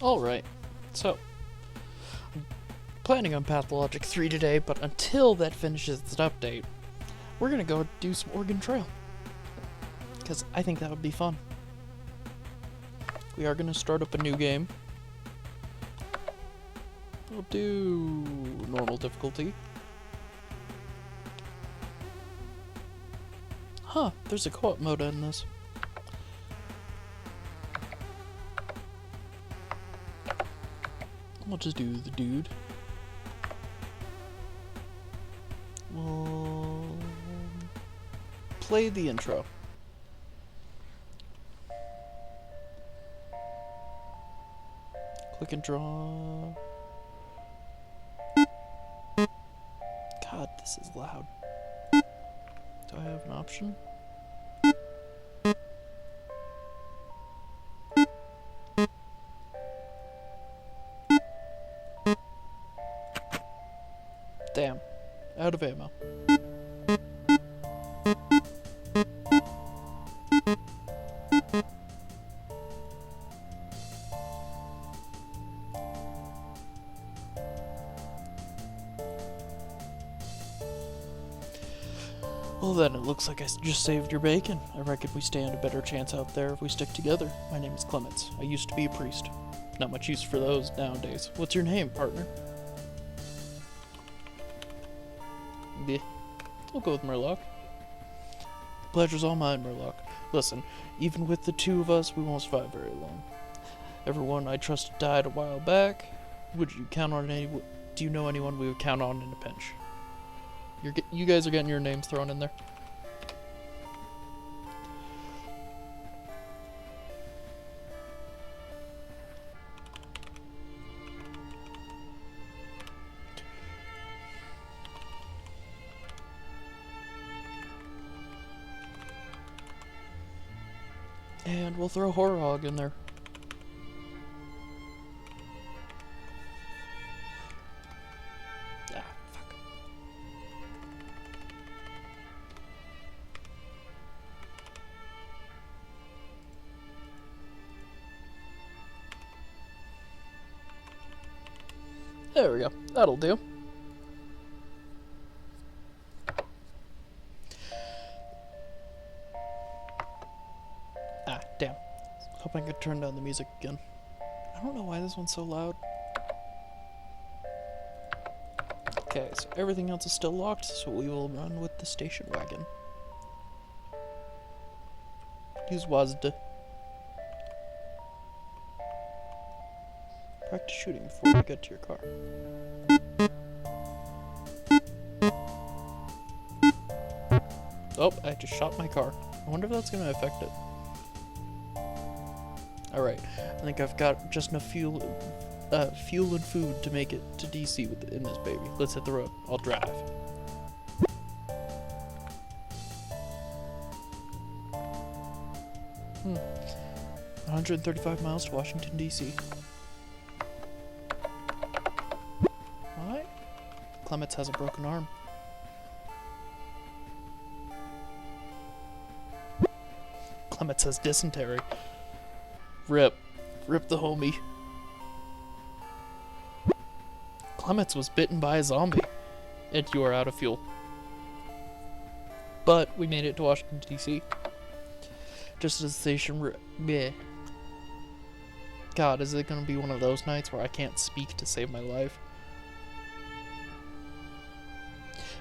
Alright, so, I'm planning on Pathologic 3 today, but until that finishes its update, we're gonna go do some Oregon Trail. Because I think that would be fun. We are gonna start up a new game. We'll do normal difficulty. Huh, there's a co-op mode in this. We'll just do the dude. We'll play the intro. Click and draw. God, this is loud. Do I have an option? Damn. Out of ammo. Well then, it looks like I just saved your bacon. I reckon we stand a better chance out there if we stick together. My name is Clements. I used to be a priest. Not much use for those nowadays. What's your name, partner? Bleh. We'll go with Murloc. Pleasure's all mine, Murloc. Listen, even with the two of us, we won't survive very long. Everyone I trusted died a while back. Would you count on do you know anyone we would count on in a pinch? You guys are getting your names thrown in there. And we'll throw Horror Hog in there. Ah, fuck. There we go. That'll do. Ah, damn. Hoping I could turn down the music again. I don't know why this one's so loud. Okay, so everything else is still locked, so we will run with the station wagon. Use WASD. Practice shooting before you get to your car. Oh, I just shot my car. I wonder if that's going to affect it. Alright, I think I've got just enough fuel and food to make it to DC in this baby. Let's hit the road. I'll drive. Hmm. 135 miles to Washington, DC. Why? Clements has a broken arm. Clements has dysentery. Rip. Rip the homie. Clements was bitten by a zombie. And you are out of fuel. But we made it to Washington, D.C. Just as the station... Bleh. God, is it going to be one of those nights where I can't speak to save my life?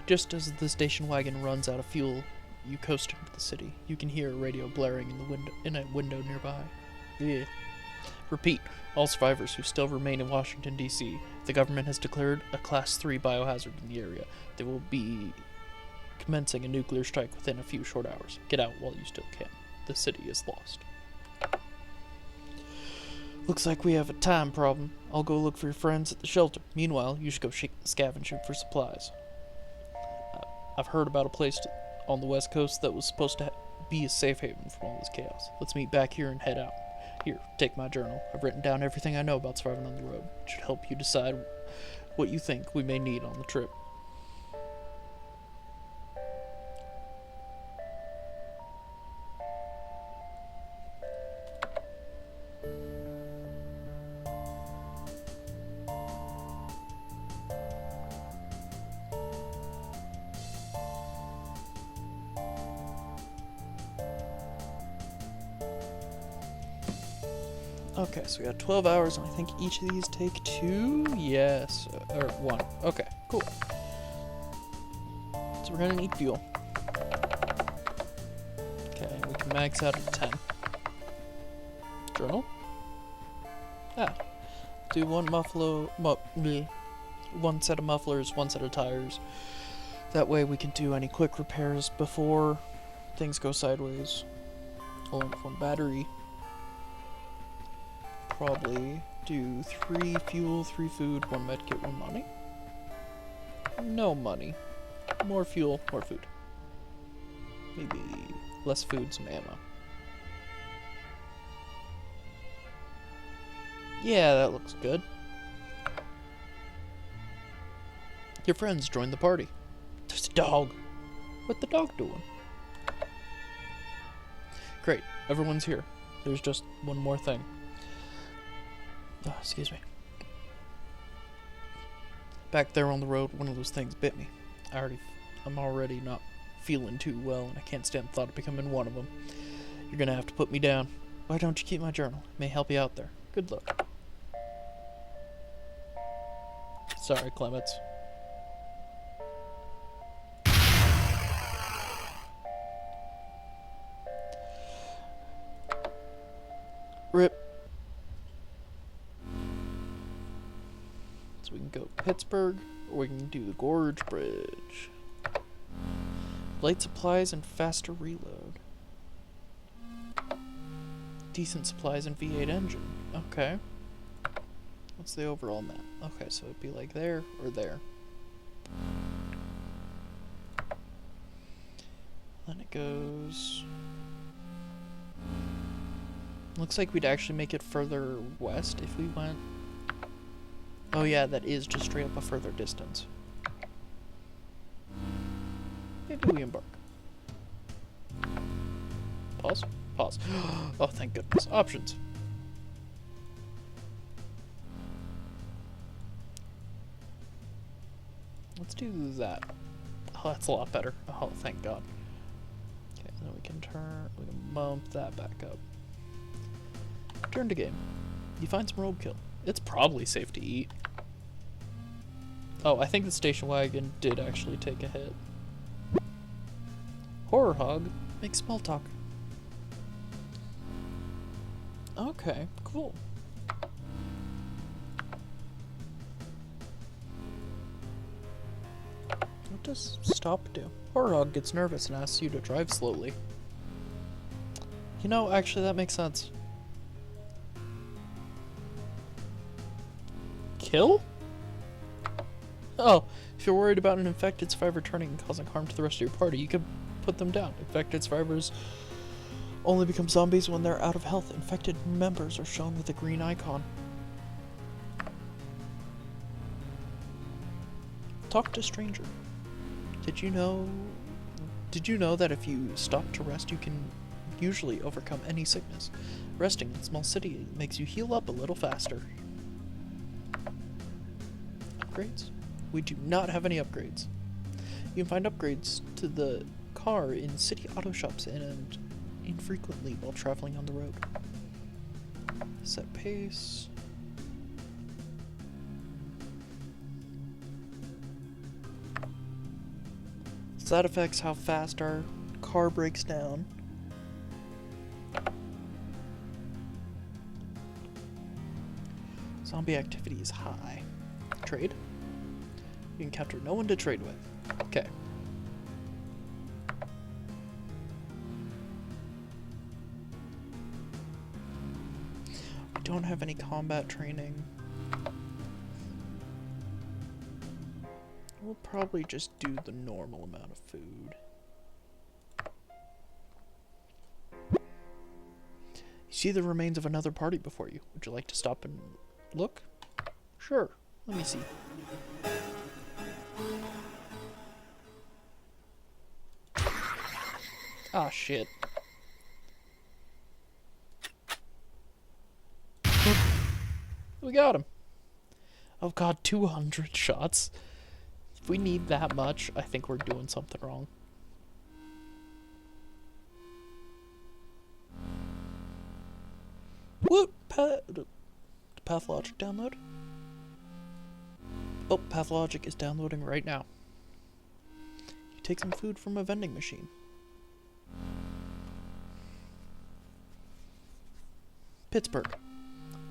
Just as the station wagon runs out of fuel, you coast into the city. You can hear a radio blaring in a window nearby. Yeah. Repeat, all survivors who still remain in Washington, D.C., the government has declared a Class 3 biohazard in the area. They will be commencing a nuclear strike within a few short hours. Get out while you still can. The city is lost. Looks like we have a time problem. I'll go look for your friends at the shelter. Meanwhile, you should go scavenging for supplies. I've heard about a place on the west coast that was supposed to be a safe haven from all this chaos. Let's meet back here and head out. Here, take my journal. I've written down everything I know about surviving on the road. It should help you decide what you think we may need on the trip. Okay, so we got 12 hours, and I think each of these take 2? Yes. Or 1. Okay, cool. So we're gonna need fuel. Okay, we can max out at 10. Journal? Ah. Do one one set of mufflers, one set of tires. That way we can do any quick repairs before things go sideways. Along with 1 battery. Probably do 3 fuel, 3 food, 1 medkit, 1 money. No money. More fuel, more food. Maybe less food, some ammo. Yeah, that looks good. Your friends joined the party. There's a dog. What's the dog doing? Great, everyone's here. There's just one more thing. Oh, excuse me. Back there on the road, one of those things bit me. I'm already not feeling too well, and I can't stand the thought of becoming one of them. You're gonna have to put me down. Why don't you keep my journal? It may help you out there. Good luck. Sorry, Clements. Rip. So we can go to Pittsburgh, or we can do the Gorge Bridge. Light supplies and faster reload. Decent supplies and V8 engine. Okay. What's the overall map? Okay, so it'd be like there or there. Then it goes... Looks like we'd actually make it further west if we went... Oh yeah, that is just straight up a further distance. Maybe we embark. Pause? Pause. Oh, thank goodness. Options. Let's do that. Oh, that's a lot better. Oh, thank God. Okay, then we can bump that back up. Turn to game. You find some roadkill. It's probably safe to eat. Oh, I think the station wagon did actually take a hit. Horror hog makes small talk. Okay, cool. What does stop do? Horror hog gets nervous and asks you to drive slowly. You know, actually that makes sense. Kill? Oh, if you're worried about an infected survivor turning and causing harm to the rest of your party, you can put them down. Infected survivors only become zombies when they're out of health. Infected members are shown with a green icon. Talk to stranger. Did you know that if you stop to rest, you can usually overcome any sickness? Resting in a small city makes you heal up a little faster. Upgrades? We do not have any upgrades. You can find upgrades to the car in city auto shops and infrequently while traveling on the road. Set pace. So that affects how fast our car breaks down. Zombie activity is high. Trade? You encounter no one to trade with. Okay. We don't have any combat training. We'll probably just do the normal amount of food. You see the remains of another party before you. Would you like to stop and look? Sure. Let me see. Ah, shit. We got him. Oh god, 200 shots. If we need that much, I think we're doing something wrong. Whoop! Pathologic download? Oh, Pathologic is downloading right now. You take some food from a vending machine. Pittsburgh.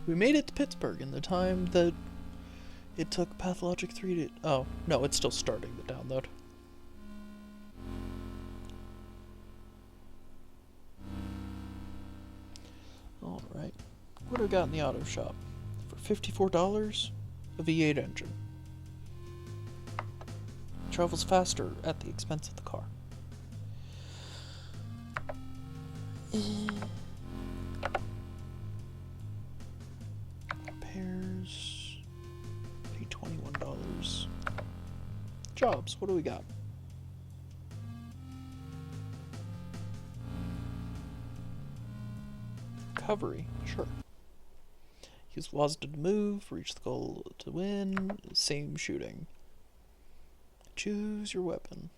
We made it to Pittsburgh in the time that it took Pathologic 3 to... Oh, no, it's still starting the download. Alright. What do we got in the auto shop? For $54, a V8 engine. Travels faster at the expense of the car. Repairs. Pay $21. Jobs, what do we got? Recovery, sure. Use Wazda to move, reach the goal to win, same shooting. Choose your weapon.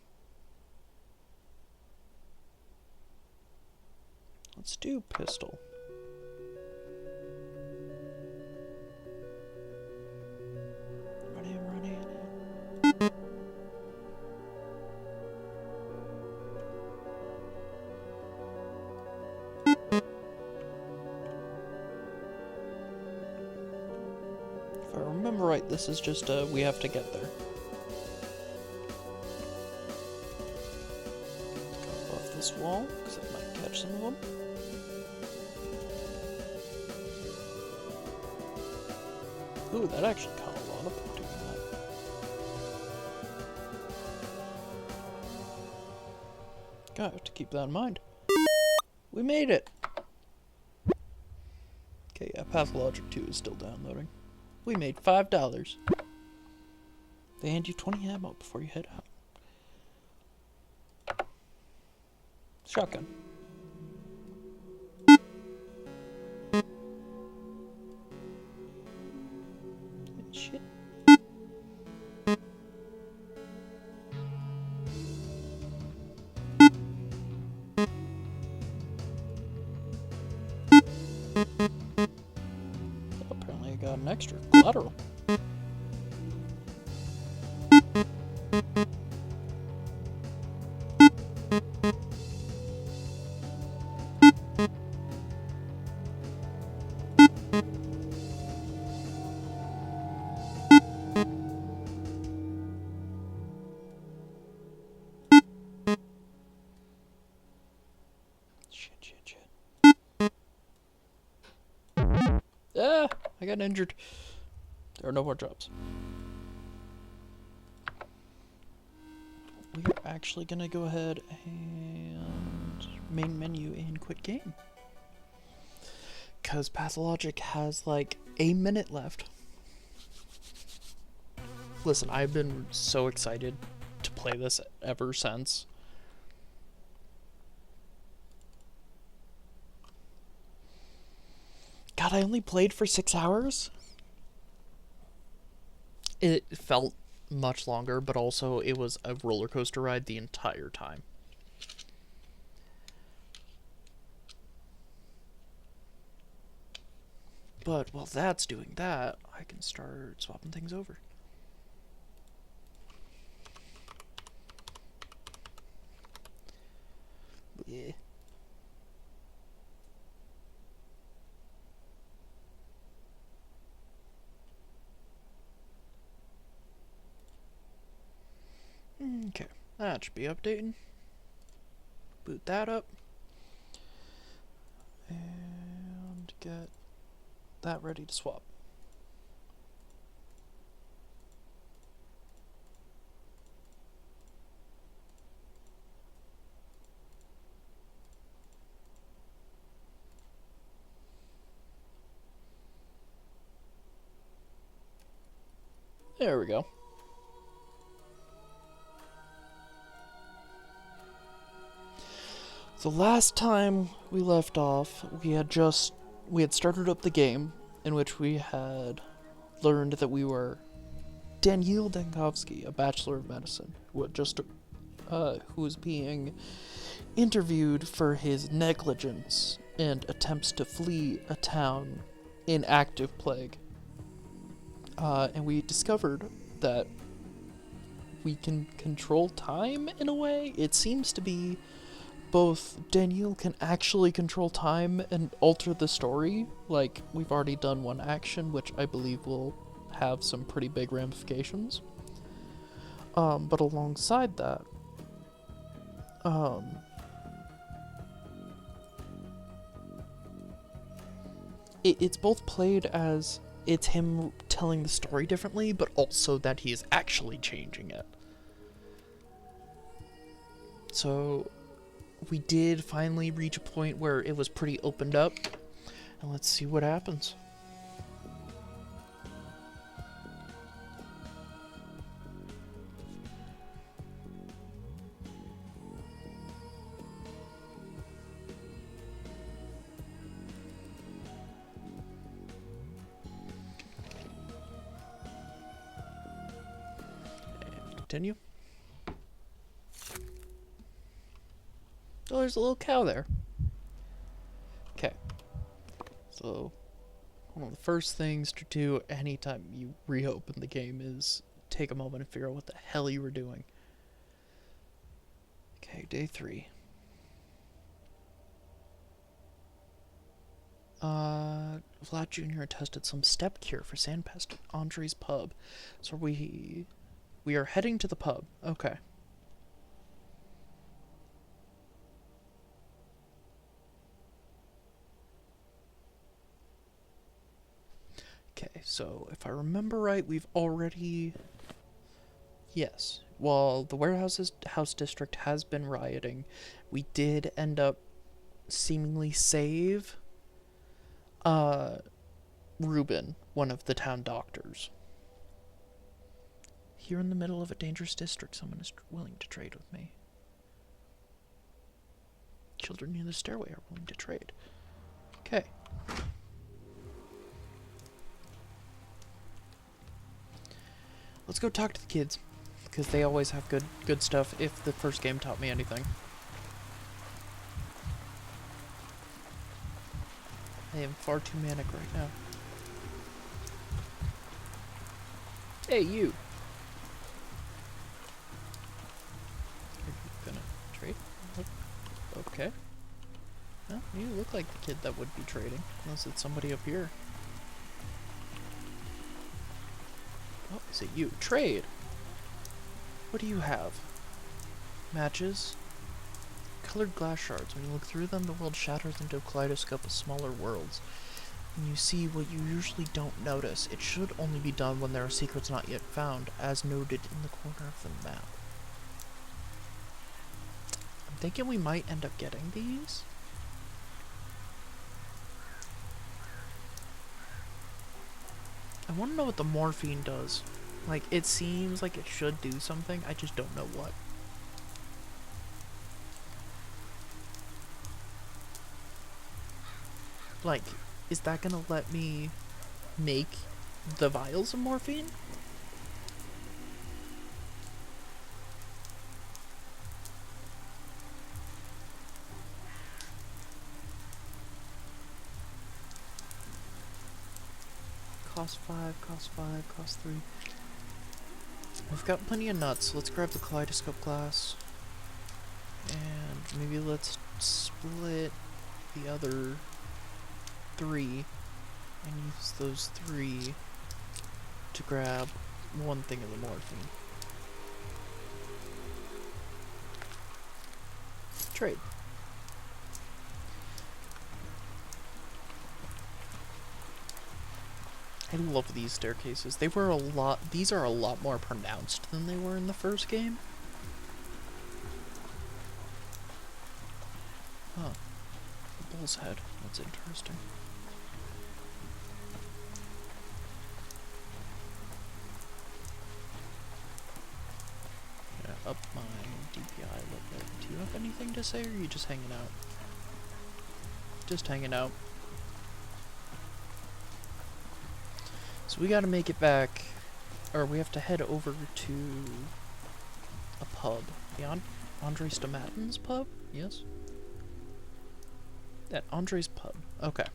Let's do pistol. Run in. If I remember right, this is just we have to get there. Go off this wall, because I might catch some of them. Ooh, that actually caught a lot of them doing that. Gotta have to keep that in mind. We made it! Okay, yeah, Pathologic 2 is still downloading. We made $5. They hand you 20 ammo before you head out. Shotgun. Shit. Apparently I got an extra collateral. Shit. Ah! I got injured. There are no more jobs. We are actually gonna go ahead and main menu and quit game. Because Pathologic has like a minute left. Listen, I've been so excited to play this ever since. God, I only played for 6 hours? It felt much longer, but also it was a roller coaster ride the entire time. But while that's doing that, I can start swapping things over. Yeah. Okay, that should be updating. Boot that up. And get that ready to swap. There we go. The last time we left off, we had started up the game in which we had learned that we were Daniil Dankovsky, a bachelor of medicine, who was being interviewed for his negligence and attempts to flee a town in active plague. And we discovered that we can control time in a way. It seems to be both Danielle can actually control time and alter the story. Like, we've already done one action, which I believe will have some pretty big ramifications. But alongside that, it's both played as it's him telling the story differently, but also that he is actually changing it. So we did finally reach a point where it was pretty opened up, and let's see what happens. And continue. Oh, there's a little cow there. Okay. So, one of the first things to do anytime you reopen the game is take a moment and figure out what the hell you were doing. Okay, day 3. Vlad Jr. tested some step cure for sandpest at Andre's pub. So we are heading to the pub. Okay. Okay, so if I remember right, we've already... Yes. While the house district has been rioting, we did end up seemingly save Ruben, one of the town doctors. Here in the middle of a dangerous district, someone is willing to trade with me. Children near the stairway are willing to trade. Okay. Let's go talk to the kids, because they always have good stuff, if the first game taught me anything. I am far too manic right now. Hey, you! Are you gonna trade? Okay. Well, you look like the kid that would be trading, unless it's somebody up here. Oh, is it you? Trade! What do you have? Matches? Colored glass shards. When you look through them, the world shatters into a kaleidoscope of smaller worlds. And you see what you usually don't notice. It should only be done when there are secrets not yet found, as noted in the corner of the map. I'm thinking we might end up getting these. I want to know what the morphine does. Like, it seems like it should do something, I just don't know what. Like, is that gonna let me make the vials of morphine? Cost 5, cost 5, cost 3. We've got plenty of nuts. Let's grab the kaleidoscope glass. And maybe let's split the other 3 and use those 3 to grab one thing of the morphine. Trade. I love these staircases. These are a lot more pronounced than they were in the first game. Huh. The bull's head. That's interesting. Gonna up my DPI a little bit. Do you have anything to say, or are you just hanging out? Just hanging out. So we gotta make it back, or we have to head over to a pub. The Andre Stomatin's pub? Yes? At Andre's pub. Okay.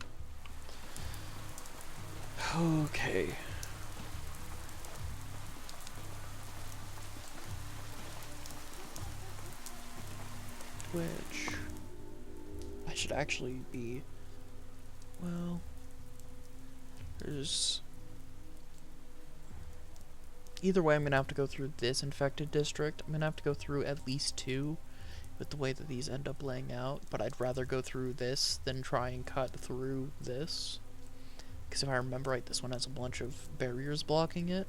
Okay. Which I should actually be, well, there's either way I'm gonna have to go through this infected district. I'm gonna have to go through at least 2 with the way that these end up laying out, but I'd rather go through this than try and cut through this, because if I remember right, this one has a bunch of barriers blocking it,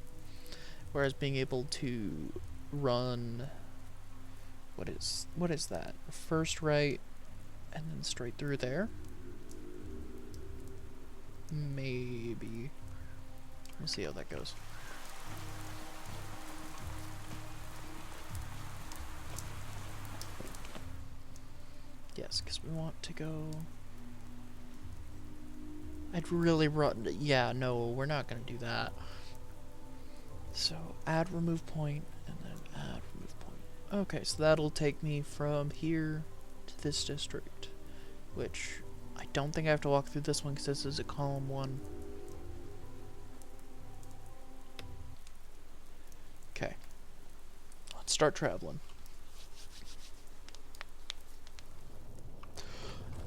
whereas being able to run, what is that, first right and then straight through there, maybe. Let's see how that goes. Yes, because we want to go, I'd really run, yeah, no, we're not going to do that. So add remove point and then add remove point. Okay, so that'll take me from here to this district, which I don't think I have to walk through this one because this is a column 1. Okay, let's start traveling.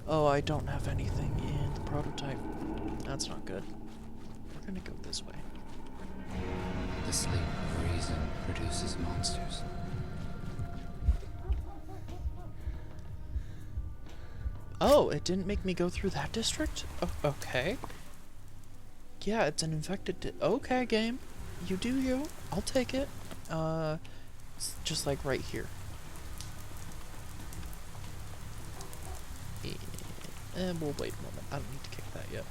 Oh, I don't have anything in the prototype. That's not good. We're gonna go this way. The sleep of reason produces monsters. Oh, it didn't make me go through that district? Oh, okay. Yeah, it's an infected okay, game. You do you. I'll take it. It's just like right here. And we'll wait a moment. I don't need to kick that yet.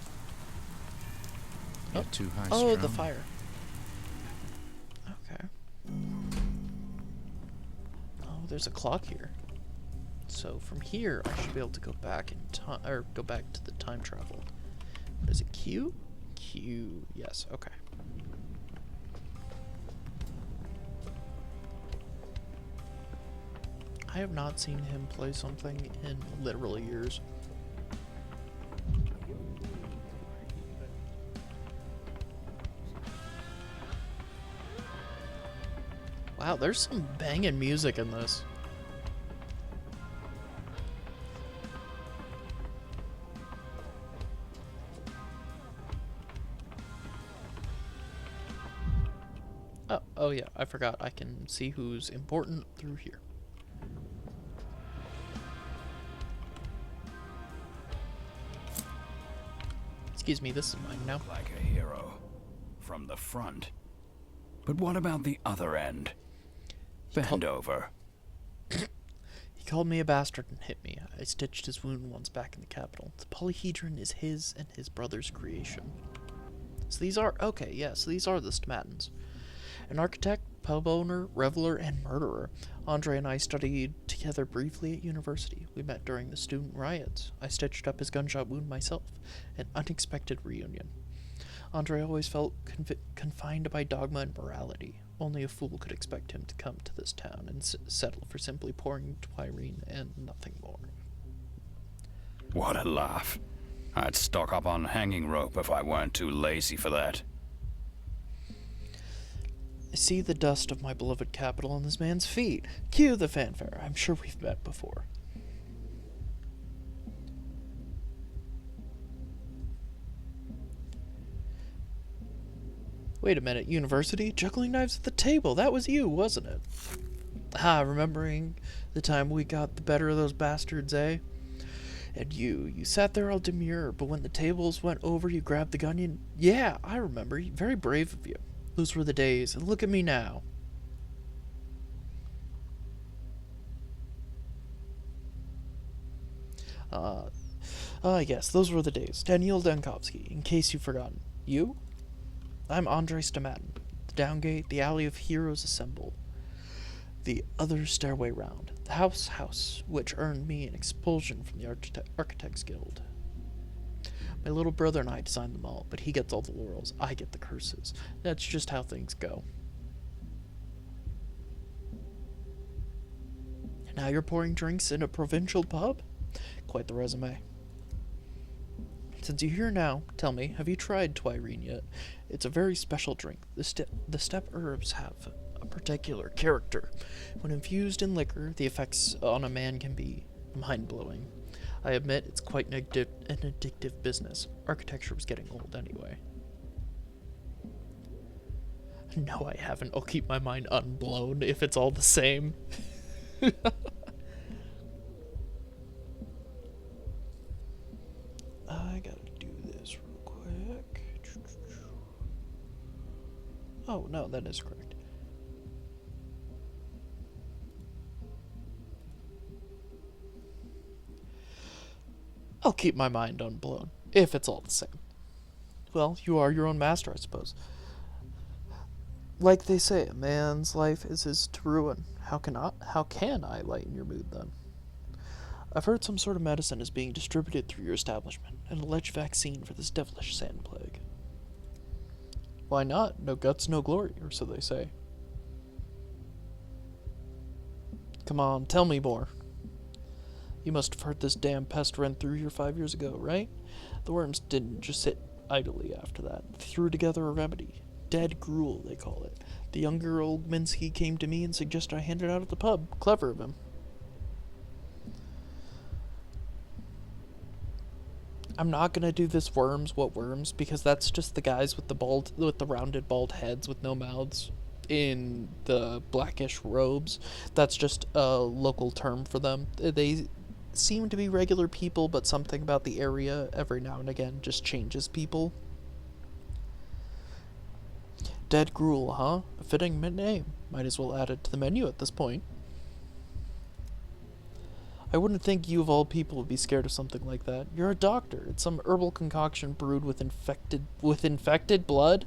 You're too high Oh, strung. the fire. Okay. Oh, there's a clock here. So from here, I should be able to go back in time, or go back to the time travel. What is it? Q? Q. Yes. Okay. I have not seen him play something in literally years. Wow, there's some banging music in this. Oh yeah, I forgot. I can see who's important through here. Excuse me, this is mine now. Like a hero. From the front. But what about the other end? Bend over. He called me a bastard and hit me. I stitched his wound once back in the capital. The polyhedron is his and his brother's creation. So these are, okay, yeah, so these are the Stomatans. An architect, pub owner, reveler, and murderer. Andre and I studied together briefly at university. We met during the student riots. I stitched up his gunshot wound myself. An unexpected reunion. Andre always felt confined by dogma and morality. Only a fool could expect him to come to this town and settle for simply pouring Twyrene and nothing more. What a laugh. I'd stock up on hanging rope if I weren't too lazy for that. I see the dust of my beloved capital on this man's feet. Cue the fanfare. I'm sure we've met before. Wait a minute, university? Juggling knives at the table. That was you, wasn't it? Ah, remembering the time we got the better of those bastards, eh? And you sat there all demure, but when the tables went over, you grabbed the gun and... Yeah, I remember. Very brave of you. Those were the days, and look at me now. Yes, those were the days. Daniel Dankovsky, in case you've forgotten. You? I'm Andre Stomatin. The Downgate, the Alley of Heroes assemble. The other stairway round. The house, which earned me an expulsion from the Architects Guild. My little brother and I designed them all, but he gets all the laurels. I get the curses. That's just how things go. And now you're pouring drinks in a provincial pub? Quite the resume. Since you're here now, tell me, have you tried Twirene yet? It's a very special drink. The steppe herbs have a particular character. When infused in liquor, the effects on a man can be mind-blowing. I admit it's quite an addictive business. Architecture was getting old anyway. No, I haven't. I'll keep my mind unblown if it's all the same. I gotta do this real quick. Oh, no, that is correct. I'll keep my mind unblown, if it's all the same. Well, you are your own master, I suppose. Like they say, a man's life is his to ruin. How can I lighten your mood, then? I've heard some sort of medicine is being distributed through your establishment, an alleged vaccine for this devilish sand plague. Why not? No guts, no glory, or so they say. Come on, tell me more. You must have heard this damn pest ran through here 5 years ago, right? The worms didn't just sit idly after that. They threw together a remedy. Dead gruel, they call it. The younger old Minsky came to me and suggested I hand it out at the pub. Clever of him. I'm not gonna do this worms, what worms, because that's just the guys with the rounded bald heads with no mouths in the blackish robes. That's just a local term for them. They seem to be regular people, but something about the area every now and again just changes people. Dead gruel, huh? A fitting name. Might as well add it to the menu at this point. I wouldn't think you of all people would be scared of something like that. You're a doctor. It's some herbal concoction brewed with infected blood.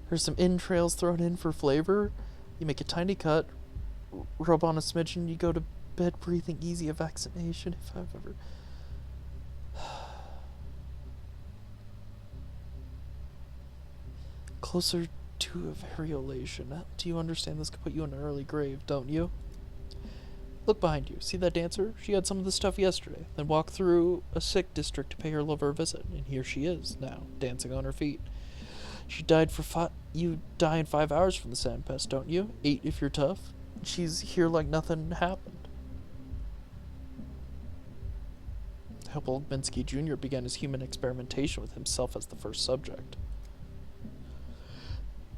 There's some entrails thrown in for flavor. You make a tiny cut, rub on a smidgen, you go to bed breathing easy. A vaccination, if I've ever... Closer to a variolation. Do you understand this could put you in an early grave, don't you? Look behind you. See that dancer? She had some of the stuff yesterday, then walked through a sick district to pay her lover a visit, and here she is, now, dancing on her feet. She died You die in 5 hours from the sand pest, don't you? 8 if you're tough. She's here like nothing happened. I hope old Minsky Jr. began his human experimentation with himself as the first subject.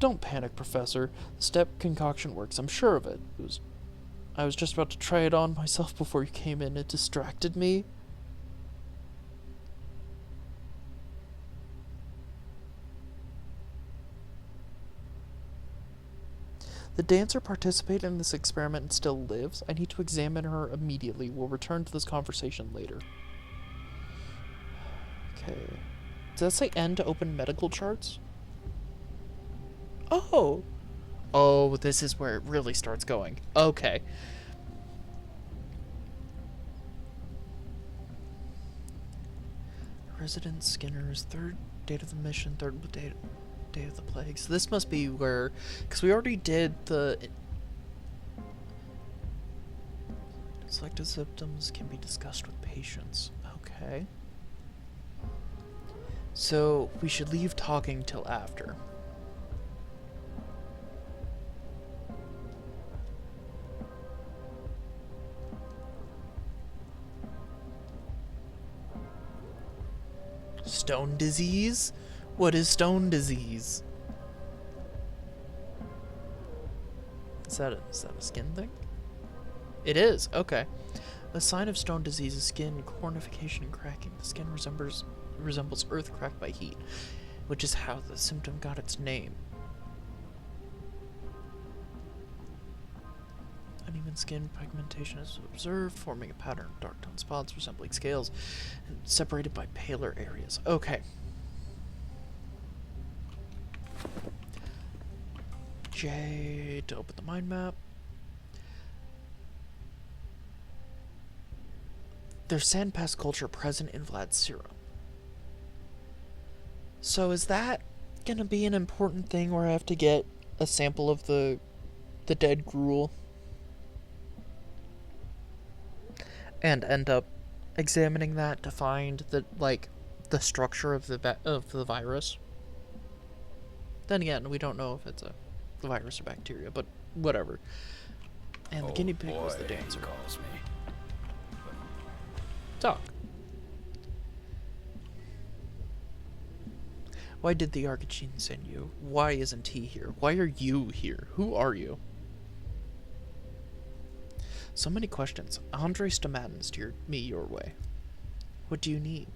Don't panic, Professor. The step concoction works, I'm sure of it. I was just about to try it on myself before you came in. It distracted me. The dancer participated in this experiment and still lives. I need to examine her immediately. We'll return to this conversation later. Okay. Does that say end to open medical charts? Oh! Oh, this is where it really starts going. Okay. Resident Skinner's third date of the mission, third day of the plague. So this must be where... Because we already did the... Selected symptoms can be discussed with patients. Okay. So we should leave talking till after. Stone disease? What is stone disease? Is that a skin thing? It is, okay. A sign of stone disease is skin cornification and cracking. The skin resembles earth cracked by heat, which is how the symptom got its name. Uneven skin pigmentation is observed, forming a pattern of dark tone spots resembling scales, and separated by paler areas. Okay. J to open the mind map. There's sandpass culture present in Vlad's serum. So is that gonna be an important thing where I have to get a sample of the dead gruel and end up examining that to find that, like, the structure of the virus. Then again, we don't know if it's a virus or bacteria, but whatever. And the guinea pig was the dancer. He calls me. Talk. Why did the Argentine send you? Why isn't he here? Why are you here? Who are you? So many questions. Andre Stomatin steered me your way. What do you need?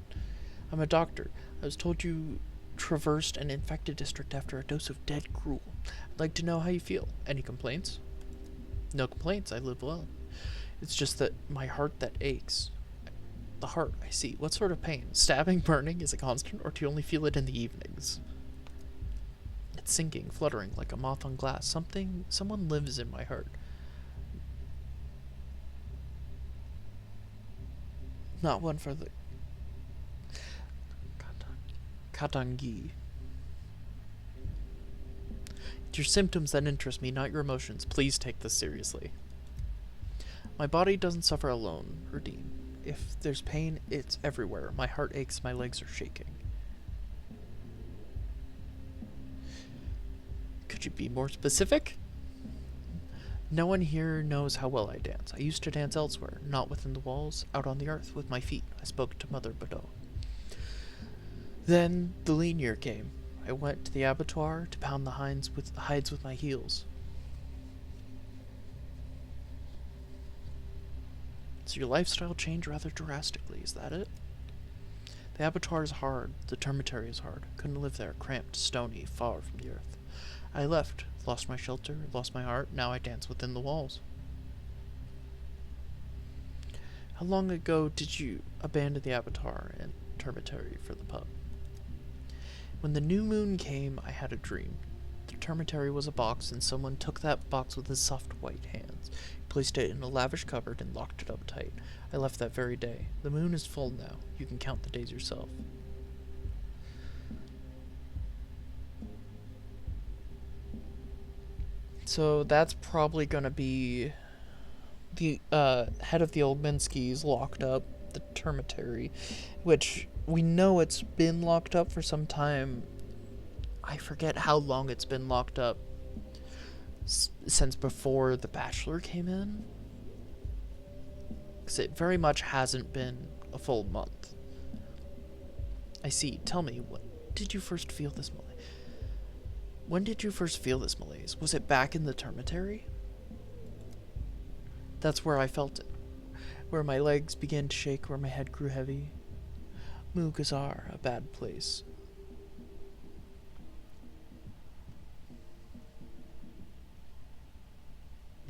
I'm a doctor. I was told you traversed an infected district after a dose of dead gruel. I'd like to know how you feel. Any complaints? No complaints. I live well. It's just that my heart that aches. The heart, I see. What sort of pain? Stabbing, burning, is it constant, or do you only feel it in the evenings? It's sinking, fluttering like a moth on glass. Someone lives in my heart. Not one for the Katangi. It's your symptoms that interest me, not your emotions. Please take this seriously. My body doesn't suffer alone, Erdine. If there's pain, it's everywhere. My heart aches, my legs are shaking. Could you be more specific? No one here knows how well I dance. I used to dance elsewhere, not within the walls, out on the earth with my feet. I spoke to Mother Badeau. Then the lean year came. I went to the abattoir to pound the hides with my heels. So your lifestyle changed rather drastically, is that it? The abattoir is hard. The termitary is hard. Couldn't live there, cramped, stony, far from the earth. I left, lost my shelter, lost my heart. Now I dance within the walls. How long ago did you abandon the abattoir and termitary for the pub? When the new moon came, I had a dream. The termitary was a box, and someone took that box with his soft white hands, placed it in a lavish cupboard, and locked it up tight. I left that very day. The moon is full now. You can count the days yourself. So that's probably gonna be the head of the Olminskis locked up, the termitary, which we know it's been locked up for some time. I forget how long it's been locked up. Since before The Bachelor came in. Because it very much hasn't been a full month. I see. Tell me, when did you first feel this malaise? When did you first feel this malaise? Was it back in the termitary? That's where I felt it. Where my legs began to shake, where my head grew heavy. Mugazar, a bad place.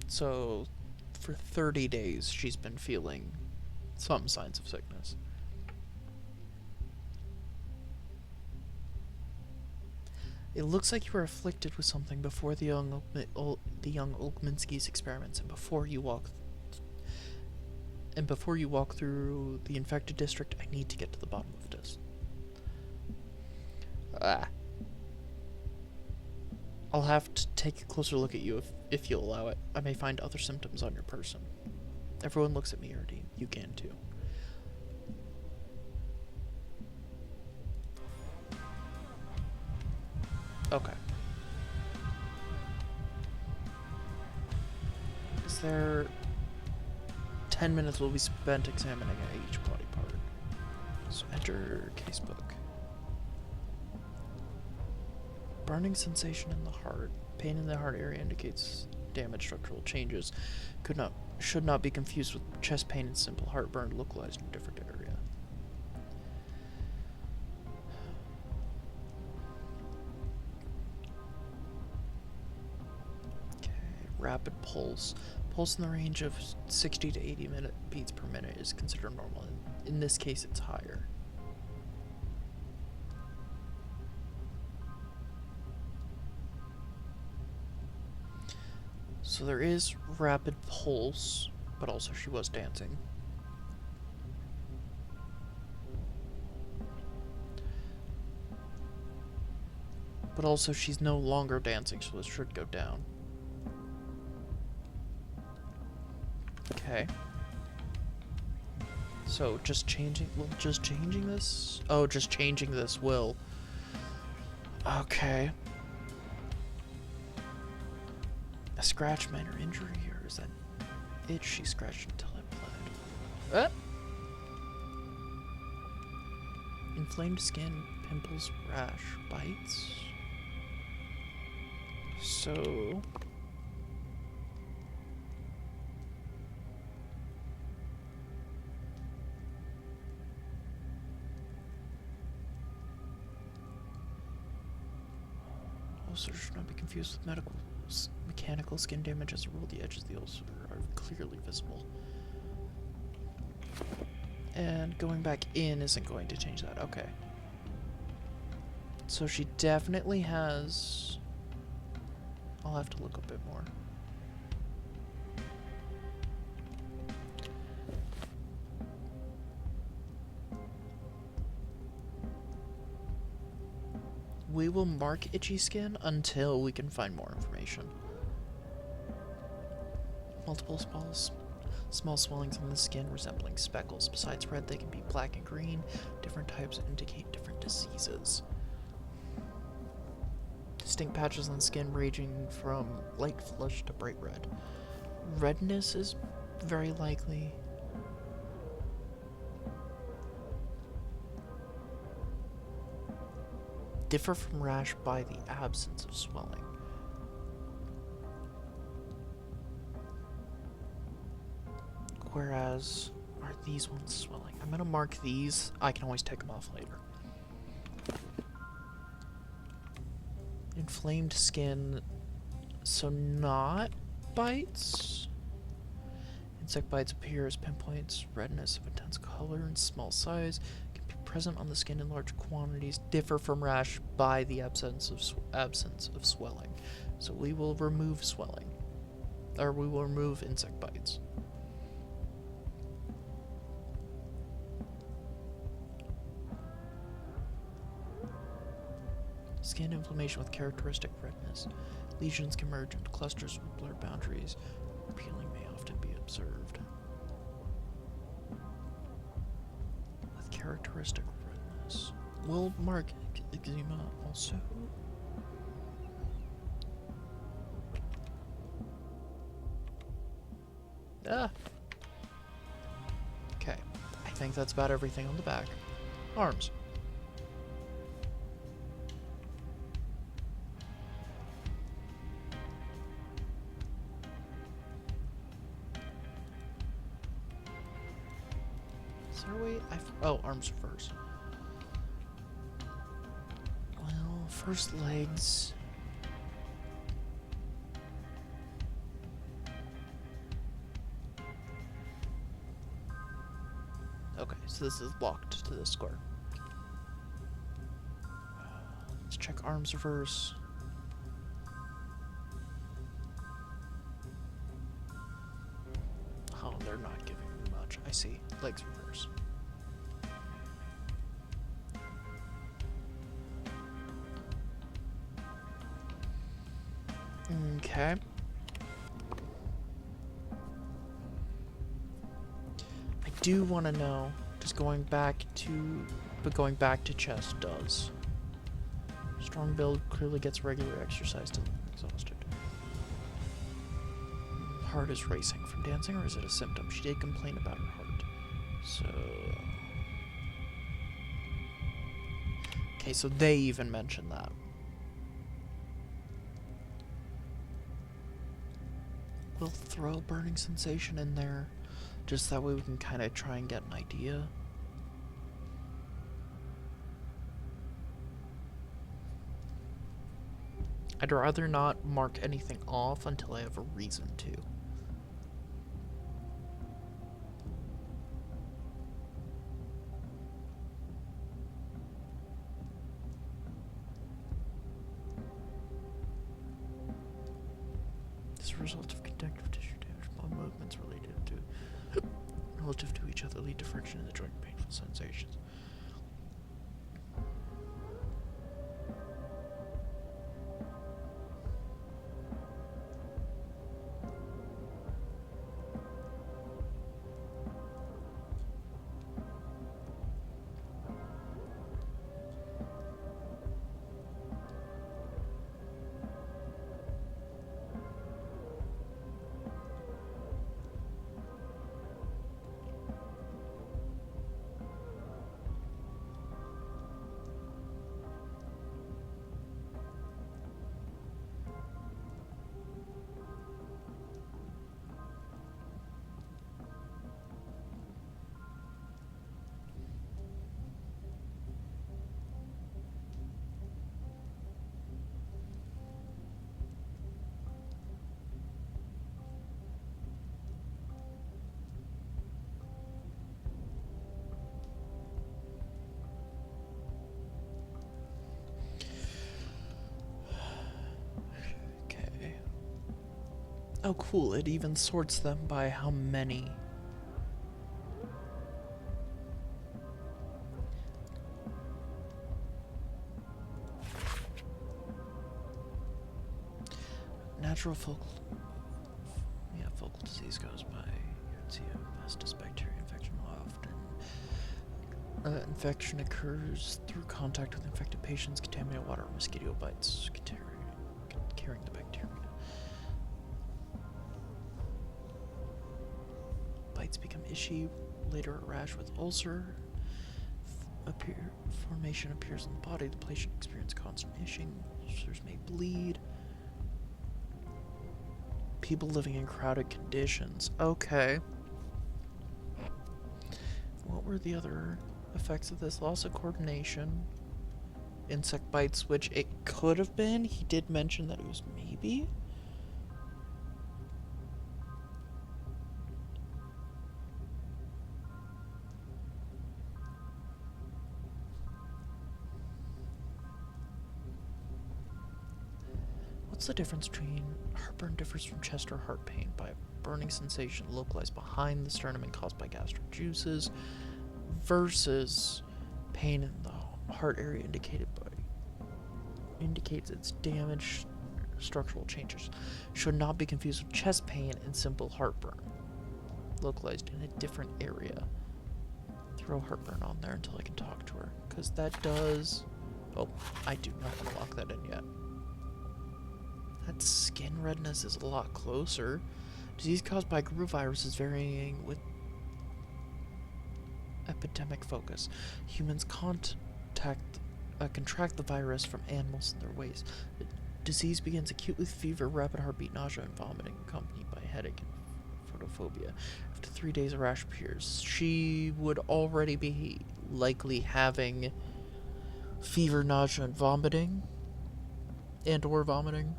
So, for 30 days, she's been feeling some signs of sickness. It looks like you were afflicted with something before the young Olminski's experiments, and before you walk through the infected district. I need to get to the bottom of this. I'll have to take a closer look at you if you'll allow it. I may find other symptoms on your person. Everyone looks at me, Erdine. You can too. Okay. Is there 10 minutes will be spent examining each body part. So enter casebook. Burning sensation in the heart. Pain in the heart area indicates damaged structural changes. Should not be confused with chest pain and simple heartburn localized in a different area. Okay, rapid pulse. Pulse in the range of 60 to 80 beats per minute is considered normal. In this case, it's higher. So there is rapid pulse, but also she was dancing. But also she's no longer dancing, so this should go down. Okay. So just changing, well, just changing this? Oh, just changing this will. Okay. A scratch, minor injury, or is that itch she scratched until it bled? Inflamed skin, pimples, rash, bites. So... ulcers should not be confused with mechanical skin damage. As a rule, the edges of the ulcer are clearly visible. And going back in isn't going to change that. Okay. So she definitely has... I'll have to look a bit more. We will mark itchy skin until we can find more information. Multiple small swellings on the skin resembling speckles. Besides red, they can be black and green. Different types indicate different diseases. Distinct patches on the skin ranging from light flush to bright red. Redness is very likely. Differ from rash by the absence of swelling. Whereas, are these ones swelling? I'm gonna mark these. I can always take them off later. Inflamed skin, so not bites. Insect bites appear as pinpoints, redness of intense color and small size, can be present on the skin in large quantities, differ from rash by the absence of swelling. So we will remove swelling, or we will remove insect bites. Skin inflammation with characteristic redness. Lesions can merge into clusters with blurred boundaries. Peeling may often be observed. With characteristic redness. We'll mark eczema also. Okay. I think that's about everything on the back. Arms. Oh, arms first. Well, first legs. Okay, so this is locked to this square. Let's check arms reverse. Oh, they're not giving me much. I see. Legs reverse. Okay. I do want to know, just going back to chest does. Strong build clearly gets regular exercise till exhausted. Heart is racing from dancing, or is it a symptom? She did complain about her heart. So... okay, so they even mentioned that. We'll throw a burning sensation in there, just that way we can kind of try and get an idea. I'd rather not mark anything off until I have a reason to. This is a result of conductive tissue damage. Blood movements relative to each other lead to friction in the joint and painful sensations. Oh, cool. It even sorts them by how many. Natural focal disease goes by pestis bacteria infection often. Infection occurs through contact with infected patients, contaminated water, or mosquito bites carrying the bacteria. Bites become itchy, later a rash with ulcer. Formation appears in the body. The patient experiences constant itching. Ulcers may bleed. People living in crowded conditions. Okay. What were the other effects of this? Loss of coordination. Insect bites, which it could have been. He did mention that it was maybe. What's the difference between heartburn differs from chest or heart pain by a burning sensation localized behind the sternum and caused by gastric juices versus pain in the heart area indicates its damaged structural changes. Should not be confused with chest pain and simple heartburn localized in a different area. Throw heartburn on there until I can talk to her, because that does... Oh, I do not want to lock that in yet. That skin redness is a lot closer. Disease caused by group viruses varying with epidemic focus. Humans contract the virus from animals in their waste. The disease begins acute with fever, rapid heartbeat, nausea, and vomiting, accompanied by headache and photophobia. After 3 days, a rash appears. She would already be likely having fever, nausea, and vomiting. And/or vomiting.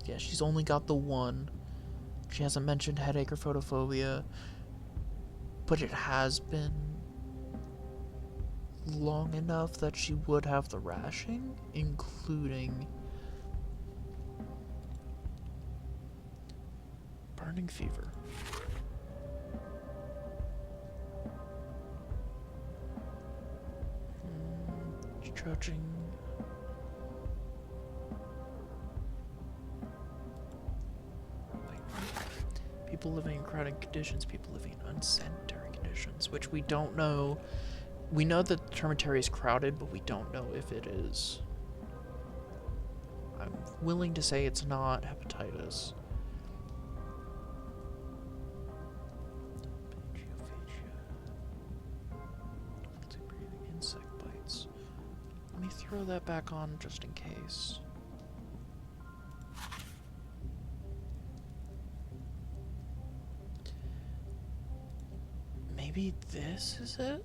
Yeah, she's only got the one. She hasn't mentioned headache or photophobia, but it has been long enough that she would have the rashing, including burning fever. Judging. People living in crowded conditions, people living in unsanitary conditions, which we don't know. We know that the termitary is crowded, but we don't know if it is. I'm willing to say it's not hepatitis. Breathing, insect bites. Let me throw that back on just in case. Maybe this is it?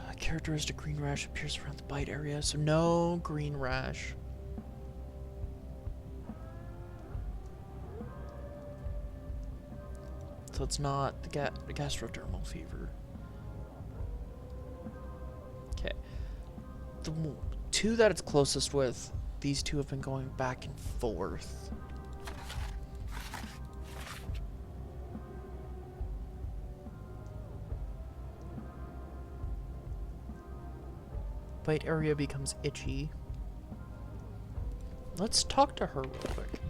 A characteristic green rash appears around the bite area, so no green rash. So it's not the gastrodermal fever. Okay. The two that it's closest with, these two have been going back and forth. Bite area becomes itchy. Let's talk to her real quick.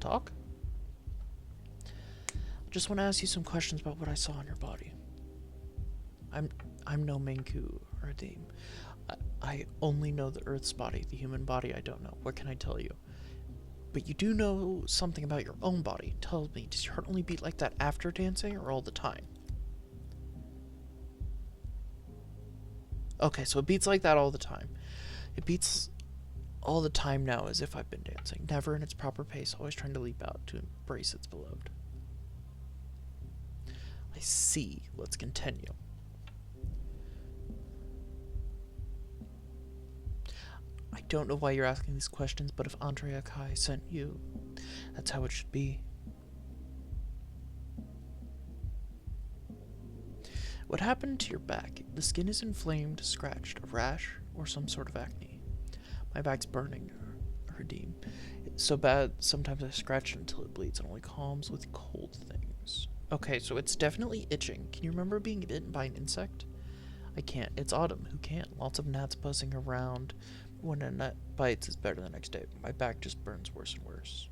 Talk? Just want to ask you some questions about what I saw on your body. I'm no Minku or Adim. I only know the Earth's body, the human body I don't know. What can I tell you? But you do know something about your own body. Tell me, does your heart only beat like that after dancing or all the time? Okay, so it beats like that all the time. It beats all the time now as if I've been dancing. Never in its proper pace, always trying to leap out to embrace its beloved. I see. Let's continue. I don't know why you're asking these questions, but if Andrea Kai sent you, that's how it should be. What happened to your back? The skin is inflamed, scratched, a rash, or some sort of acne. My back's burning, or edema. It's so bad, sometimes I scratch it until it bleeds and only calms with cold things. Okay, so it's definitely itching. Can you remember being bitten by an insect? I can't. It's autumn. Who can't? Lots of gnats buzzing around. When a gnat bites, it's better the next day. My back just burns worse and worse.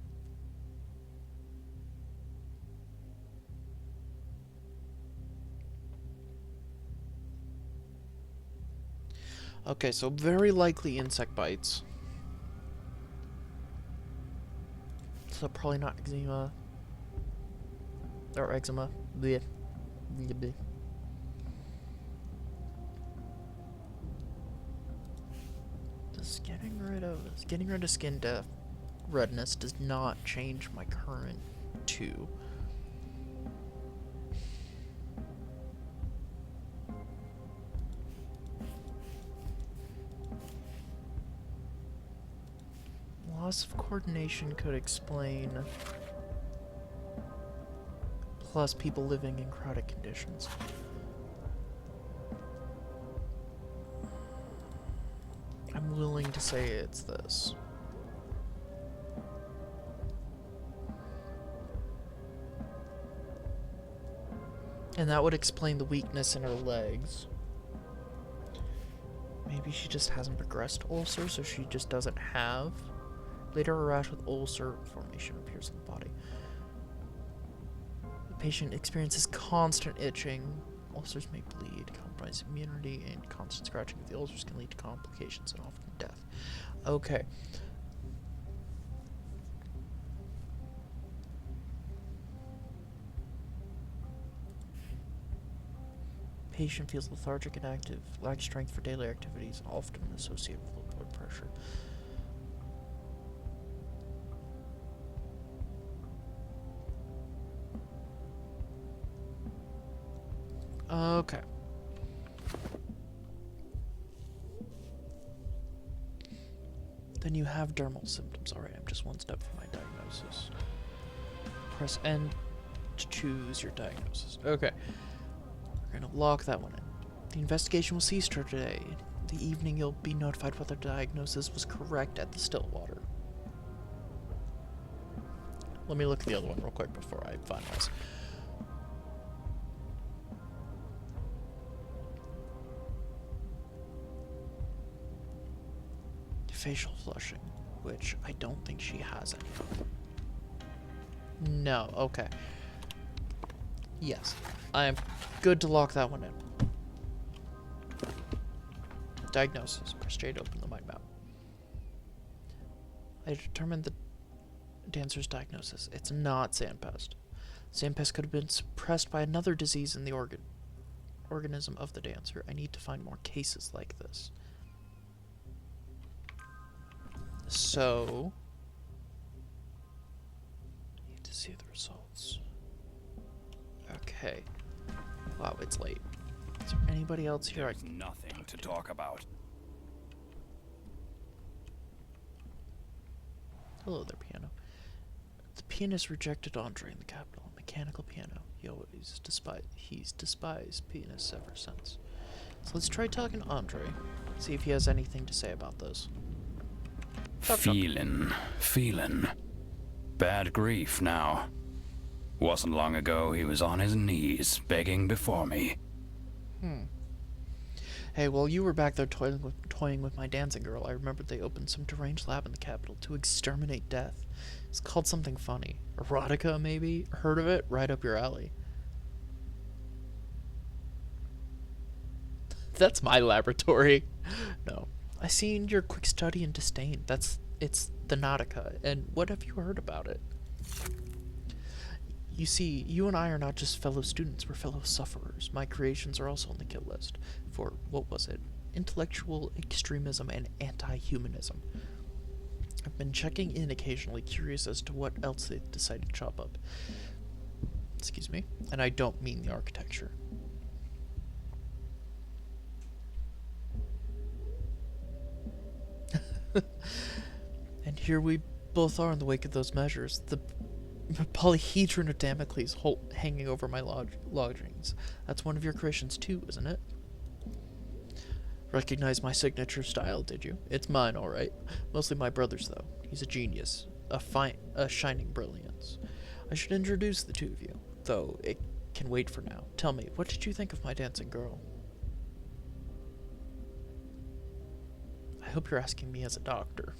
Okay, so very likely insect bites. So probably not eczema. Or eczema. Blech. Blech. Getting rid of skin redness does not change my current 2. Loss of coordination could explain. Plus people living in crowded conditions. I'm willing to say it's this. And that would explain the weakness in her legs. Maybe she just hasn't progressed ulcer, so she just doesn't have. Later, a rash with ulcer formation appears in the body. The patient experiences constant itching. Ulcers may bleed, compromise immunity, and constant scratching of the ulcers can lead to complications and often death. Okay. Patient feels lethargic and active, lacks strength for daily activities, often associated with low blood pressure. Okay. Then you have dermal symptoms. Alright, I'm just one step from my diagnosis. Press N to choose your diagnosis. Okay. We're gonna lock that one in. The investigation will cease today. The evening you'll be notified whether the diagnosis was correct at the Stillwater. Let me look at the other one real quick before I finalize. Facial flushing, which I don't think she has any. No, okay. Yes, I am good to lock that one in. Diagnosis. Press J to open the mind map. I determined the dancer's diagnosis. It's not sandpest. Sandpest could have been suppressed by another disease in the organism of the dancer. I need to find more cases like this. So, need to see the results. Okay. Wow, it's late. Is there anybody else here? There's nothing to talk about. Hello there, piano. The pianist rejected Andre in the capital. A mechanical piano. He's despised pianists ever since. So let's try talking to Andre. See if he has anything to say about this. Feeling. Bad grief now. Wasn't long ago he was on his knees, begging before me. Hey, while you were back there toying with my dancing girl, I remembered they opened some deranged lab in the capital to exterminate death. It's called something funny. Erotica, maybe? Heard of it? Right up your alley. That's my laboratory. No. I seen your quick study and disdain. It's the Nautica. And what have you heard about it? You see, you and I are not just fellow students, we're fellow sufferers. My creations are also on the kill list for, what was it? Intellectual extremism and anti-humanism. I've been checking in occasionally, curious as to what else they've decided to chop up. Excuse me. And I don't mean the architecture. And here we both are in the wake of those measures. The polyhedron of Damocles hanging over my lodgings. That's one of your creations too, isn't it? Recognize my signature style, did you? It's mine, all right. Mostly my brother's, though. He's a genius. A shining brilliance. I should introduce the two of you, though it can wait for now. Tell me, what did you think of my dancing girl? I hope you're asking me as a doctor.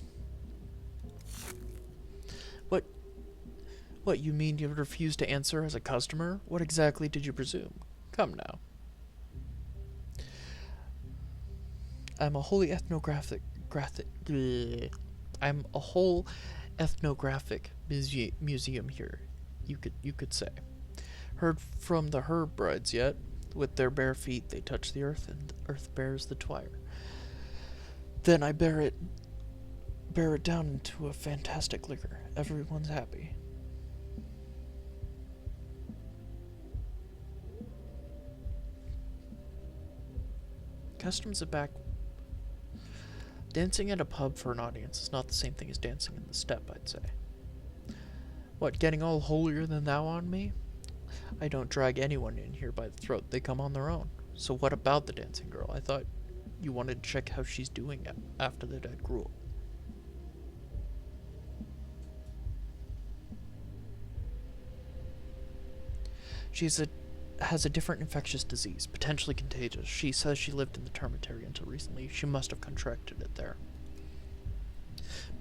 What, you mean you refused to answer as a customer? What exactly did you presume? Come now. I'm a wholly ethnographic museum here, you could say. Heard from the herb brides yet? With their bare feet they touch the earth, and the earth bears the twire. Then I bear it down into a fantastic liquor. Everyone's happy. Customs are back. Dancing at a pub for an audience is not the same thing as dancing in the steppe, I'd say. What, getting all holier than thou on me? I don't drag anyone in here by the throat. They come on their own. So what about the dancing girl? I thought you wanted to check how she's doing after the dead gruel. Has a different infectious disease, potentially contagious. She says she lived in the termitary until recently. She must have contracted it there.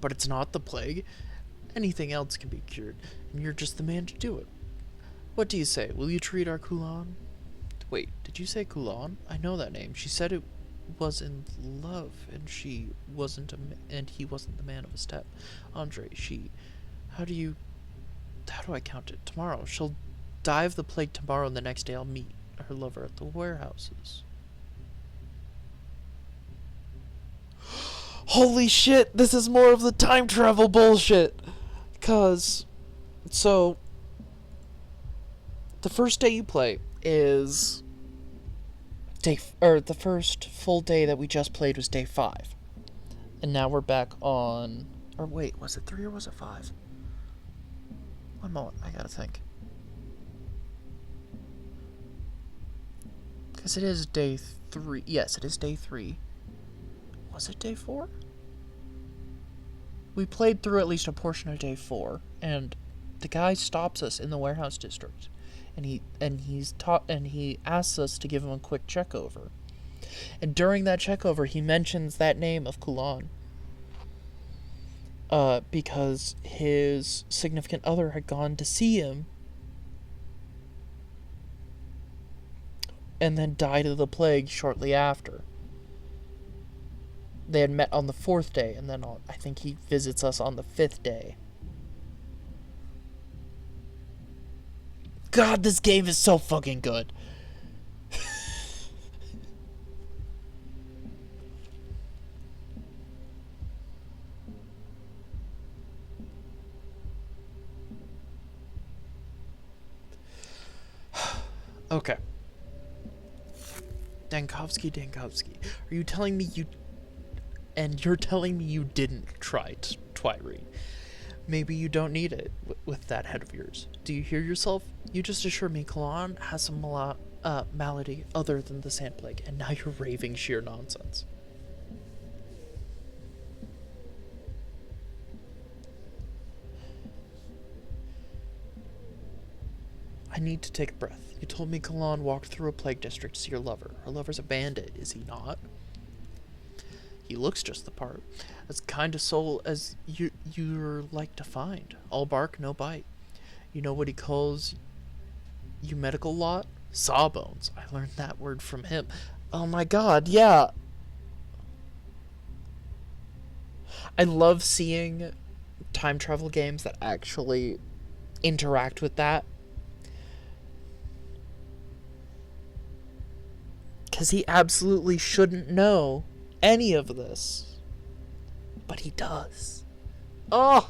But it's not the plague. Anything else can be cured, and you're just the man to do it. What do you say? Will you treat our Kulan? Wait, did you say Kulan? I know that name. She said it was in love, and he wasn't the man of a step. Andre, how do I count it? Tomorrow. She'll die of the plague tomorrow, and the next day I'll meet her lover at the warehouses. Holy shit, this is more of the time travel bullshit. So, the first day you play is the first full day that we just played was day 5. And now we're back on, or wait, was it 3 or was it 5? One moment, I gotta think. Because it is day 3. Yes, it is day 3. Was it day 4? We played through at least a portion of day 4, and the guy stops us in the warehouse district, and he asks us to give him a quick check over. And during that check over, he mentions that name of Kulan, because his significant other had gone to see him and then died of the plague shortly after. They had met on the 4th day, and then I think he visits us on the 5th day. God, this game is so fucking good. Okay. Dankovsky. Are you telling me you're telling me you didn't try Twyrene? Maybe you don't need it with that head of yours. Do you hear yourself? You just assured me Kalan has some malady other than the sand plague, and now you're raving sheer nonsense. I need to take a breath. You told me Kalan walked through a plague district to see your lover. Her lover's a bandit, is he not? He looks just the part. As kind of soul as you're like to find. All bark, no bite. You know what he calls you medical lot? Sawbones. I learned that word from him. Oh my god, yeah. I love seeing time travel games that actually interact with that. Because he absolutely shouldn't know any of this. But he does. Oh!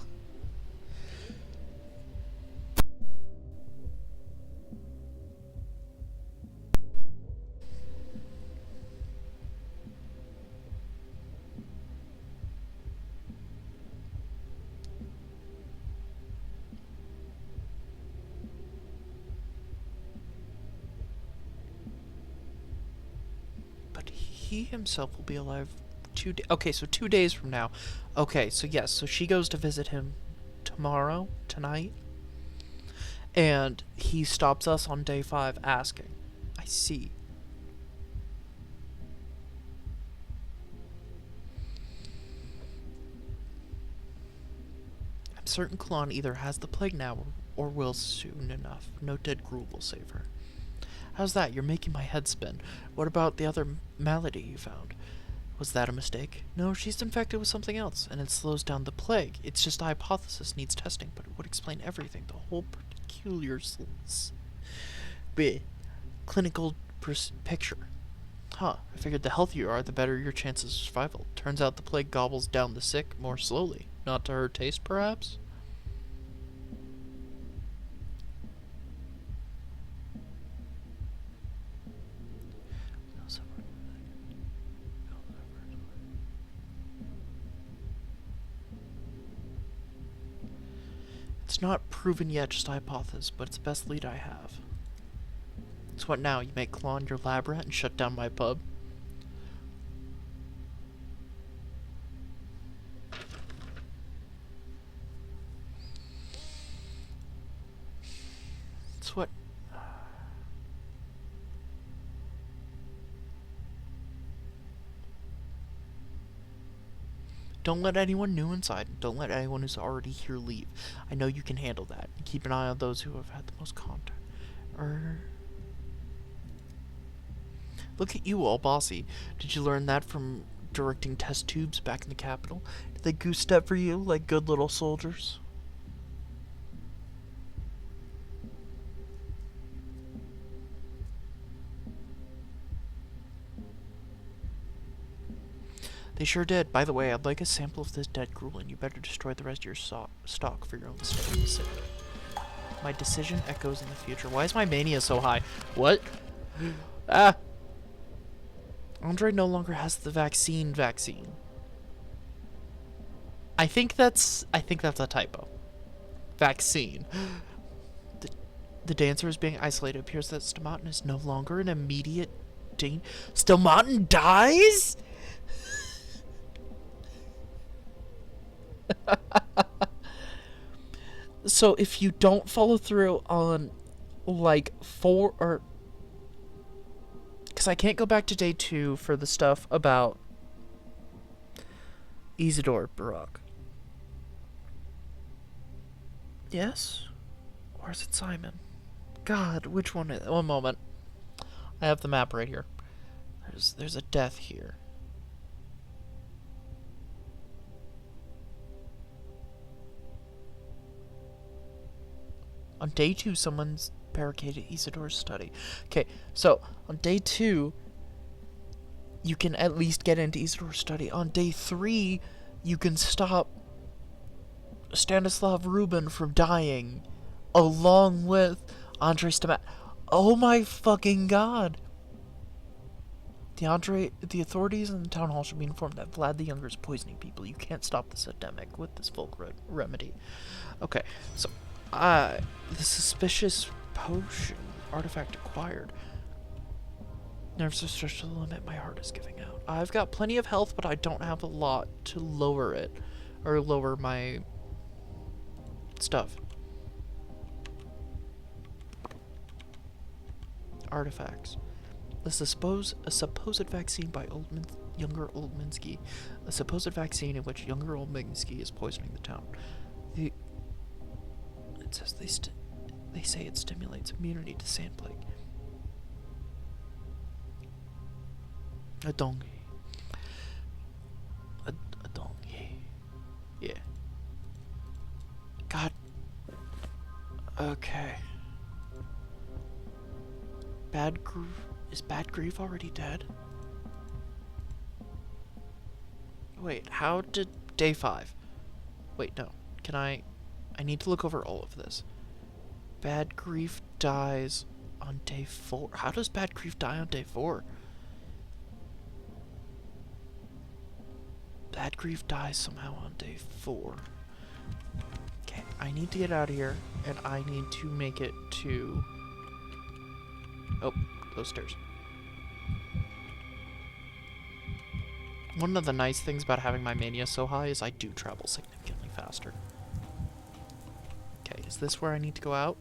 he himself will be alive 2 days. Okay, so 2 days from now. Okay, so yes, so she goes to visit him tonight. And he stops us on day 5 asking. I see. I'm certain Kalon either has the plague now or will soon enough. No dead gruel will save her. How's that? You're making my head spin. What about the other malady you found? Was that a mistake? No, she's infected with something else, and it slows down the plague. It's just a hypothesis, needs testing, but it would explain everything. The whole peculiar clinical picture. Huh, I figured the healthier you are, the better your chances of survival. Turns out the plague gobbles down the sick more slowly. Not to her taste, perhaps? It's not proven yet, just a hypothesis, but it's the best lead I have. So what now? You make Kalon your lab rat and shut down my pub? It's what... Don't let anyone new inside. Don't let anyone who's already here leave. I know you can handle that. And keep an eye on those who have had the most contact. Look at you, all bossy. Did you learn that from directing test tubes back in the capital? Did they goose step for you like good little soldiers? They sure did. By the way, I'd like a sample of this dead gruel, and you better destroy the rest of your stock for your own stay in the city. My decision echoes in the future. Why is my mania so high? What? Ah! Andre no longer has the vaccine. I think that's a typo. Vaccine. The dancer is being isolated. It appears that Stomatin is no longer an immediate danger. Stomatin dies? So if you don't follow through on like 4 or... Because I can't go back to day 2 for the stuff about Isidore Barak. Yes? Or is it Simon? God, which one is... One moment. I have the map right here. There's a death here. On day 2, someone's barricaded Isidore's study. Okay, so on day 2, you can at least get into Isidore's study. On day 3, you can stop Stanislav Rubin from dying, along with Andre Stomatin. Oh my fucking god! The authorities in the town hall should be informed that Vlad the Younger is poisoning people. You can't stop this epidemic with this folk remedy. Okay, so the suspicious potion artifact acquired. Nerves are stretched to the limit. My heart is giving out. I've got plenty of health, but I don't have a lot to lower it, or lower my stuff. Artifacts. A supposed vaccine by younger Oldminsky. A supposed vaccine in which younger Oldminsky is poisoning the town. It says they say it stimulates immunity to sand plague. A donkey. A donkey. Yeah. God. Okay. Is Bad Grief already dead? Wait, how did... Day 5. Wait, no. Can I need to look over all of this. Bad Grief dies on day 4. How does Bad Grief die on day 4? Bad Grief dies somehow on day 4. Okay, I need to get out of here, and I need to make it to... Oh, those stairs. One of the nice things about having my mania so high is I do travel significantly faster. Okay, is this where I need to go out?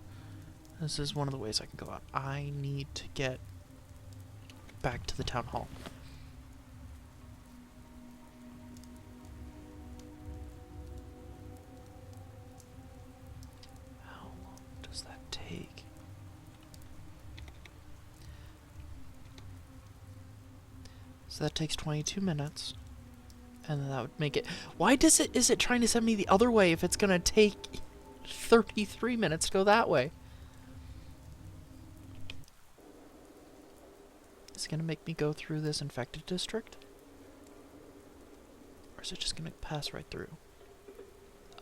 This is one of the ways I can go out. I need to get back to the town hall. How long does that take? So that takes 22 minutes. And then that would make it... Why is it trying to send me the other way if it's going to take 33 minutes to go that way? Is it going to make me go through this infected district? Or is it just going to pass right through?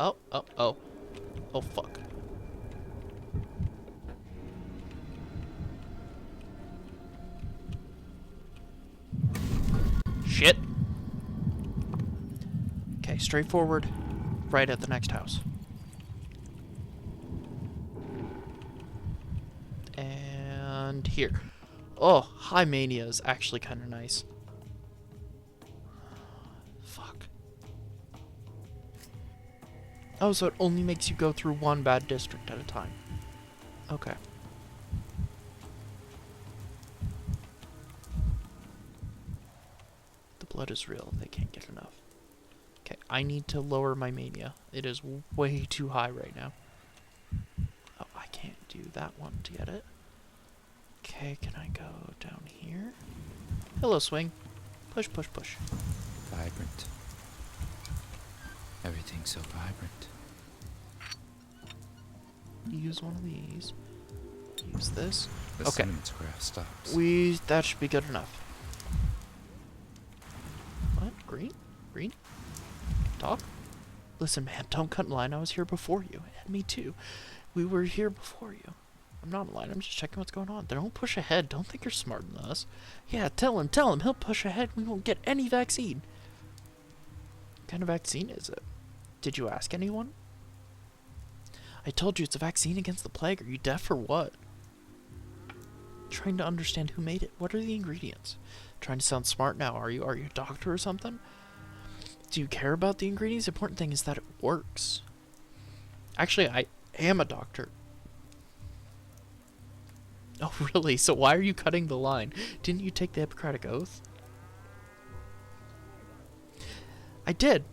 Oh, oh, oh. Oh, fuck. Shit. Okay, straight forward, right at the next house. And here. Oh, High Mania is actually kind of nice. Fuck. Oh, so it only makes you go through one bad district at a time. Okay. The blood is real. They can't get enough. Okay, I need to lower my mania. It is way too high right now. Oh, I can't do that one to get it. Okay, can I go down here? Hello, swing. Push, push, push. Vibrant. Everything's so vibrant. Use one of these. Use this. The Okay. cinnamon square stops. That should be good enough. What? Green? Green? Talk? Listen, man, don't cut in line. I was here before you. And me too. We were here before you. I'm not in line. I'm just checking what's going on. Don't push ahead. Don't think you're smarter than us. Yeah, tell him. He'll push ahead. We won't get any vaccine. What kind of vaccine is it? Did you ask anyone? I told you it's a vaccine against the plague. Are you deaf or what? Trying to understand who made it. What are the ingredients? Trying to sound smart now, are you? Are you a doctor or something? Do you care about the ingredients? The important thing is that it works. Actually, I am a doctor. Oh, really? So why are you cutting the line? Didn't you take the Hippocratic Oath? I did.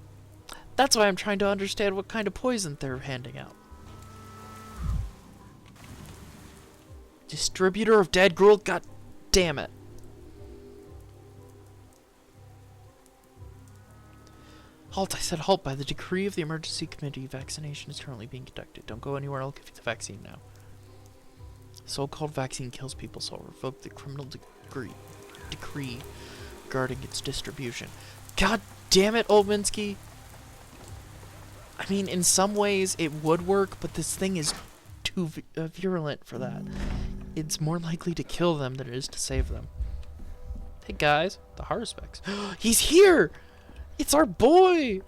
That's why I'm trying to understand what kind of poison they're handing out. Distributor of dead gruel? God damn it. Halt, I said halt. By the decree of the Emergency Committee, vaccination is currently being conducted. Don't go anywhere, I'll give you the vaccine now. So-called vaccine kills people, so I'll revoke the criminal decree regarding its distribution. God damn it, Olminski! I mean, in some ways it would work, but this thing is too virulent for that. It's more likely to kill them than it is to save them. Hey guys, the Haruspecs. He's here! It's our boy!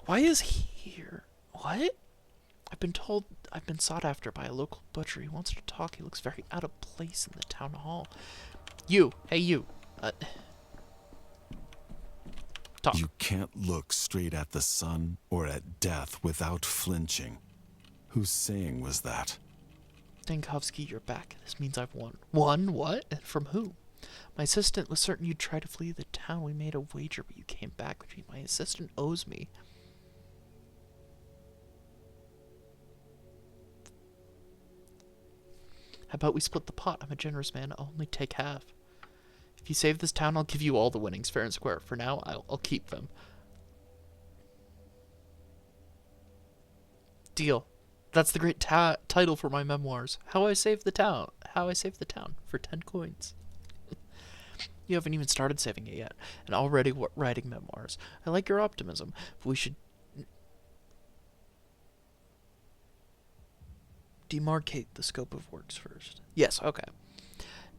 Why is he here? What? I've been told I've been sought after by a local butcher. He wants to talk. He looks very out of place in the town hall. You! Hey you! Talk. You can't look straight at the sun or at death without flinching. Whose saying was that? Dankovsky, you're back. This means I've won. Won? What? And from who? My assistant was certain you'd try to flee the town. We made a wager, but you came back with me. My assistant owes me. How about we split the pot? I'm a generous man. I'll only take half. If you save this town, I'll give you all the winnings, fair and square. For now, I'll keep them. Deal. That's the great title for my memoirs. How I Saved the Town. How I Saved the Town for 10 coins. You haven't even started saving it yet, and already writing memoirs. I like your optimism, but we should demarcate the scope of works first. Yes, okay.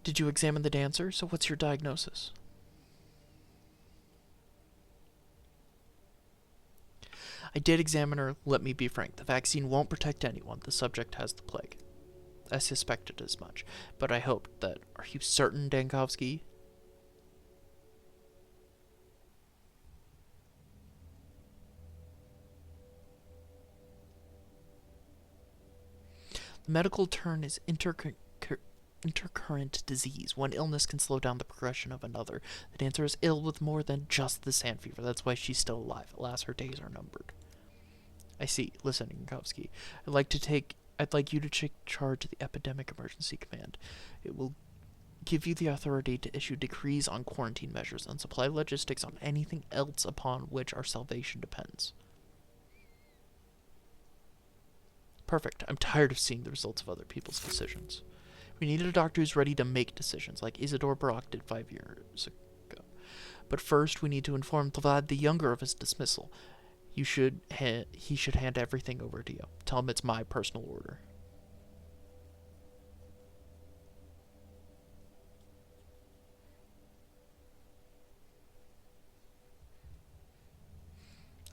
Did you examine the dancer? So what's your diagnosis? I did examine her. Let me be frank. The vaccine won't protect anyone. The subject has the plague. I suspected as much, but I hoped that... Are you certain, Dankovsky? The medical term is intercurrent disease. One illness can slow down the progression of another. The dancer is ill with more than just the sand fever. That's why she's still alive. Alas, her days are numbered. I see. Listen, Yankowski. I'd like you to take charge of the Epidemic Emergency Command. It will give you the authority to issue decrees on quarantine measures and supply logistics on anything else upon which our salvation depends. Perfect. I'm tired of seeing the results of other people's decisions. We needed a doctor who's ready to make decisions, like Isidore Barak did 5 years ago. But first, we need to inform Vlad the Younger of his dismissal. He should hand everything over to you. Tell him it's my personal order.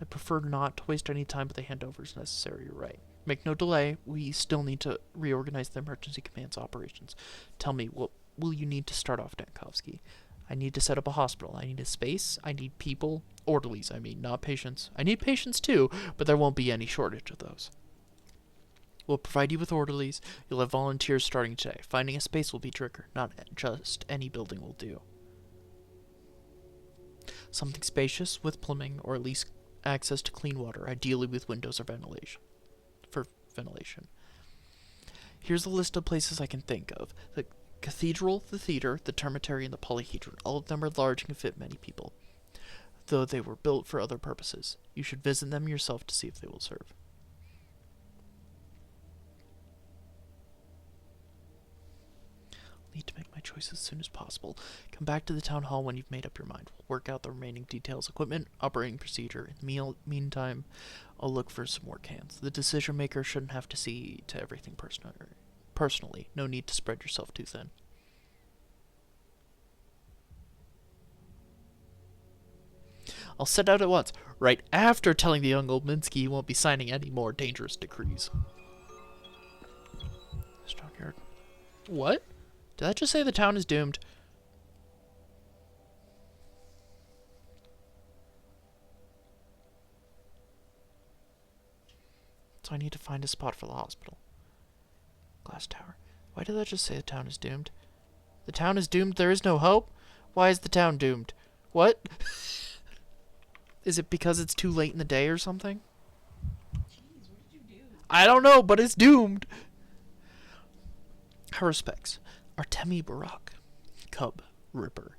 I prefer not to waste any time, but the handover is necessary. You're right. Make no delay. We still need to reorganize the emergency command's operations. Tell me, what will you need to start off, Dankovsky? I need to set up a hospital. I need a space. I need people. Orderlies, I mean, not patients. I need patients too, but there won't be any shortage of those. We'll provide you with orderlies. You'll have volunteers starting today. Finding a space will be trickier. Not just any building will do. Something spacious with plumbing, or at least access to clean water, ideally with windows or ventilation. Here's a list of places I can think of. The cathedral, the theater, the termitary, and the polyhedron. All of them are large and can fit many people, though they were built for other purposes. You should visit them yourself to see if they will serve. I'll need to make my choice as soon as possible. Come back to the town hall when you've made up your mind. We'll work out the remaining details, equipment, operating procedure. In the meantime, I'll look for some more cans. The decision maker shouldn't have to see to everything personally. No need to spread yourself too thin. I'll set out at once, right after telling the young old Minsky he won't be signing any more dangerous decrees. Stockyard. What? Did that just say the town is doomed? So I need to find a spot for the hospital. Glass tower. Why did that just say the town is doomed? The town is doomed? There is no hope? Why is the town doomed? What? Is it because it's too late in the day or something? Jeez, what did you do? I don't know, but it's doomed. Her respects. Artemi Barak. Cub. Ripper.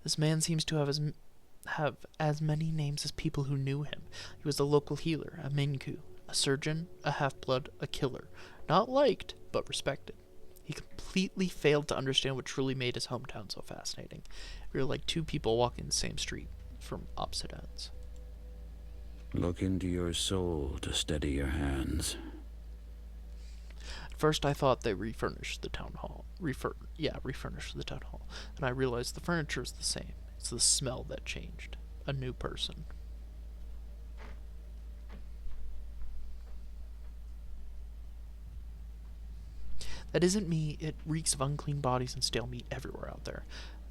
This man seems to have as many names as people who knew him. He was a local healer, a Minku, a surgeon, a half-blood, a killer. Not liked, but respected. He completely failed to understand what truly made his hometown so fascinating. We were like two people walking the same street from opposite ends. Look into your soul to steady your hands. At first I thought they refurnished the town hall. Refurnished the town hall. And I realized the furniture is the same. It's the smell that changed. A new person. That isn't me. It reeks of unclean bodies and stale meat everywhere out there.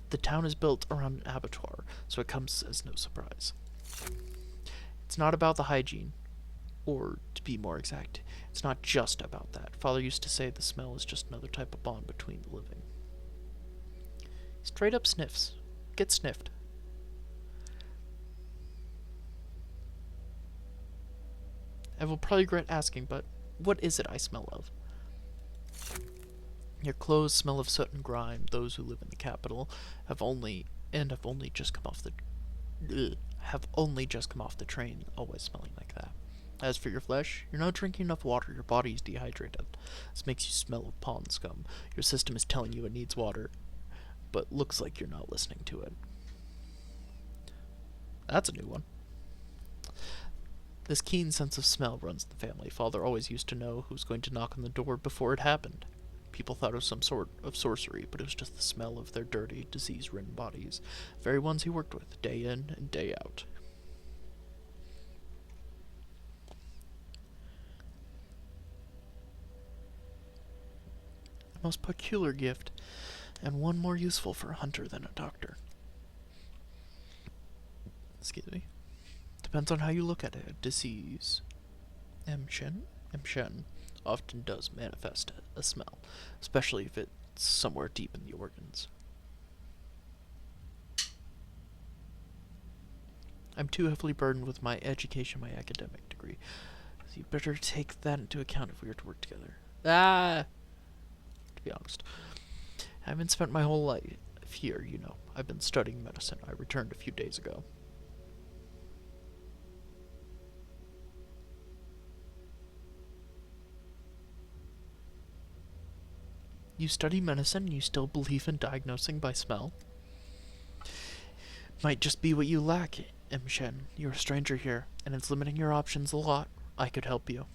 The town is built around an abattoir, so it comes as no surprise. It's not about the hygiene, or to be more exact, it's not just about that. Father used to say the smell is just another type of bond between the living. Straight up sniffs. Get sniffed. I will probably regret asking, but what is it I smell of? Your clothes smell of soot and grime. Those who live in the capital have only just come off the train, always smelling like that. As for your flesh, you're not drinking enough water. Your body is dehydrated. This makes you smell of pond scum. Your system is telling you it needs water, but looks like you're not listening to it. That's a new one. This keen sense of smell runs the family. Father always used to know who was going to knock on the door before it happened. People thought it was some sort of sorcery, but it was just the smell of their dirty, disease-ridden bodies. The very ones he worked with, day in and day out. A most peculiar gift, and one more useful for a hunter than a doctor. Excuse me. Depends on how you look at it. Disease. Emshin? Shen often does manifest a smell, especially if it's somewhere deep in the organs. I'm too heavily burdened with my education, my academic degree. So you better take that into account if we are to work together. To be honest, I haven't spent my whole life here, you know. I've been studying medicine. I returned a few days ago. You study medicine and you still believe in diagnosing by smell? Might just be what you lack, Shen. You're a stranger here, and it's limiting your options a lot. I could help you.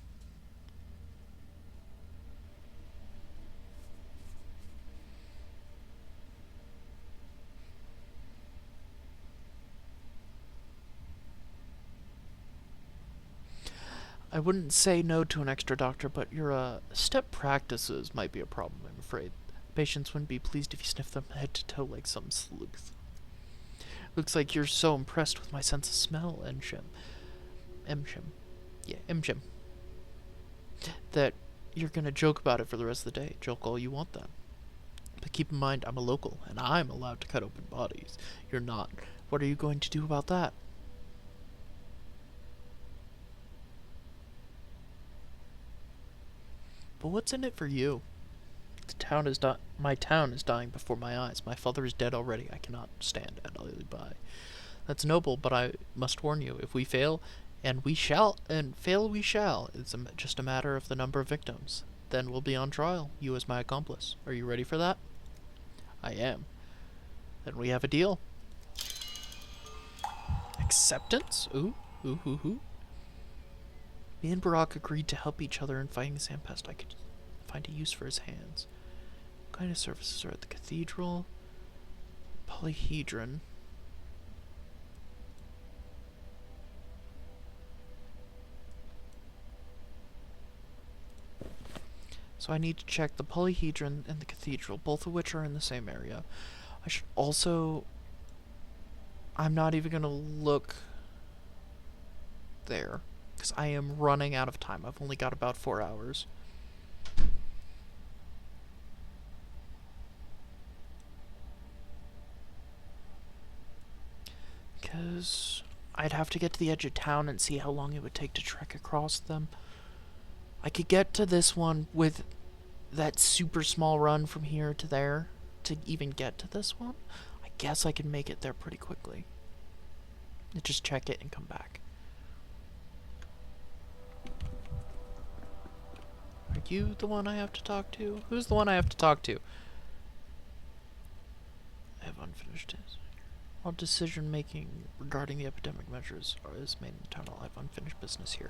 I wouldn't say no to an extra doctor, but your step practices might be a problem, I'm afraid. Patients wouldn't be pleased if you sniffed them head to toe like some sleuth. Looks like you're so impressed with my sense of smell, Emshim. Yeah, Emshim. That you're gonna joke about it for the rest of the day. Joke all you want then. But keep in mind, I'm a local, and I'm allowed to cut open bodies. You're not. What are you going to do about that? But what's in it for you? My town is dying before my eyes. My father is dead already. I cannot stand idly by. That's noble, but I must warn you, if we fail, and we shall, it's just a matter of the number of victims. Then we'll be on trial, you as my accomplice. Are you ready for that? I am. Then we have a deal. Acceptance? Ooh. Me and Barack agreed to help each other in fighting the Sandpest. I could find a use for his hands. What kind of services are at the cathedral? Polyhedron. So I need to check the Polyhedron and the cathedral, both of which are in the same area. I should also... I'm not even going to look there, because I am running out of time. I've only got about 4 hours. Because I'd have to get to the edge of town and see how long it would take to trek across them. I could get to this one with that super small run from here to there to even get to this one. I guess I can make it there pretty quickly. Just check it and come back. Are you the one I have to talk to? Who's the one I have to talk to? I have unfinished business. All decision making regarding the epidemic measures is made in the town. I'll have unfinished business here.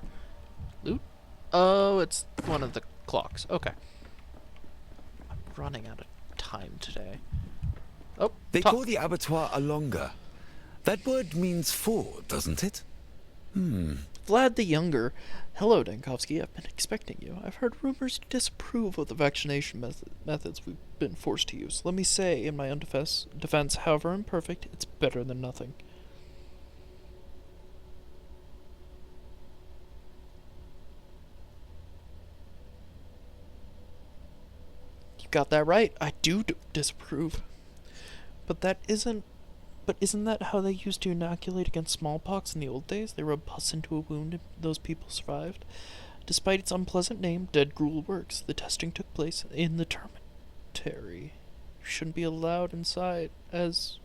Loot? Oh, it's one of the clocks. Okay. I'm running out of time today. Oh, They call the abattoir a longa. That word means ford, doesn't it? Vlad the Younger. Hello, Dankovsky. I've been expecting you. I've heard rumors you disapprove of the vaccination methods we've been forced to use. Let me say, in my own defense, however imperfect, it's better than nothing. You got that right. I do disapprove. But isn't that how they used to inoculate against smallpox in the old days? They rubbed pus into a wound and those people survived. Despite its unpleasant name, dead gruel works. The testing took place in the termitary. You shouldn't be allowed inside as...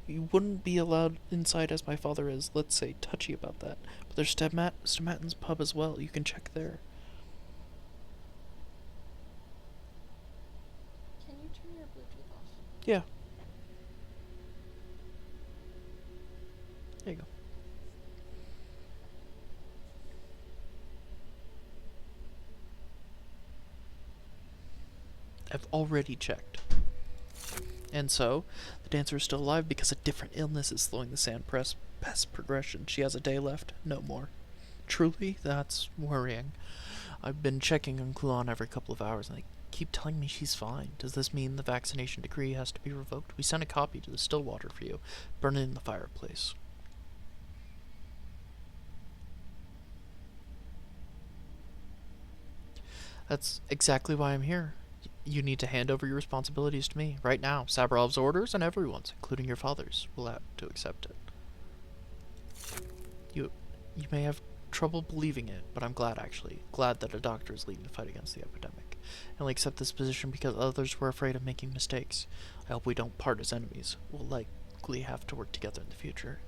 You wouldn't be allowed inside as my father is, let's say, touchy about that. But there's Stomatin's pub as well. You can check there. Can you turn your Bluetooth off? Yeah. There you go. I've already checked. And so, the dancer is still alive because a different illness is slowing the pest progression. She has a day left, no more. Truly, that's worrying. I've been checking on Kulon every couple of hours and they keep telling me she's fine. Does this mean the vaccination decree has to be revoked? We sent a copy to the Stillwater for you. Burn it in the fireplace. That's exactly why I'm here. You need to hand over your responsibilities to me, right now. Sabarov's orders and everyone's, including your father's, will have to accept it. You may have trouble believing it, but I'm glad, actually. Glad that a doctor is leading the fight against the epidemic. I only accept this position because others were afraid of making mistakes. I hope we don't part as enemies. We'll likely have to work together in the future.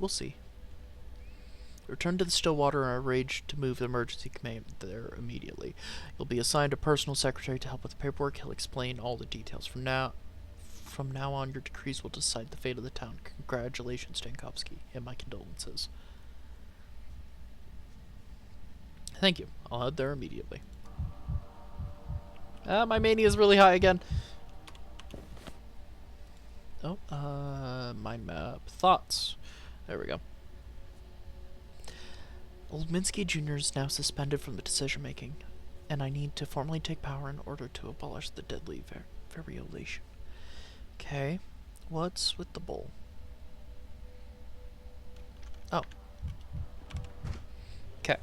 We'll see. Return to the Stillwater and arrange to move the emergency command there immediately. You'll be assigned a personal secretary to help with the paperwork. He'll explain all the details. From now on, your decrees will decide the fate of the town. Congratulations, Stankovsky, and my condolences. Thank you. I'll head there immediately. My mania is really high again. Oh, mind map. Thoughts. There we go. Old Minsky Jr. is now suspended from the decision-making, and I need to formally take power in order to abolish the deadly variolation. Okay, what's with the bowl? Oh. Okay.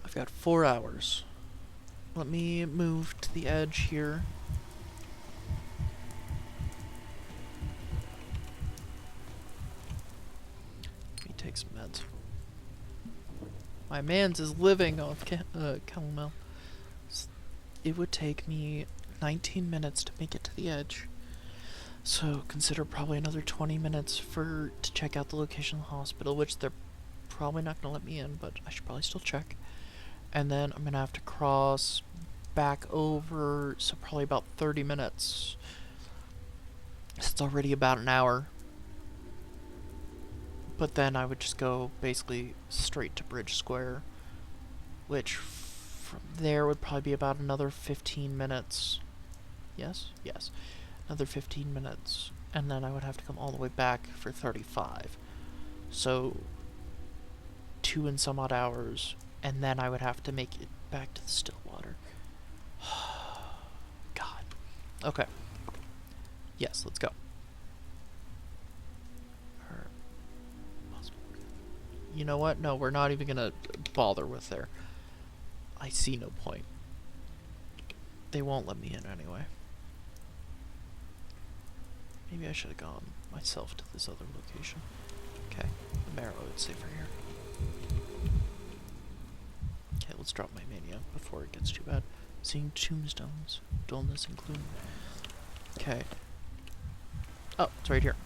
I've got 4 hours. Let me move to the edge here. Let me take some meds. My man's is living off chamomile. It would take me 19 minutes to make it to the edge. So consider probably another 20 minutes to check out the location of the hospital, which they're probably not going to let me in, but I should probably still check. And then I'm going to have to cross back over, so probably about 30 minutes. It's already about an hour. But then I would just go basically straight to Bridge Square, which from there would probably be about another 15 minutes. Yes? Yes. Another 15 minutes. And then I would have to come all the way back for 35. So 2 and some odd hours. And then I would have to make it back to the Stillwater. God. Okay. Yes, let's go. You know what? No, we're not even gonna bother with there. I see no point. They won't let me in anyway. Maybe I should have gone myself to this other location. Okay, the marrow is safer here. Okay, let's drop my mania before it gets too bad. Seeing tombstones, dullness and gloom. Okay. Oh, it's right here.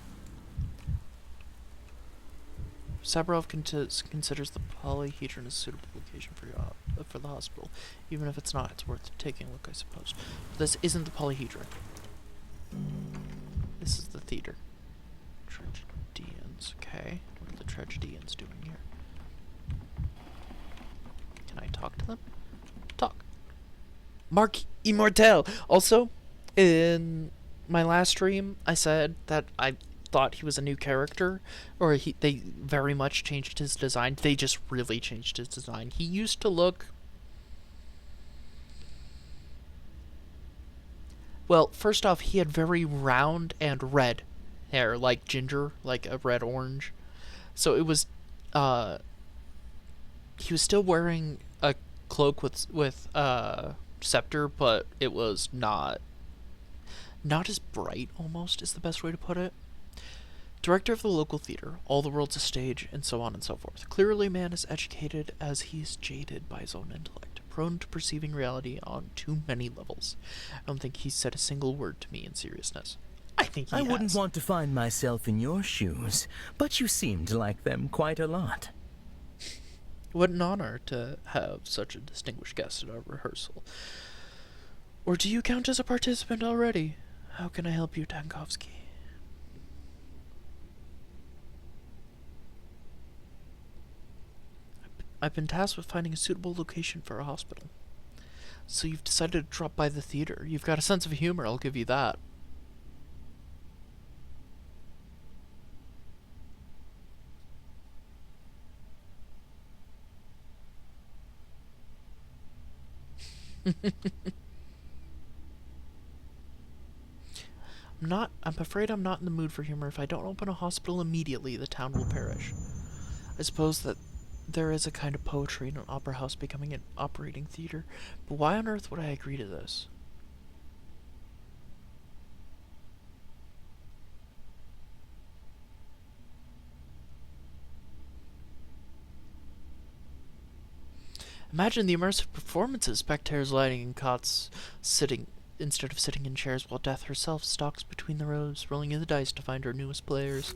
Sabarov considers the polyhedron a suitable location for the hospital. Even if it's not, it's worth taking a look, I suppose. But this isn't the polyhedron. This is the theater. Tragedians. Okay. What are the tragedians doing here? Can I talk to them? Talk. Mark Immortel! Also, in my last stream, I said that I thought he was a new character, or they very much changed his design. They just really changed his design. He used to look... Well, first off, he had very round and red hair, like ginger, like a red-orange. So it was, he was still wearing a cloak with scepter, but it was not as bright, almost, is the best way to put it. Director of the local theater, all the world's a stage, and so on and so forth. Clearly, man is educated as he's jaded by his own intellect, prone to perceiving reality on too many levels. I don't think he's said a single word to me in seriousness. I think he has. I wouldn't want to find myself in your shoes, but you seem to like them quite a lot. What an honor to have such a distinguished guest at our rehearsal. Or do you count as a participant already? How can I help you, Tankovsky? I've been tasked with finding a suitable location for a hospital. So you've decided to drop by the theater. You've got a sense of humor, I'll give you that. I'm afraid I'm not in the mood for humor. If I don't open a hospital immediately, the town will perish. I suppose that there is a kind of poetry in an opera house becoming an operating theater, but why on earth would I agree to this? Imagine the immersive performances, spectators lying in cots, sitting instead of sitting in chairs, while Death herself stalks between the rows, rolling in the dice to find her newest players.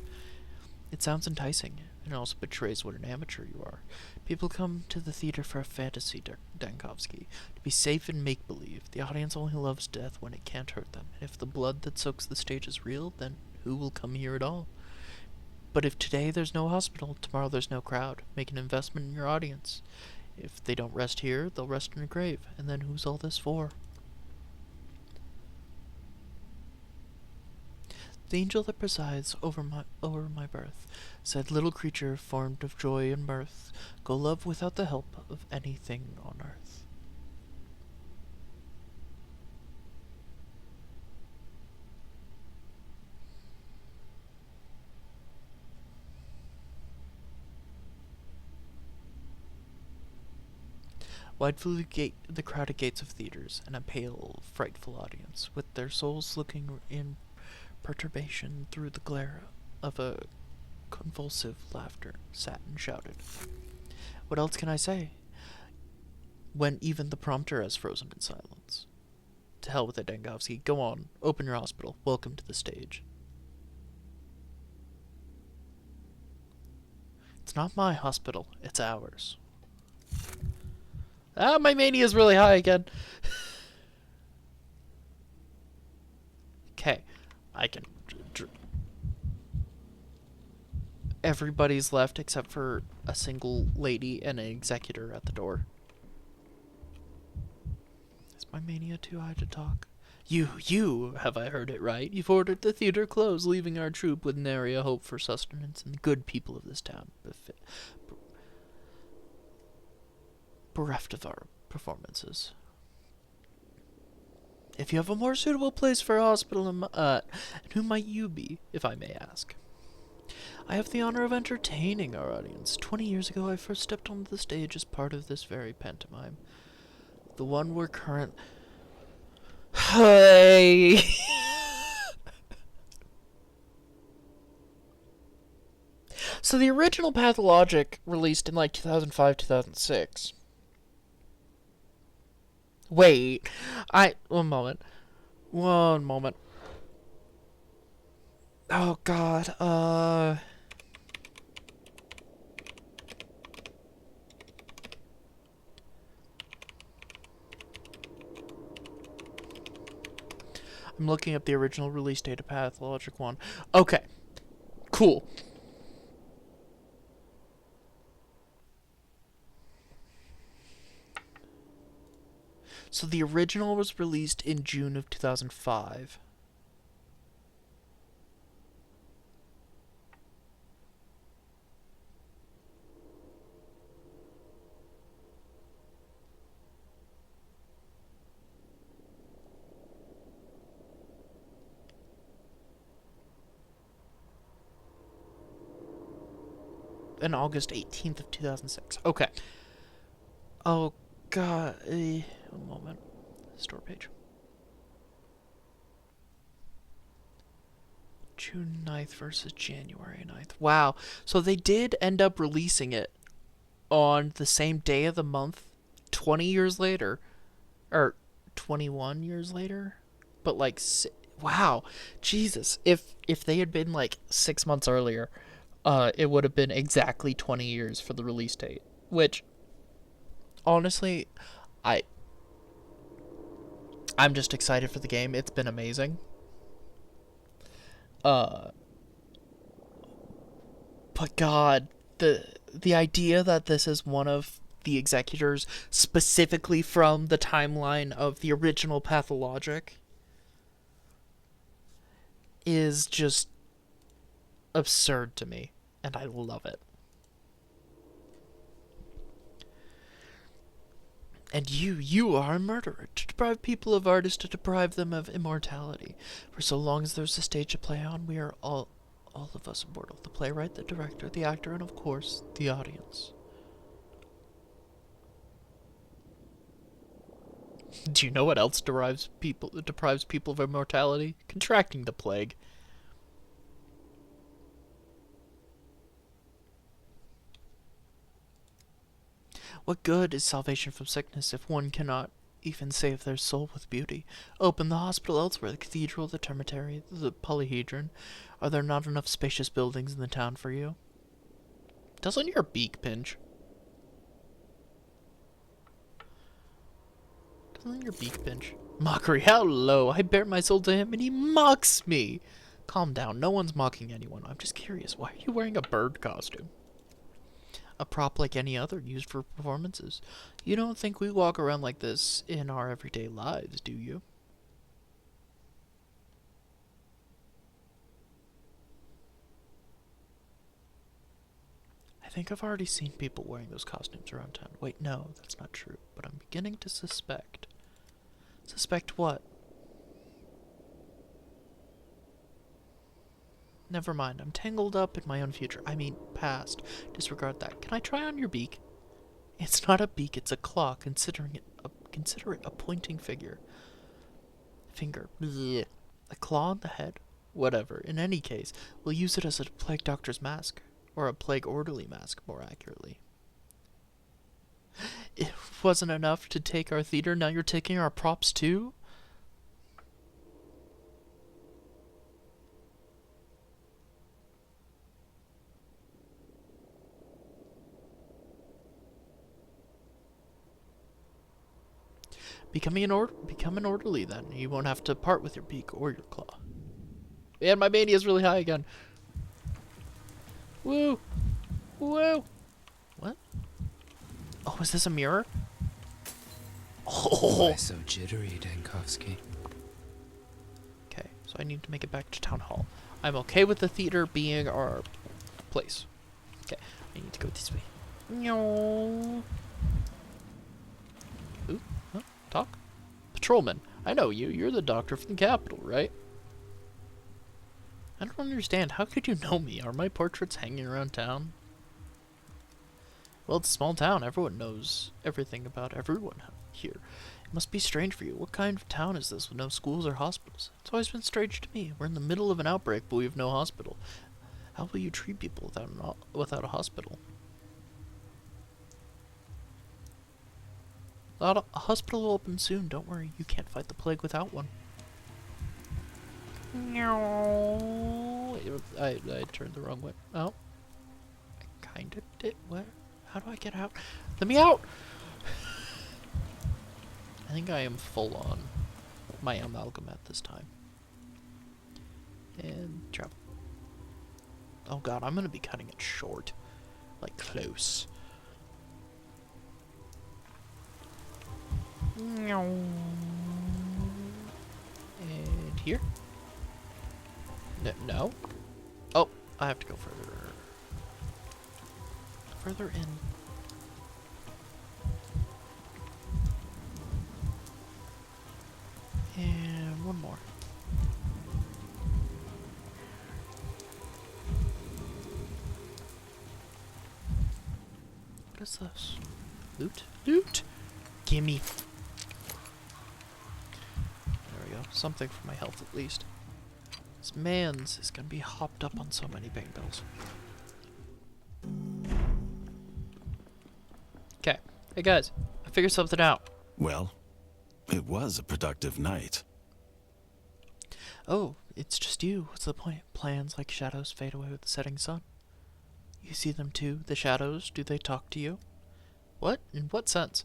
It sounds enticing, and also betrays what an amateur you are. People come to the theater for a fantasy, Dankovsky, to be safe in make-believe. The audience only loves death when it can't hurt them, and if the blood that soaks the stage is real, then who will come here at all? But if today there's no hospital, tomorrow there's no crowd. Make an investment in your audience. If they don't rest here, they'll rest in a grave, and then who's all this for? The angel that presides over my birth said, little creature formed of joy and mirth, go love without the help of anything on earth. Wide flew the crowded gates of theaters, and a pale, frightful audience, with their souls looking in perturbation through the glare of a convulsive laughter, sat and shouted. What else can I say? When even the prompter has frozen in silence. To hell with it, Dankovsky. Go on. Open your hospital. Welcome to the stage. It's not my hospital. It's ours. Ah, my mania is really high again. Okay. I can... Everybody's left except for a single lady and an executor at the door. Is my mania too high to talk? You, have I heard it right? You've ordered the theater closed, leaving our troop with nary a hope for sustenance and the good people of this town bereft of our performances. If you have a more suitable place for a hospital, and who might you be, if I may ask? I have the honor of entertaining our audience. 20 years ago, I first stepped onto the stage as part of this very pantomime. The one we're current... Hey! So the original Pathologic released in like 2005, 2006. Wait, one moment. Oh god, I'm looking up the original release date of Pathologic 1. Okay, cool. So the original was released in June of 2005. And August 18th of 2006. Okay. Oh god, one moment. Store page. June 9th versus January 9th. Wow. So they did end up releasing it on the same day of the month 20 years later. Or 21 years later. But like, wow. Jesus. If they had been like 6 months earlier, it would have been exactly 20 years for the release date. Which, honestly, I'm just excited for the game. It's been amazing. But god, the idea that this is one of the executors specifically from the timeline of the original Pathologic is just absurd to me, and I love it. And you are a murderer. To deprive people of art is to deprive them of immortality. For so long as there's a stage to play on, we are all of us immortal. The playwright, the director, the actor, and of course, the audience. Do you know what else deprives people of immortality? Contracting the plague. What good is salvation from sickness if one cannot even save their soul with beauty? Open the hospital elsewhere, the cathedral, the termitary, the polyhedron. Are there not enough spacious buildings in the town for you? Doesn't your beak pinch? Doesn't your beak pinch? Mockery, how low! I bare my soul to him and he mocks me! Calm down, no one's mocking anyone. I'm just curious, why are you wearing a bird costume? A prop like any other used for performances. You don't think we walk around like this in our everyday lives, do you? I think I've already seen people wearing those costumes around town. Wait, no, that's not true. But I'm beginning to suspect. Suspect what? Never mind, I'm tangled up in my own future. I mean, past. Disregard that. Can I try on your beak? It's not a beak, it's a claw. Consider it a pointing finger. Blech. A claw on the head? Whatever. In any case, we'll use it as a plague doctor's mask. Or a plague orderly mask, more accurately. It wasn't enough to take our theater, now you're taking our props too? Become an orderly then. You won't have to part with your beak or your claw. And my mania is really high again. Woo! Woo! What? Oh, is this a mirror? Oh! Why so jittery, Dankovsky? Okay, so I need to make it back to Town Hall. I'm okay with the theater being our place. Okay, I need to go this way. No. Ooh, huh? Talk? Patrolman, I know you. You're the doctor from the capital, right? I don't understand. How could you know me? Are my portraits hanging around town? Well, it's a small town. Everyone knows everything about everyone here. It must be strange for you. What kind of town is this with no schools or hospitals? It's always been strange to me. We're in the middle of an outbreak, but we have no hospital. How will you treat people without a hospital? A hospital will open soon. Don't worry. You can't fight the plague without one. No. I turned the wrong way. Oh. I kind of did. Where? How do I get out? Let me out! I think I am full on my amalgam at this time. And travel. Oh god, I'm gonna be cutting it short. Like close. And here? No? Oh, I have to go further. Further in. And one more. What is this? Loot? Loot! Gimme. There we go. Something for my health at least. This man's is gonna be hopped up on so many bangles. Okay. Hey guys, I figured something out. Well, it was a productive night. Oh, it's just you. What's the point? Plans like shadows fade away with the setting sun. You see them too, the shadows? Do they talk to you? What? In what sense?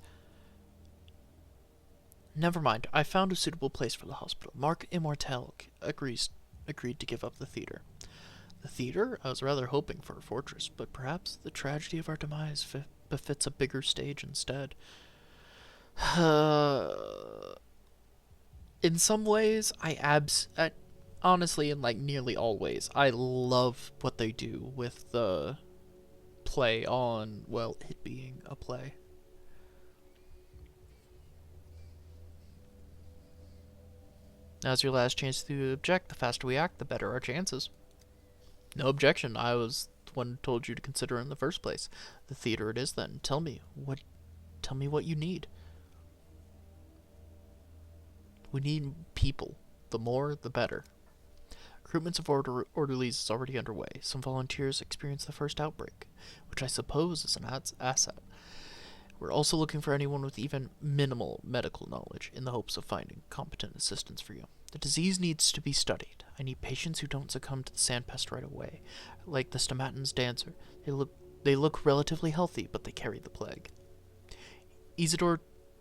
Never mind. I found a suitable place for the hospital. Mark Immortel agreed to give up the theater. The theater? I was rather hoping for a fortress, but perhaps the tragedy of our demise befits a bigger stage instead. In some ways, honestly, in like nearly all ways, I love what they do with the play on, well, it being a play. Now's your last chance to object. The faster we act, the better our chances. No objection. I was the one who told you to consider it in the first place. The theater it is then. Tell me what you need. We need people. The more, the better. Recruitment of orderlies is already underway. Some volunteers experienced the first outbreak, which I suppose is an asset. We're also looking for anyone with even minimal medical knowledge in the hopes of finding competent assistance for you. The disease needs to be studied. I need patients who don't succumb to the sandpest right away, like the Stomatin's dancer. They look relatively healthy, but they carry the plague. Isidore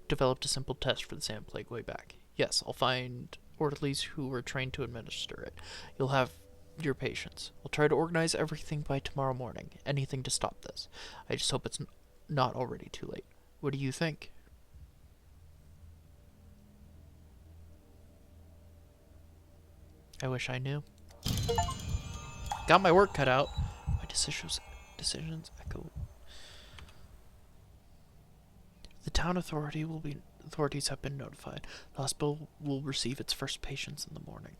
developed a simple test for the sand plague way back. Yes, I'll find orderlies who were trained to administer it. You'll have your patients. We'll try to organize everything by tomorrow morning. Anything to stop this. I just hope it's not already too late. What do you think? I wish I knew. Got my work cut out. My decisions echo. The town authorities have been notified. The hospital will receive its first patients in the morning.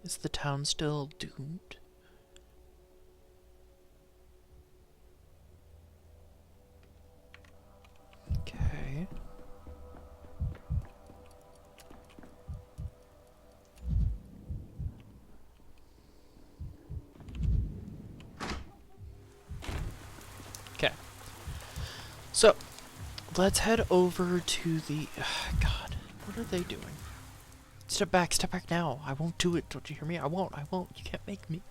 Is the town still doomed? Okay. Okay. So, let's head over to the... God, what are they doing? Step back now. I won't do it. Don't you hear me? I won't. You can't make me.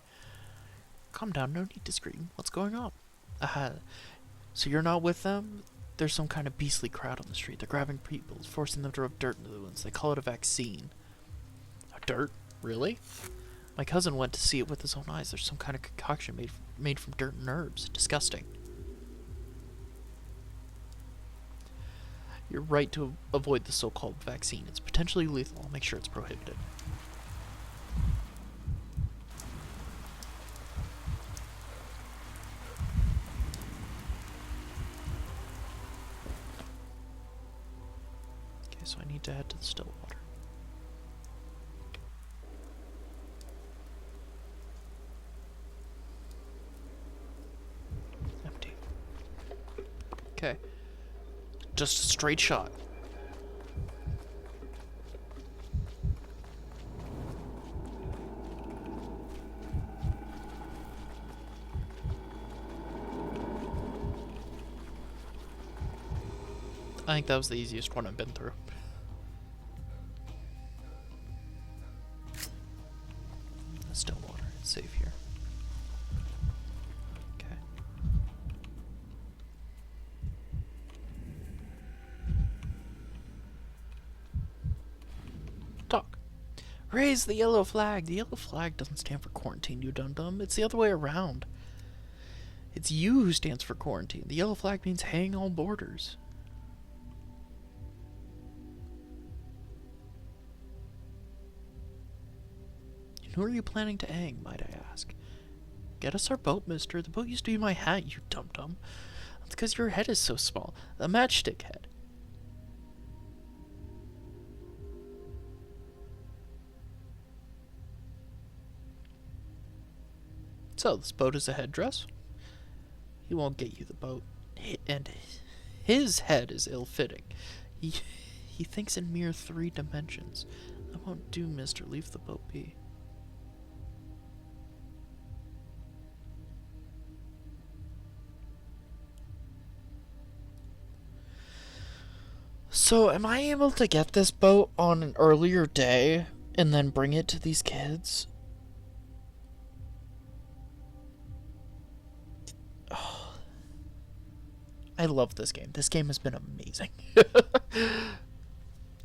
Calm down, no need to scream. What's going on? So you're not with them? There's some kind of beastly crowd on the street. They're grabbing people, forcing them to rub dirt into the wounds. They call it a vaccine. Dirt? Really? My cousin went to see it with his own eyes. There's some kind of concoction made from dirt and herbs. Disgusting. You're right to avoid the so-called vaccine. It's potentially lethal. I'll make sure it's prohibited. Okay, so I need to head to the still water. Empty. Okay. Just a straight shot. I think that was the easiest one I've been through. Still water. It's safe here. Okay. Talk. Raise the yellow flag. The yellow flag doesn't stand for quarantine, you dum-dum. It's the other way around. It's you who stands for quarantine. The yellow flag means hang all borders. Who are you planning to hang, might I ask? Get us our boat, mister. The boat used to be my hat, you dum-dum. That's because your head is so small. A matchstick head. So, this boat is a headdress? He won't get you the boat. And his head is ill-fitting. He thinks in mere 3 dimensions. That won't do, mister. Leave the boat be. So, am I able to get this boat on an earlier day and then bring it to these kids? Oh. I love this game. This game has been amazing.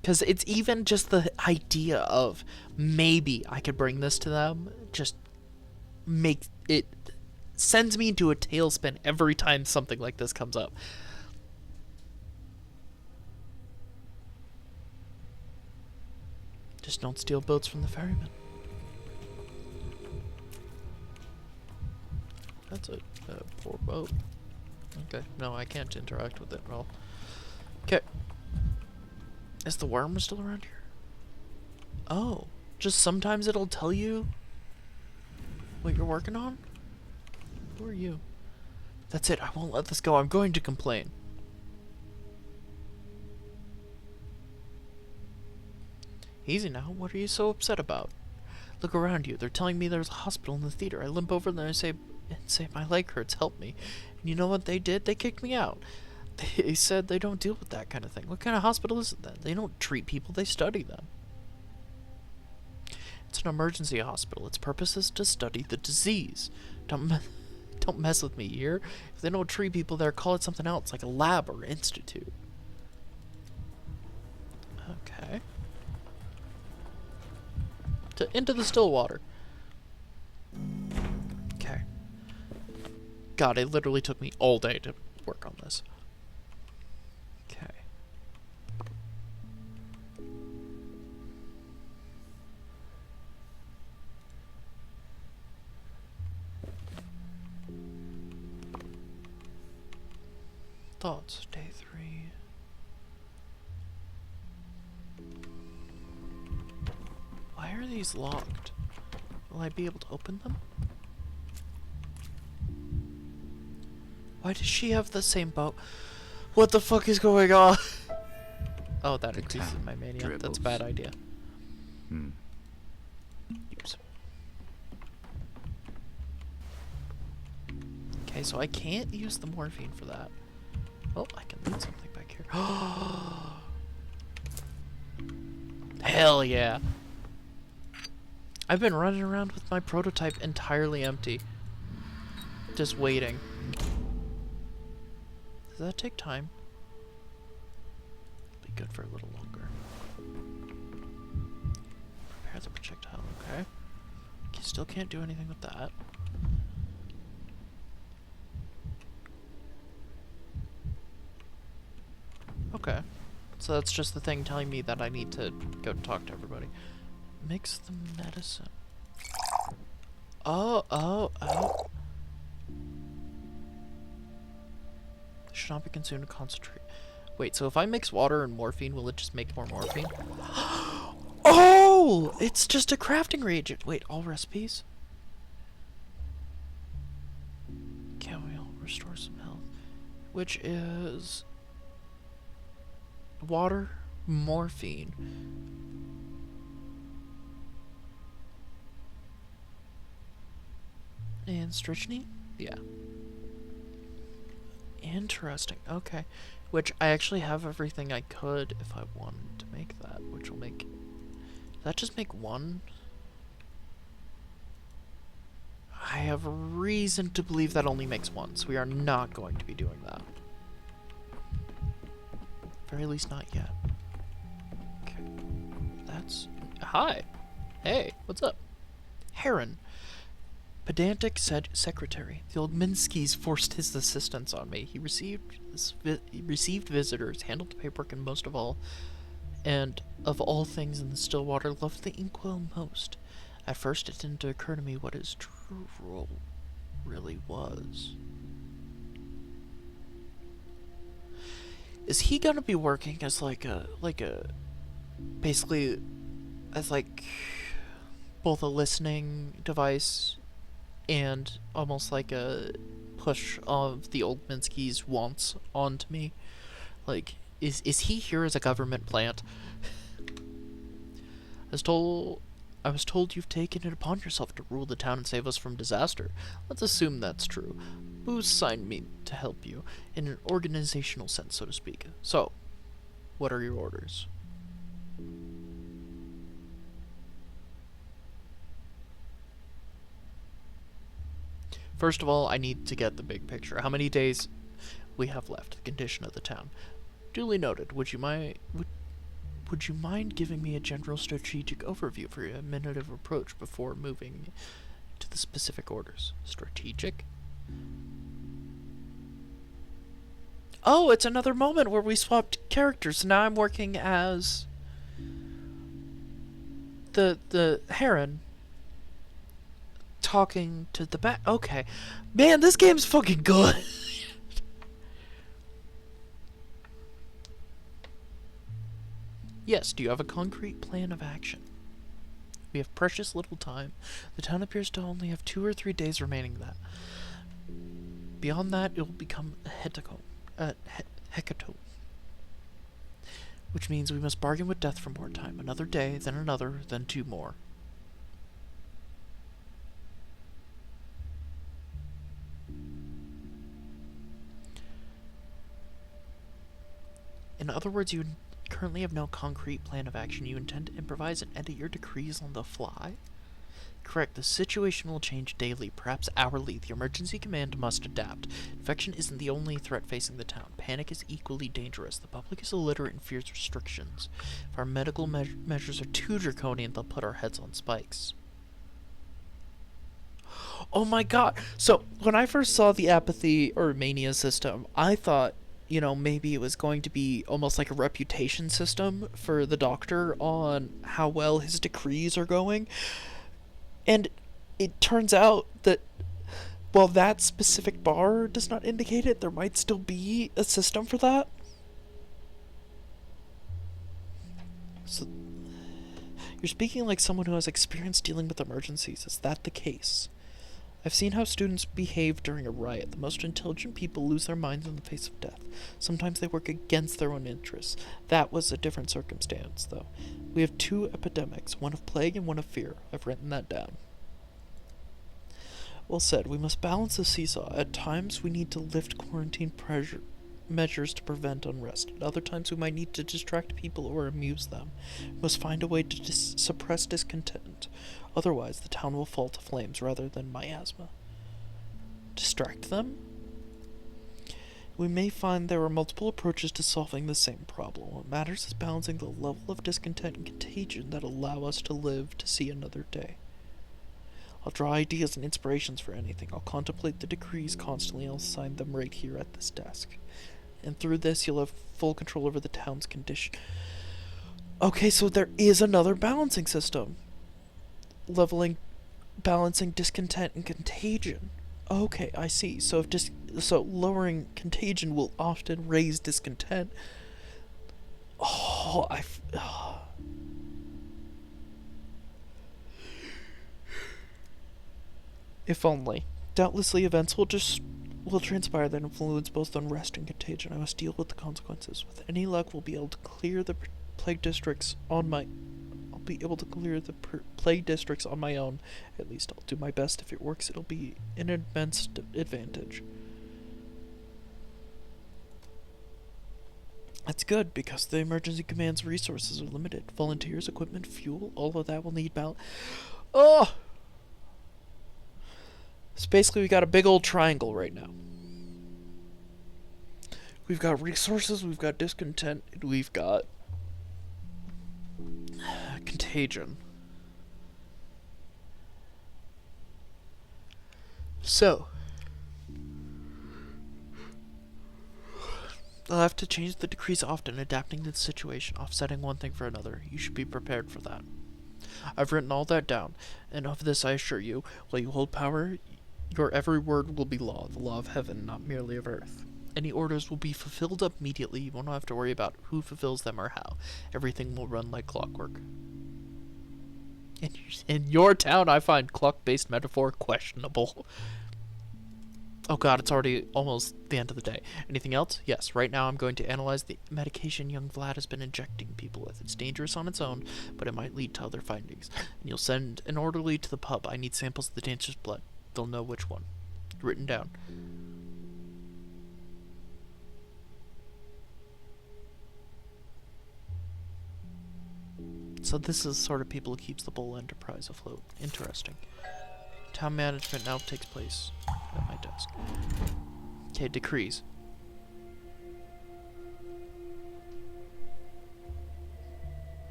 Because it's even just the idea of maybe I could bring this to them, just make it... sends me into a tailspin every time something like this comes up. Just don't steal boats from the ferryman. That's a poor boat. Okay, no, I can't interact with it at all. Okay. Is the worm still around here? Oh, just sometimes it'll tell you what you're working on? Who are you? That's it, I won't let this go. I'm going to complain. Easy now, what are you so upset about? Look around you, they're telling me there's a hospital in the theater. I limp over there and say my leg hurts, help me. And you know what they did? They kicked me out. They said they don't deal with that kind of thing. What kind of hospital is it then? They don't treat people, they study them. It's an emergency hospital. Its purpose is to study the disease. Don't mess with me here. If they don't treat people there, call it something else, like a lab or institute. Okay. Into the still water. Okay. God, it literally took me all day to work on this. Okay. Thoughts, day 3. Why are these locked? Will I be able to open them? Why does she have the same boat? What the fuck is going on? Oh, that increases my mania. That's a bad idea. Oops. Okay, so I can't use the morphine for that. Oh, I can loot something back here. Hell yeah. I've been running around with my prototype entirely empty. Just waiting. Does that take time? Be good for a little longer. Prepare the projectile, okay. Still can't do anything with that. Okay. So that's just the thing telling me that I need to go talk to everybody. Mix the medicine. Oh. Should not be consumed to concentrate. Wait, so if I mix water and morphine, will it just make more morphine? Oh! It's just a crafting reagent. Wait, all recipes? Chamomile, restore some health. Which is... water, morphine. And strychnine? Yeah. Interesting. Okay. Which I actually have everything I could if I wanted to make that, which will make... Does that just make one? I have reason to believe that only makes one, so we are not going to be doing that. Very least not yet. Okay. That's... Hi! Hey, what's up? Heron. Pedantic secretary. The old Minskys forced his assistance on me. He received visitors, handled the paperwork, and most of all, and of all things in the Stillwater, loved the inkwell most. At first, it didn't occur to me what his true role really was. Is he gonna be working as basically, as like both a listening device and almost like a push of the old Minsky's wants onto me? Like, is he here as a government plant? I was told you've taken it upon yourself to rule the town and save us from disaster. Let's assume that's true. Booze signed me to help you, in an organizational sense, so to speak. So, what are your orders? First of all, I need to get the big picture. How many days we have left? The condition of the town. Duly noted. Would you mind giving me a general strategic overview for a minute of approach before moving to the specific orders? Strategic? Oh, it's another moment where we swapped characters. Now I'm working as the Heron talking to the back. Okay. Man, this game's fucking good. Yes, do you have a concrete plan of action? We have precious little time. The town appears to only have 2 or 3 days remaining that. Beyond that, it will become a hecatomb. Which means we must bargain with death for more time. Another day, then another, then 2 more. In other words, you currently have no concrete plan of action. You intend to improvise and edit your decrees on the fly? Correct. The situation will change daily, perhaps hourly. The emergency command must adapt. Infection isn't the only threat facing the town. Panic is equally dangerous. The public is illiterate and fears restrictions. If our medical measures are too draconian, they'll put our heads on spikes. Oh my god! So, when I first saw the apathy or mania system, I thought, you know, maybe it was going to be almost like a reputation system for the doctor on how well his decrees are going. And it turns out that while that specific bar does not indicate it, there might still be a system for that. So, you're speaking like someone who has experience dealing with emergencies. Is that the case? I've seen how students behave during a riot. The most intelligent people lose their minds in the face of death. Sometimes they work against their own interests. That was a different circumstance, though. We have 2 epidemics, one of plague and one of fear. I've written that down. Well said. We must balance the seesaw. At times, we need to lift quarantine measures to prevent unrest. At other times, we might need to distract people or amuse them. We must find a way to suppress discontent. Otherwise, the town will fall to flames rather than miasma. Distract them? We may find there are multiple approaches to solving the same problem. What matters is balancing the level of discontent and contagion that allow us to live to see another day. I'll draw ideas and inspirations for anything. I'll contemplate the decrees constantly. I'll sign them right here at this desk. And through this, you'll have full control over the town's condition. Okay, so there is another balancing system. Balancing discontent and contagion. Okay, I see. So so lowering contagion will often raise discontent. If only. Doubtlessly, events will transpire that influence both unrest and contagion. I must deal with the consequences. With any luck, we'll be able to clear the plague districts on my own. At least I'll do my best. If it works, it'll be an immense advantage. That's good, because the emergency command's resources are limited. Volunteers, equipment, fuel, all of that will need balance. Oh! So basically we got a big old triangle right now. We've got resources, we've got discontent, and we've got contagion. So, I'll have to change the decrees often, adapting to the situation, offsetting one thing for another. You should be prepared for that. I've written all that down, and of this I assure you, while you hold power, your every word will be law, the law of heaven, not merely of earth. Any orders will be fulfilled immediately. You won't have to worry about who fulfills them or how. Everything will run like clockwork. In your town, I find clock-based metaphor questionable. Oh god, it's already almost the end of the day. Anything else? Yes, right now I'm going to analyze the medication young Vlad has been injecting people with. It's dangerous on its own, but it might lead to other findings. And you'll send an orderly to the pub. I need samples of the dancer's blood. They'll know which one. Written down. So this is the sort of people who keeps the Bull Enterprise afloat. Interesting. Town management now takes place at my desk. Okay, decrees.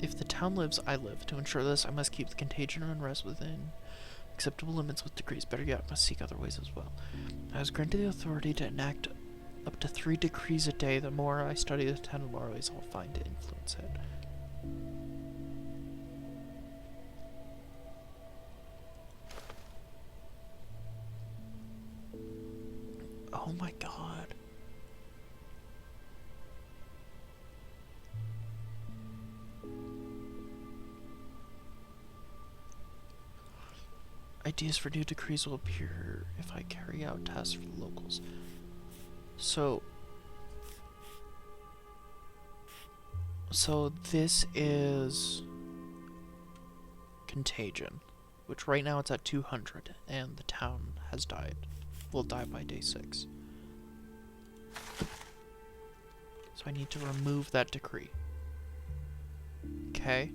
If the town lives, I live. To ensure this, I must keep the contagion and unrest within acceptable limits with decrees. Better yet, I must seek other ways as well. I was granted the authority to enact up to 3 decrees a day. The more I study the town, the more ways I'll find to influence it. Oh my god. Ideas for new decrees will appear if I carry out tasks for the locals. So this is contagion, which right now it's at 200, and the town has died. Will die by day 6. So I need to remove that decree. Okay.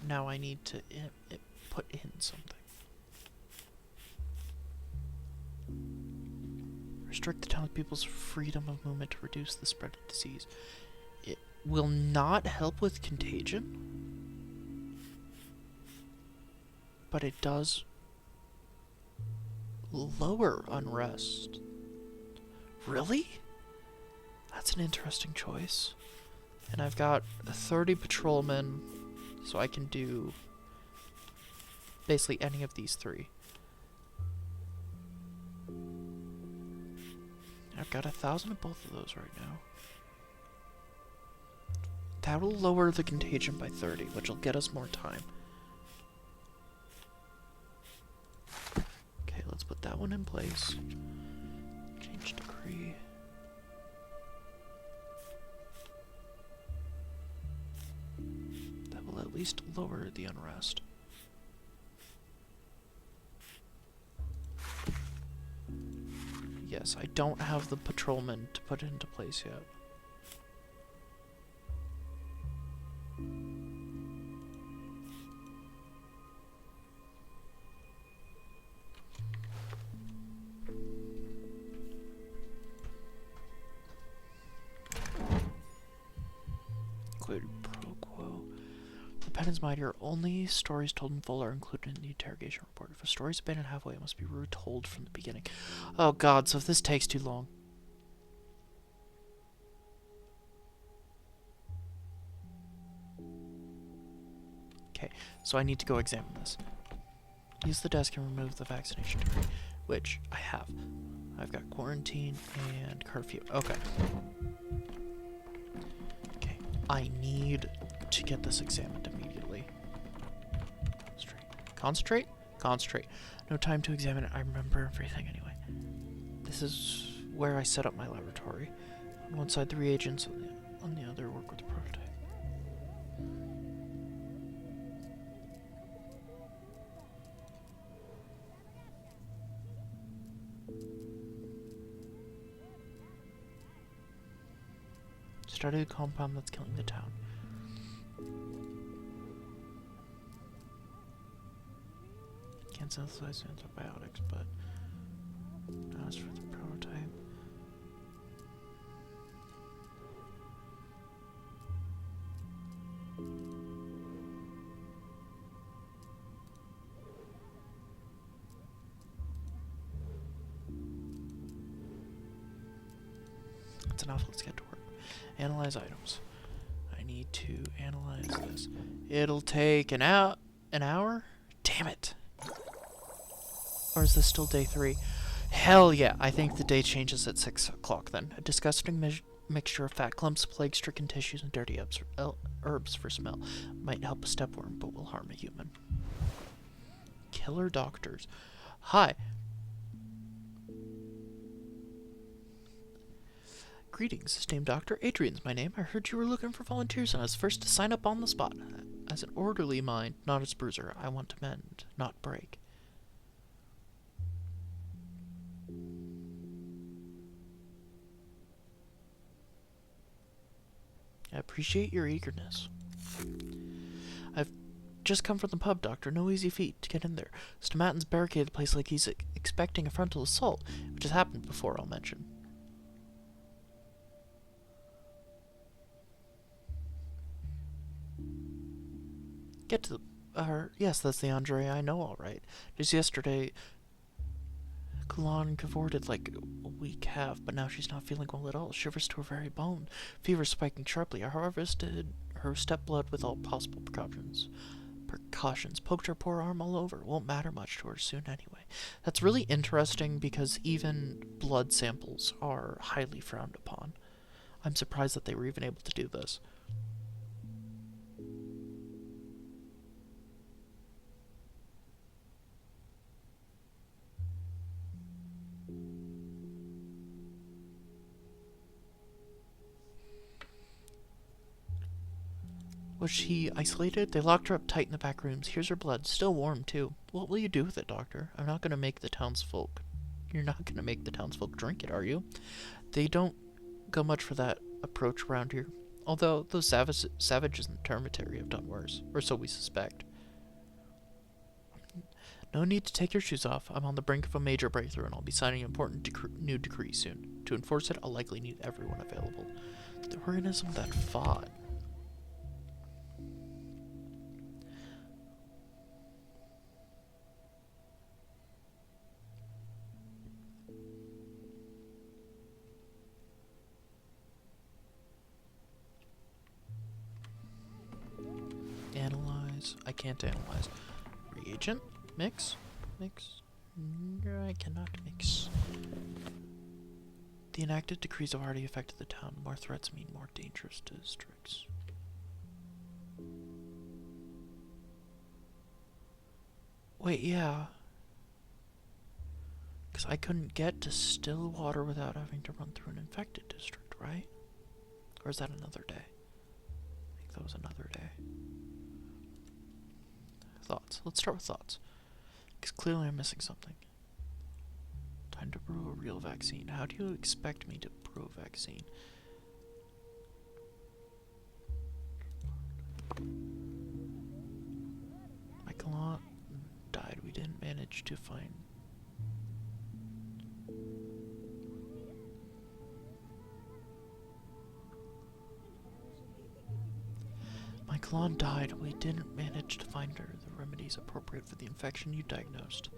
Now I need to put in something. Restrict the townspeople's freedom of movement to reduce the spread of disease. It will not help with contagion, but it does lower unrest. Really? That's an interesting choice. And I've got 30 patrolmen, so I can do basically any of these 3. I've got 1,000 of both of those right now. That will lower the contagion by 30, which will get us more time. Okay, let's put that one in place. Change decree. That will at least lower the unrest. Yes, I don't have the patrolman to put into place yet. Include pro quo. The pen is mightier. Only stories told in full are included in the interrogation report. If a story is abandoned halfway, it must be retold from the beginning. Oh god, so if this takes too long. Okay, so I need to go examine this. Use the desk and remove the vaccination decree, which I have. I've got quarantine and curfew. Okay. Okay, I need to get this examined immediately. Concentrate? Concentrate. No time to examine it. I remember everything anyway. This is where I set up my laboratory. On one side, the reagents, on the other, work with the prototype. Started a compound that's killing the town. Can't synthesize antibiotics, but as for the prototype. That's enough, let's get to work. Analyze items. I need to analyze this. It'll take an hour? Damn it. Or is this still day 3? Hell yeah, I think the day changes at 6 o'clock then. A disgusting mixture of fat clumps, plague-stricken tissues, and dirty herbs for smell. Might help a stepworm, but will harm a human. Killer doctors. Hi. Greetings, esteemed doctor. Adrian's my name. I heard you were looking for volunteers and I was first to sign up on the spot. As an orderly mind, not as bruiser, I want to mend, not break. I appreciate your eagerness. I've just come from the pub, Doctor. No easy feat to get in there. Stomatin's barricaded the place like he's expecting a frontal assault, which has happened before, I'll mention. Get to the... yes, that's the Andre I know all right. Just yesterday, Kalan cavorted like a weak half, but now she's not feeling well at all. Shivers to her very bone. Fever spiking sharply. I harvested her step blood with all possible precautions. Precautions. Poked her poor arm all over. Won't matter much to her soon anyway. That's really interesting because even blood samples are highly frowned upon. I'm surprised that they were even able to do this. Was she isolated? They locked her up tight in the back rooms. Here's her blood. Still warm, too. What will you do with it, Doctor? I'm not going to make the townsfolk... You're not going to make the townsfolk drink it, are you? They don't go much for that approach around here. Although, those savages in the Termitary have done worse. Or so we suspect. No need to take your shoes off. I'm on the brink of a major breakthrough, and I'll be signing an important new decree soon. To enforce it, I'll likely need everyone available. The organism that fought... Analyze. I can't analyze. Reagent? Mix? Mix? No, I cannot mix. The enacted decrees have already affected the town. More threats mean more dangerous districts. Wait, yeah. Because I couldn't get to still water without having to run through an infected district, right? Or is that another day? I think that was another day. Thoughts. Let's start with thoughts. Because clearly I'm missing something. Time to brew a real vaccine. How do you expect me to brew a vaccine? Michael died. We didn't manage to find... Michaelon died. We didn't manage to find her the remedies appropriate for the infection you diagnosed.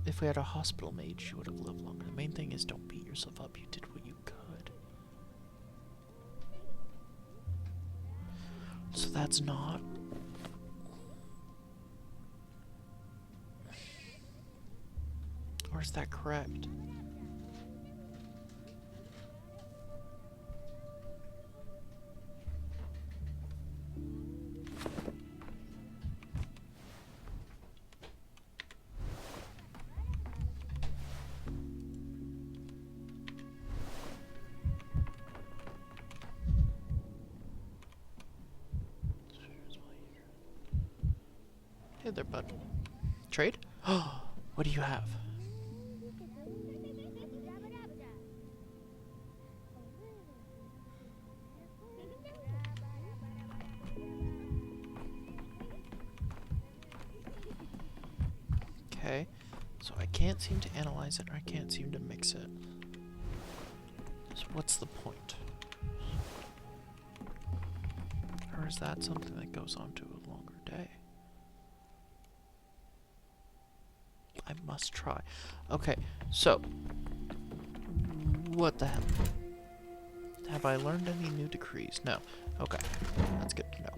If we had a hospital maid, she would have lived longer. The main thing is don't beat yourself up. You did what you could. So that's not... Or is that correct? Hey there, bud. Trade? Oh, what do you have? Okay, so I can't seem to analyze it, or I can't seem to mix it. So what's the point? Or is that something that goes on to a longer day? I must try. Okay, so what the hell? Have I learned any new decrees? No. Okay, that's good to know.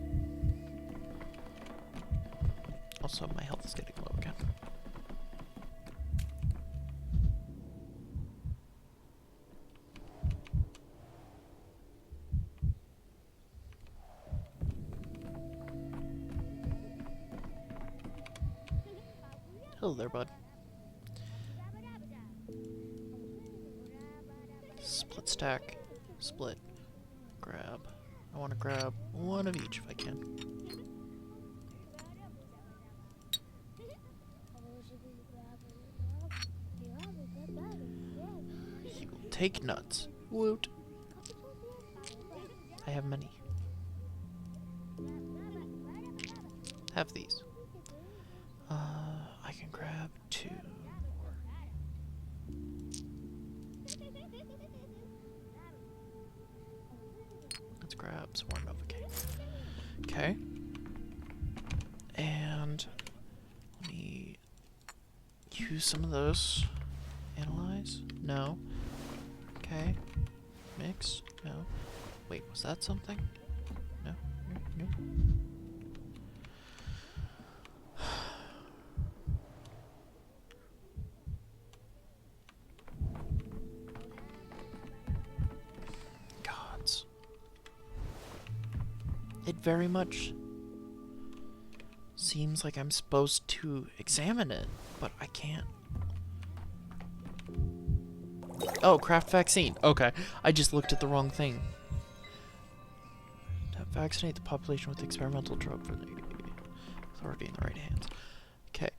Also, my health is getting low again. Hello there, bud. Split stack. Split. Grab. I want to grab one of each if I can. He will take nuts. Woot. I have many. Have these. I can grab 2 more. Let's grab some more Novocaine. Okay. And let me use some of those. Analyze? No. Okay. Mix? No. Wait, was that something? No. No. No. very much seems like I'm supposed to examine it, but I can't. Oh, craft vaccine. Okay, I just looked at the wrong thing. To vaccinate the population with experimental drug for the authority in the right hands. Okay.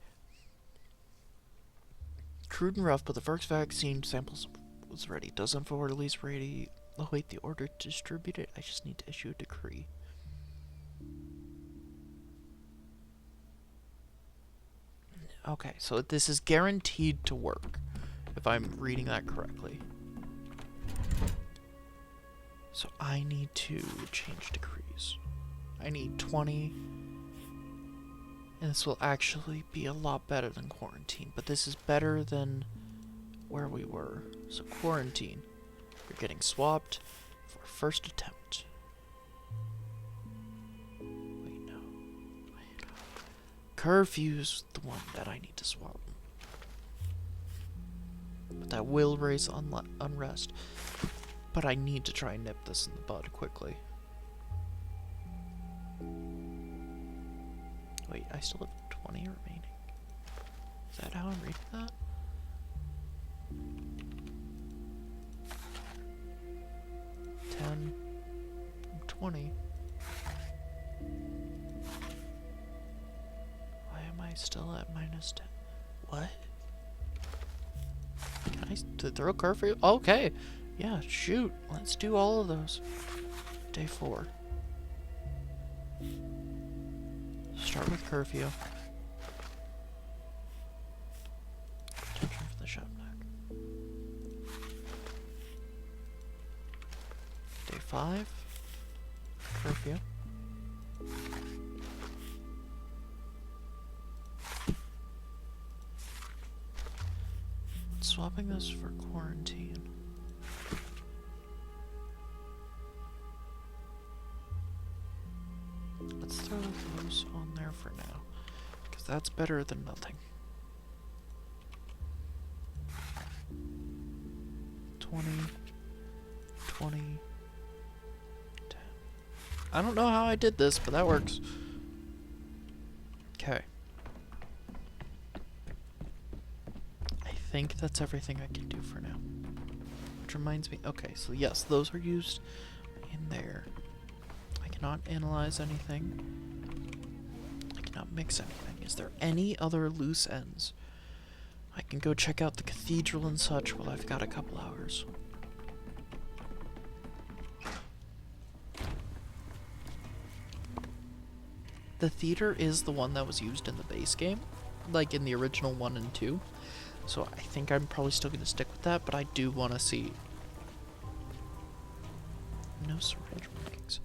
Crude and rough, but the first vaccine samples was ready. Does info release ready? Await the order to distribute it. I just need to issue a decree. Okay, so this is guaranteed to work, if I'm reading that correctly. So I need to change decrees. I need 20. And this will actually be a lot better than quarantine. But this is better than where we were. So quarantine. You're getting swapped for first attempt. Wait, no. Curfew's the one that I need to swap. But that will raise unrest. But I need to try and nip this in the bud quickly. Wait, I still have 20 remaining. Is that how I'm reading that? $10 from $20. Why am I still at -10? What? Can I throw a curfew? Okay. Yeah, shoot. Let's do all of those. Day 4. Start with curfew. Attention for the shopback. Day 5. Curfew. Swapping this for quarantine. Let's throw those on there for now, because that's better than nothing. 20, 20, 10. I don't know how I did this, but that works. Okay. I think that's everything I can do for now. Which reminds me, okay, so yes, those are used in there. I cannot analyze anything. I cannot mix anything. Is there any other loose ends? I can go check out the cathedral and such while I've got a couple hours. The theater is the one that was used in the base game, like in the original 1 and 2. So I think I'm probably still going to stick with that, but I do want to see... No syringe markings.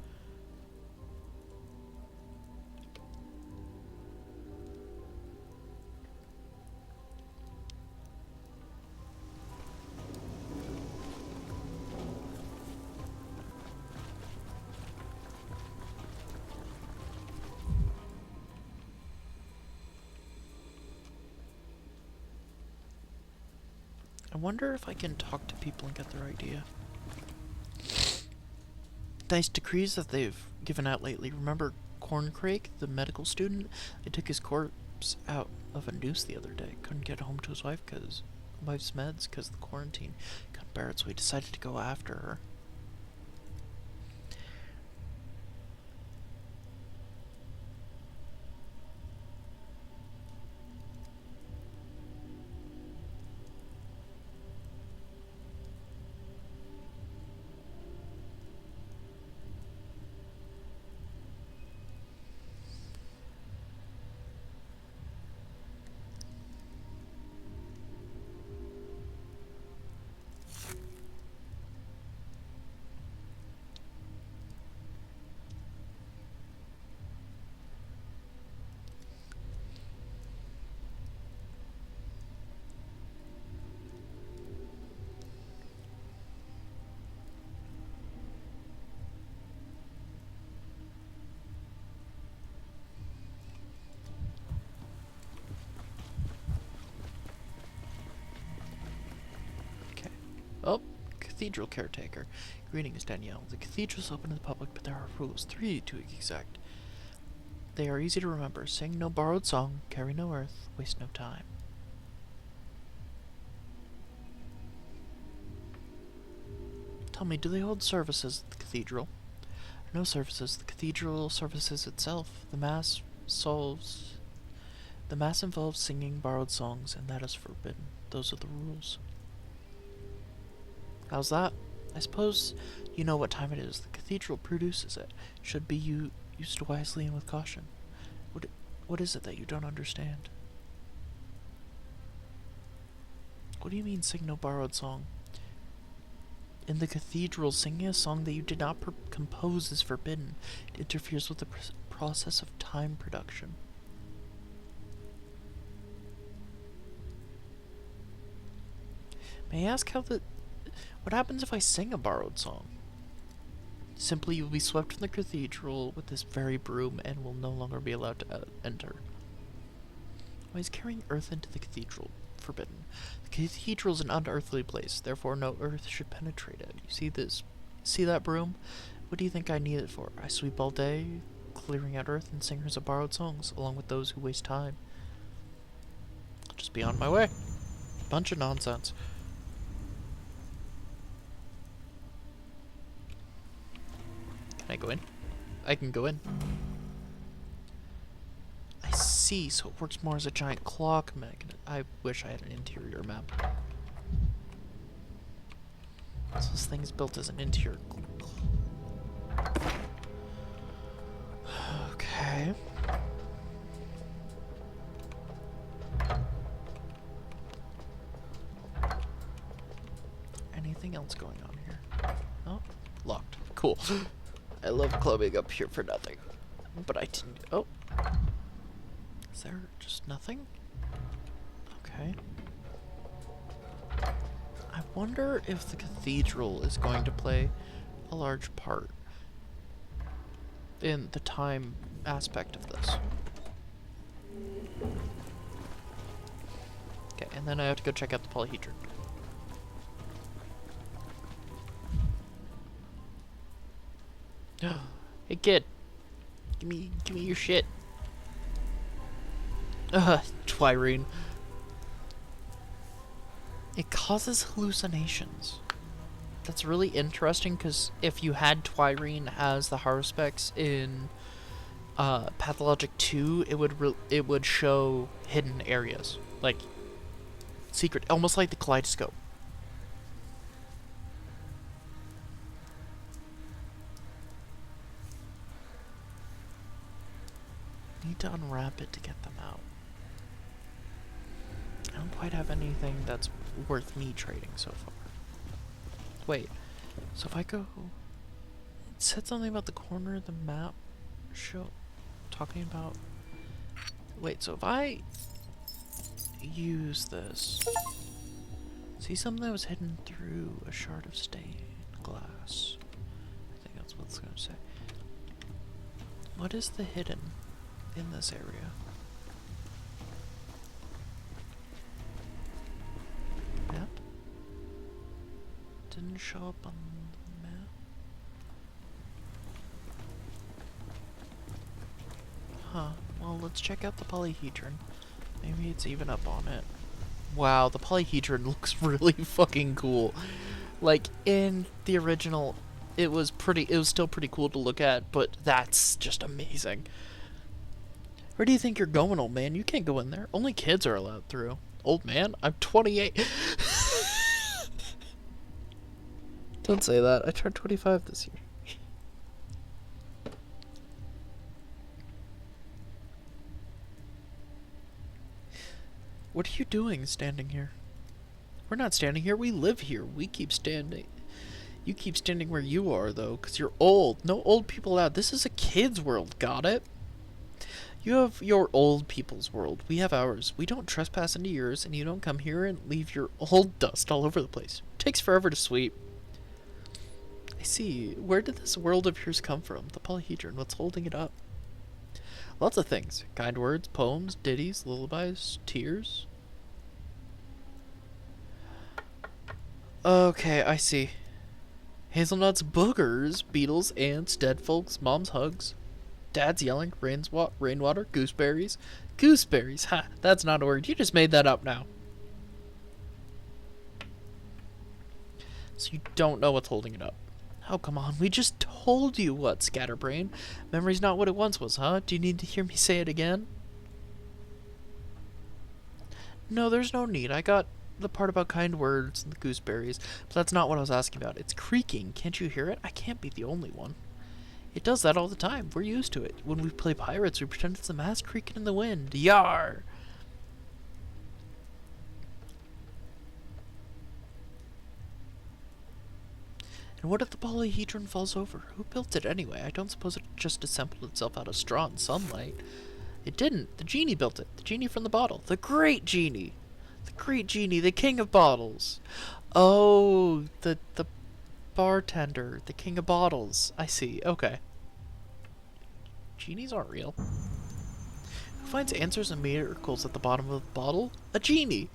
I wonder if I can talk to people and get their idea. Nice decrees that they've given out lately. Remember Corncrake, the medical student? They took his corpse out of a noose the other day. Couldn't get home to his wife's meds because of the quarantine. Couldn't bear it, so he decided to go after her. cathedral caretaker. Greetings, Danielle. The cathedral's open to the public, but there are rules. 3 to be exact. They are easy to remember. Sing no borrowed song, carry no earth, waste no time. Tell me, do they hold services at the cathedral? No services. The cathedral services itself. The mass involves singing borrowed songs, and that is forbidden. Those are the rules. How's that? I suppose you know what time it is. The cathedral produces it. Should be used wisely and with caution. What is it that you don't understand? What do you mean, sing no borrowed song? In the cathedral, singing a song that you did not compose is forbidden. It interferes with the process of time production. May I ask what happens if I sing a borrowed song? Simply, you will be swept from the cathedral with this very broom and will no longer be allowed to enter. Why is carrying earth into the cathedral forbidden? The cathedral is an unearthly place, therefore no earth should penetrate it. You see this? See that broom? What do you think I need it for? I sweep all day, clearing out earth and singers of borrowed songs, along with those who waste time. I'll just be on my way. Bunch of nonsense. Can I go in? I can go in. I see, so it works more as a giant clock magnet. I wish I had an interior map. So this thing is built as an interior. Okay. Anything else going on here? Oh, locked. Cool. I love clubbing up here for nothing. But I didn't. Oh. Is there just nothing? Okay. I wonder if the cathedral is going to play a large part in the time aspect of this. Okay, and then I have to go check out the polyhedron. Hey kid, give me your shit. Twirine. It causes hallucinations. That's really interesting because if you had Twirine as the haruspex in Pathologic 2, it would show hidden areas, like secret, almost like the kaleidoscope. Need to unwrap it to get them out. I don't quite have anything that's worth me trading so far. Wait, so if I go... It said something about the corner of the map talking about... Wait, so if I use this... See something that was hidden through a shard of stained glass. I think that's what it's going to say. What is the hidden in this area? Map? Didn't show up on the map. Huh. Well, let's check out the polyhedron. Maybe it's even up on it. Wow, the polyhedron looks really fucking cool. Like, in the original, it was still pretty cool to look at, but that's just amazing. Where do you think you're going, old man? You can't go in there. Only kids are allowed through. Old man? I'm 28. Don't say that. I turned 25 this year. What are you doing standing here? We're not standing here. We live here. We keep standing. You keep standing where you are, though, because you're old. No old people allowed. This is a kid's world. Got it? You have your old people's world. We have ours. We don't trespass into yours, and you don't come here and leave your old dust all over the place. It takes forever to sweep. I see. Where did this world of yours come from? The polyhedron. What's holding it up? Lots of things. Kind words, poems, ditties, lullabies, tears. Okay, I see. Hazelnuts, boogers, beetles, ants, dead folks, mom's hugs, dad's yelling, rainwater, gooseberries. Gooseberries, ha, that's not a word. You just made that up now. So you don't know what's holding it up. Oh, come on, we just told you what, scatterbrain. Memory's not what it once was, huh? Do you need to hear me say it again? No, there's no need. I got the part about kind words and the gooseberries, but that's not what I was asking about. It's creaking. Can't you hear it? I can't be the only one. It does that all the time. We're used to it. When we play pirates, we pretend it's the mast creaking in the wind. Yar! And what if the polyhedron falls over? Who built it anyway? I don't suppose it just assembled itself out of straw and sunlight. It didn't. The genie built it. The genie from the bottle. The great genie! The great genie, the king of bottles. Oh, the bartender, the king of bottles. I see. Okay. Genies aren't real. Who finds answers and miracles at the bottom of the bottle? A genie.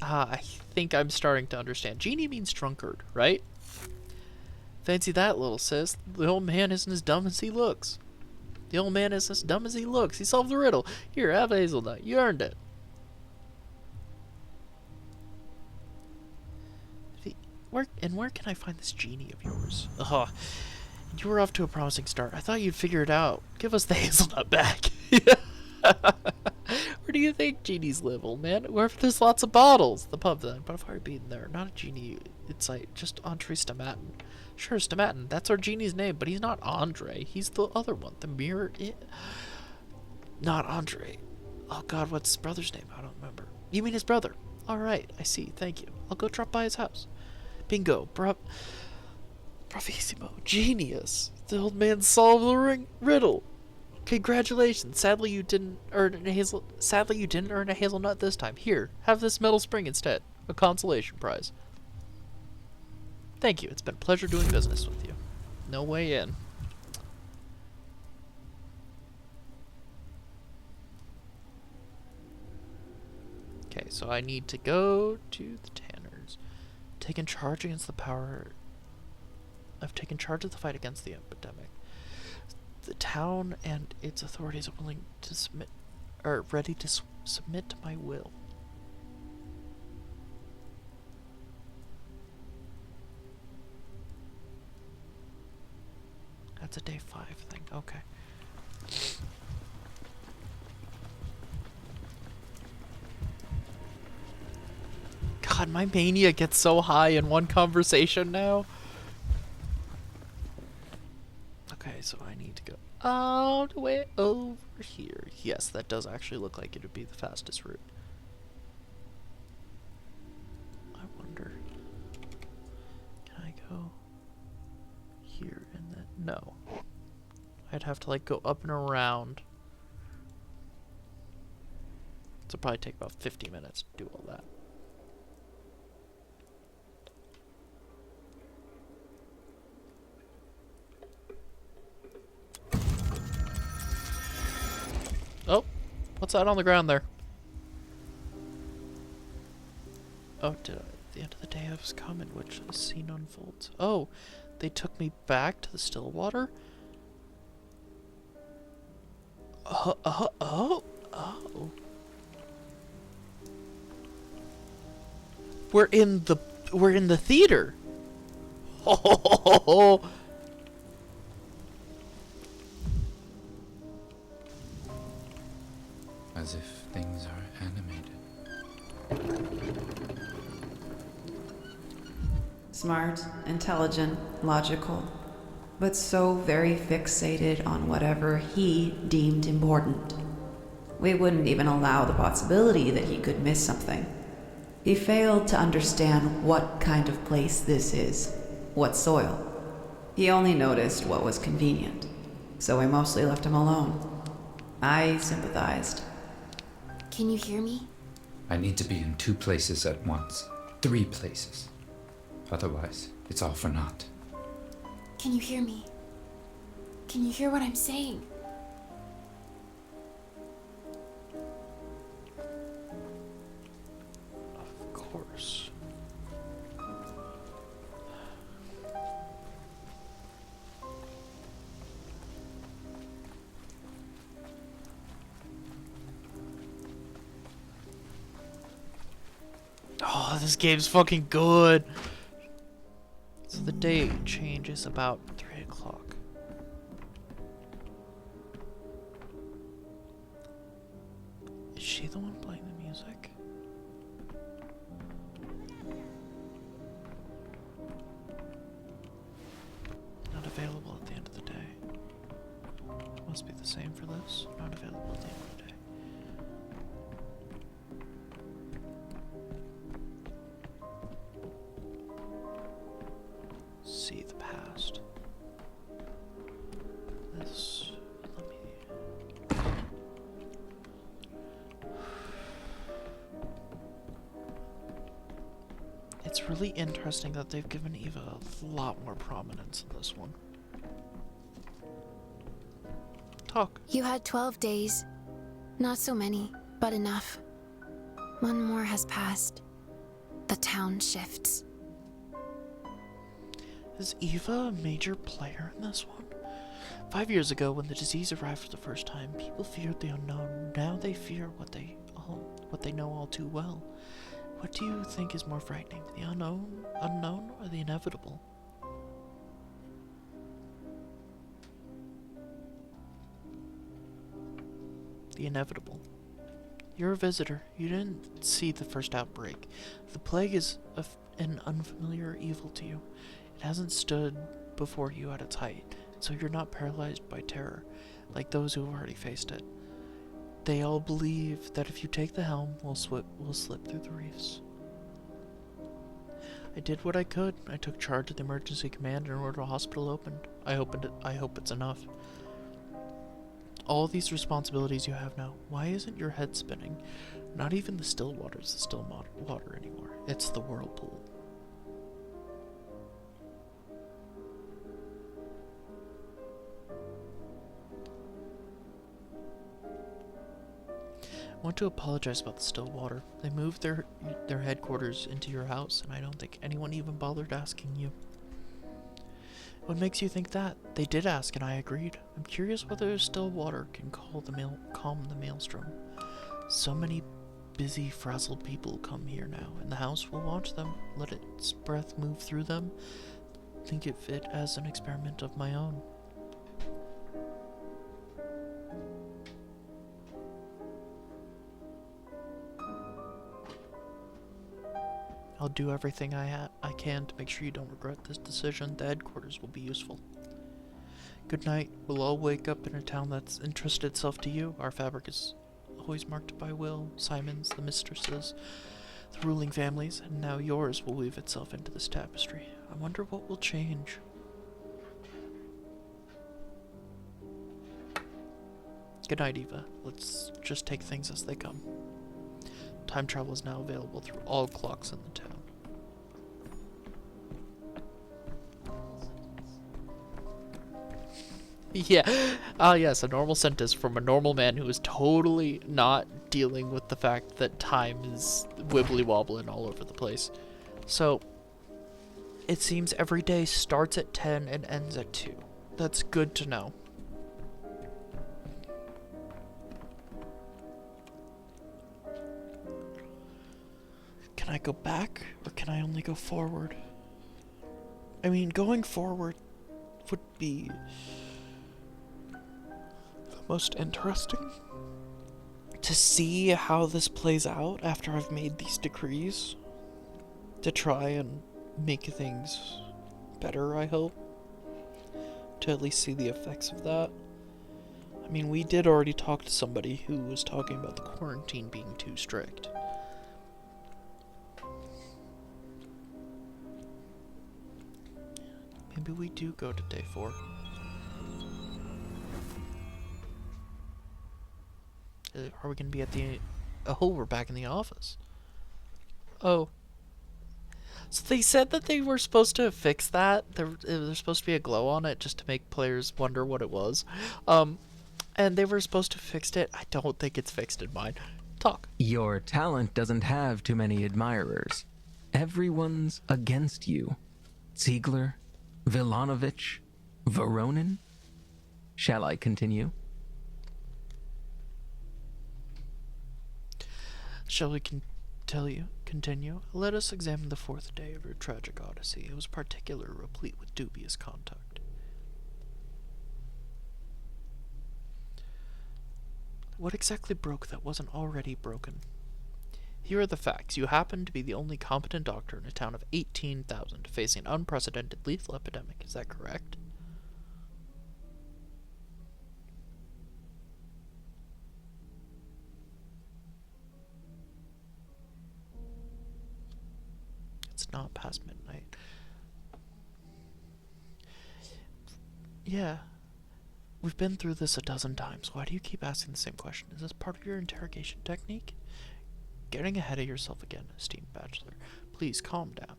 I think I'm starting to understand. Genie means drunkard, right? Fancy that, little sis. The old man isn't as dumb as he looks. The old man isn't as dumb as he looks. He solved the riddle. Here, have a hazelnut. You earned it. Where can I find this genie of yours? Ugh. You were off to a promising start. I thought you'd figure it out. Give us the hazelnut back. Where do you think genies live, old man? Wherever there's lots of bottles. The pub, then. But if I'd been there, not a genie in sight, just Andre Stomatin. Sure, Stomatin. That's our genie's name, but he's not Andre. He's the other one. The mirror. Not Andre. Oh, God, what's his brother's name? I don't remember. You mean his brother? All right, I see. Thank you. I'll go drop by his house. Bingo. Bravissimo. Genius. The old man solved the riddle. Congratulations. Sadly, you didn't earn a hazelnut this time. Here, have this metal spring instead. A consolation prize. Thank you. It's been a pleasure doing business with you. No way in. Okay, so I need to go to the Tanners. Taken charge against the power. I've taken charge of the fight against the epidemic. The town and its authorities are willing to submit, are ready to submit to my will. That's a day 5 thing. Okay. God, my mania gets so high in one conversation now. Okay, so I need to go all the way over here. Yes, that does actually look like it would be the fastest route. I wonder, can I go here and then? No. I'd have to like go up and around. So it'll probably take about 50 minutes to do all that. Oh, what's that on the ground there? Oh, at the end of the day I was come in which the scene unfolds. Oh, they took me back to the still water? Oh. We're in the theater. Oh. As if things are animated. Smart, intelligent, logical, but so very fixated on whatever he deemed important. We wouldn't even allow the possibility that he could miss something. He failed to understand what kind of place this is, what soil. He only noticed what was convenient, so we mostly left him alone. I sympathized. Can you hear me? I need to be in 2 places at once. 3 places. Otherwise, it's all for naught. Can you hear me? Can you hear what I'm saying? Of course. Oh, this game's fucking good. So the day changes about 3 o'clock. Is she the one playing the music? Not available at the end of the day. Must be the same for this. Not available at the end of the day. See the past. This. Let me. It's really interesting that they've given Eva a lot more prominence in this one. Talk. You had 12 days. Not so many, but enough. One more has passed. The town shifts. Is Eva a major player in this one? 5 years ago, when the disease arrived for the first time, people feared the unknown. Now they fear what they know all too well. What do you think is more frightening, the unknown, or the inevitable? The inevitable. You're a visitor. You didn't see the first outbreak. The plague is an unfamiliar evil to you. It hasn't stood before you at its height, so you're not paralyzed by terror, like those who have already faced it. They all believe that if you take the helm, we'll slip through the reefs. I did what I could. I took charge of the emergency command and ordered a hospital opened. I hope it's enough. All these responsibilities you have now. Why isn't your head spinning? Not even the still water's the still water anymore. It's the whirlpool. I want to apologize about the still water. They moved their headquarters into your house, and I don't think anyone even bothered asking you. What makes you think that? They did ask, and I agreed. I'm curious whether still water can calm the maelstrom. So many busy, frazzled people come here now, and the house will watch them, let its breath move through them, think it fit as an experiment of my own. I'll do everything I can to make sure you don't regret this decision. The headquarters will be useful. Good night. We'll all wake up in a town that's entrusted itself to you. Our fabric is always marked by Will, Simons, the mistresses, the ruling families, and now yours will weave itself into this tapestry. I wonder what will change. Good night, Eva. Let's just take things as they come. Time travel is now available through all clocks in the town. Yeah. Yes, a normal sentence from a normal man who is totally not dealing with the fact that time is wibbly wobbling all over the place. So, it seems every day starts at 10 and ends at 2. That's good to know. Can I go back, or can I only go forward? I mean, going forward would be the most interesting. To see how this plays out after I've made these decrees. To try and make things better, I hope. To at least see the effects of that. I mean, we did already talk to somebody who was talking about the quarantine being too strict. Maybe we do go to day 4. Are we gonna be at the... Oh, we're back in the office. Oh. So they said that they were supposed to fix that. There's supposed to be a glow on it just to make players wonder what it was. And they were supposed to fix it. I don't think it's fixed in mine. Talk. Your talent doesn't have too many admirers. Everyone's against you. Ziegler, Vilanovich, Voronin? Shall I continue? Shall we continue, let us examine the fourth day of your tragic odyssey. It was particularly replete with dubious conduct. What exactly broke that wasn't already broken? Here are the facts. You happen to be the only competent doctor in a town of 18,000 facing an unprecedented lethal epidemic. Is that correct? It's not past midnight. Yeah. We've been through this a dozen times. Why do you keep asking the same question? Is this part of your interrogation technique? Getting ahead of yourself again, esteemed bachelor. Please calm down.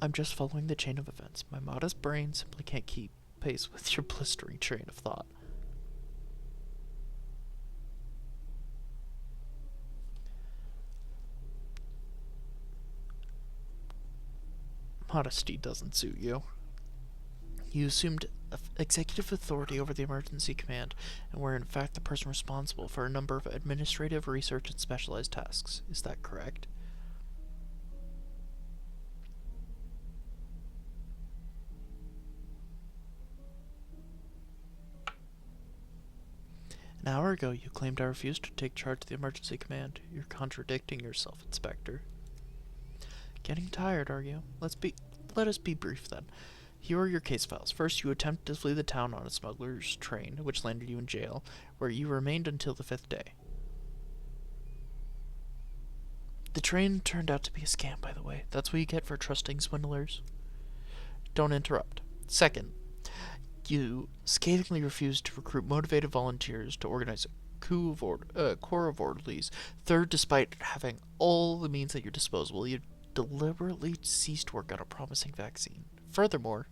I'm just following the chain of events. My modest brain simply can't keep pace with your blistering train of thought. Modesty doesn't suit you. You assumed executive authority over the emergency command and were in fact the person responsible for a number of administrative, research, and specialized tasks. Is that correct? An hour ago, you claimed I refused to take charge of the emergency command. You're contradicting yourself, Inspector. Getting tired, are you? Let us be brief then. Here are your case files. First, you attempted to flee the town on a smuggler's train, which landed you in jail, where you remained until the 5th day. The train turned out to be a scam, by the way. That's what you get for trusting swindlers. Don't interrupt. Second, you scathingly refused to recruit motivated volunteers to organize a corps of orderlies. Third, despite having all the means at your disposal, you deliberately ceased work on a promising vaccine. Furthermore,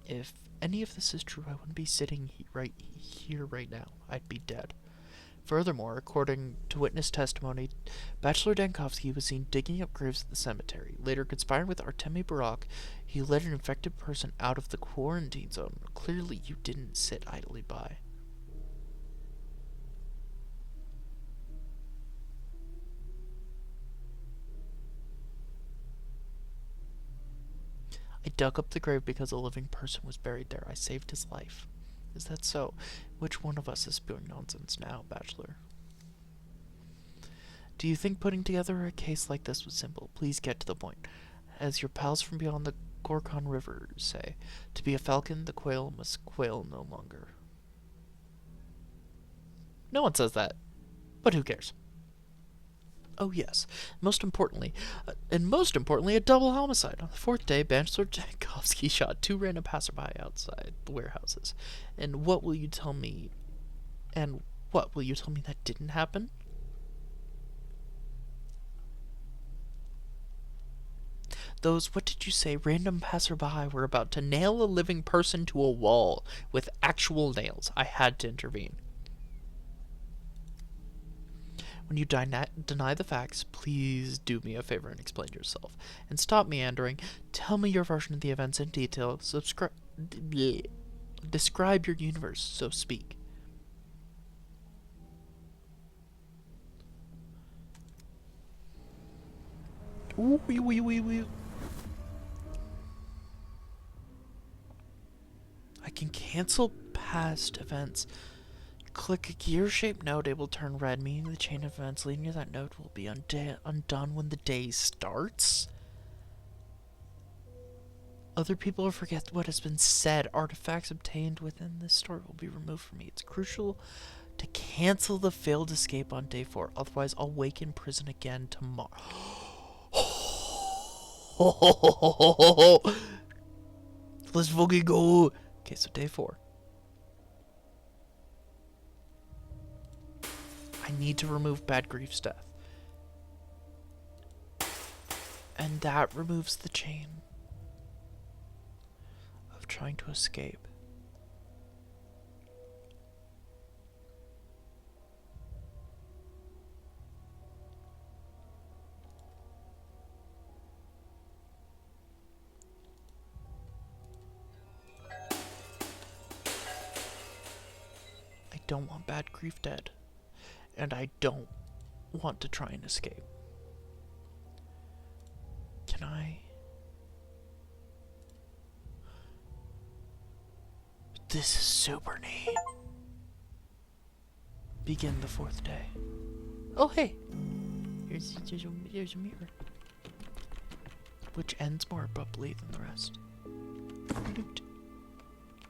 if any of this is true, I wouldn't be sitting right here right now. I'd be dead. Furthermore, according to witness testimony, Bachelor Dankovsky was seen digging up graves at the cemetery. Later, conspiring with Artemy Barak, he led an infected person out of the quarantine zone. Clearly, you didn't sit idly by. I dug up the grave because a living person was buried there. I saved his life. Is that so? Which one of us is spewing nonsense now, Bachelor? Do you think putting together a case like this was simple? Please get to the point. As your pals from beyond the Gorkon River say, to be a falcon, the quail must quail no longer. No one says that, but who cares? Oh yes, most importantly, a double homicide. On the 4th day, Bachelor Dankovsky shot 2 random passerby outside the warehouses. And what will you tell me that didn't happen? Those, what did you say, random passerby were about to nail a living person to a wall with actual nails. I had to intervene. When you deny the facts, please do me a favor and explain yourself. And stop meandering. Tell me your version of the events in detail. Describe your universe, so speak. I can cancel past events. Click a gear-shaped node. It will turn red, meaning the chain of events leading to that node will be undone when the day starts. Other people will forget what has been said. Artifacts obtained within this story will be removed from me. It's crucial to cancel the failed escape on day 4. Otherwise, I'll wake in prison again tomorrow. Let's fucking go. Okay, so day 4. I need to remove Bad Grief's death. And that removes the chain of trying to escape. I don't want Bad Grief dead. And I don't want to try and escape. Can I? This is super neat. Begin the 4th day. Oh, hey. Here's a mirror. Which ends more abruptly than the rest.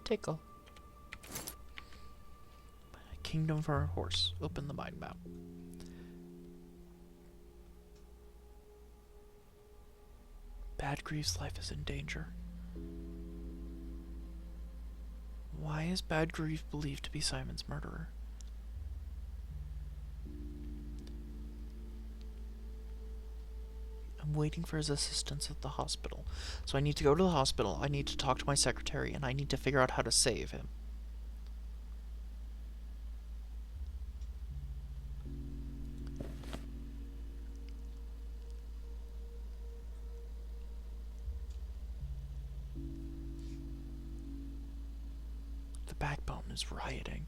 Tickle. Kingdom for a horse. Open the mind map. Bad Grief's life is in danger. Why is Bad Grief believed to be Simon's murderer? I'm waiting for his assistance at the hospital. So I need to go to the hospital, I need to talk to my secretary, and I need to figure out how to save him. The backbone is rioting.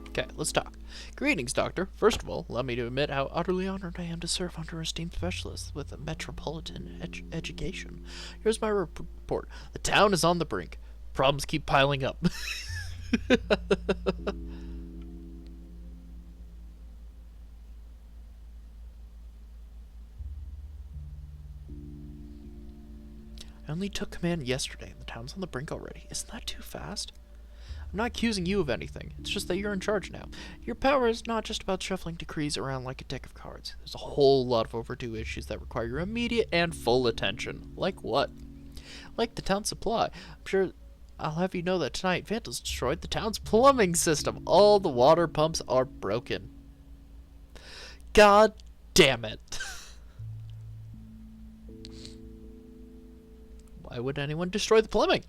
Okay, let's talk. Greetings, Doctor. First of all, allow me to admit how utterly honored I am to serve under esteemed specialists with a metropolitan education. Here's my report. The town is on the brink. Problems keep piling up. I only took command yesterday, and the town's on the brink already. Isn't that too fast? I'm not accusing you of anything. It's just that you're in charge now. Your power is not just about shuffling decrees around like a deck of cards. There's a whole lot of overdue issues that require your immediate and full attention. Like what? Like the town supply. I'm sure I'll have you know that tonight Vandals destroyed the town's plumbing system. All the water pumps are broken. God damn it. Why would anyone destroy the plumbing?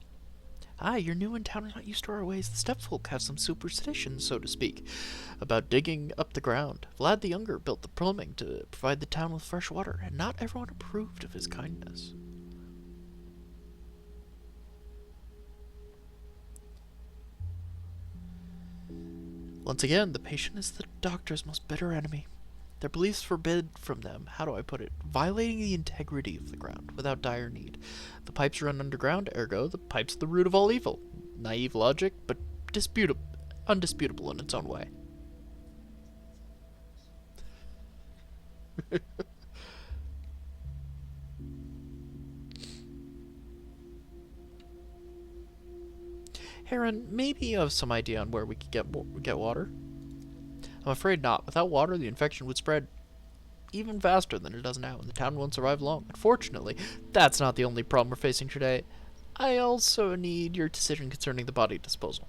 Ah, you're new in town and not used to our ways. The stepfolk have some superstitions, so to speak, about digging up the ground. Vlad the Younger built the plumbing to provide the town with fresh water, and not everyone approved of his kindness. Once again, the patient is the doctor's most bitter enemy. Their beliefs forbid from them, how do I put it, violating the integrity of the ground without dire need. The pipes run underground, ergo, the pipe's the root of all evil. Naive logic, but undisputable in its own way. Heron, maybe you have some idea on where we could get water? I'm afraid not. Without water, the infection would spread even faster than it does now, and the town won't survive long. Unfortunately, that's not the only problem we're facing today. I also need your decision concerning the body disposal.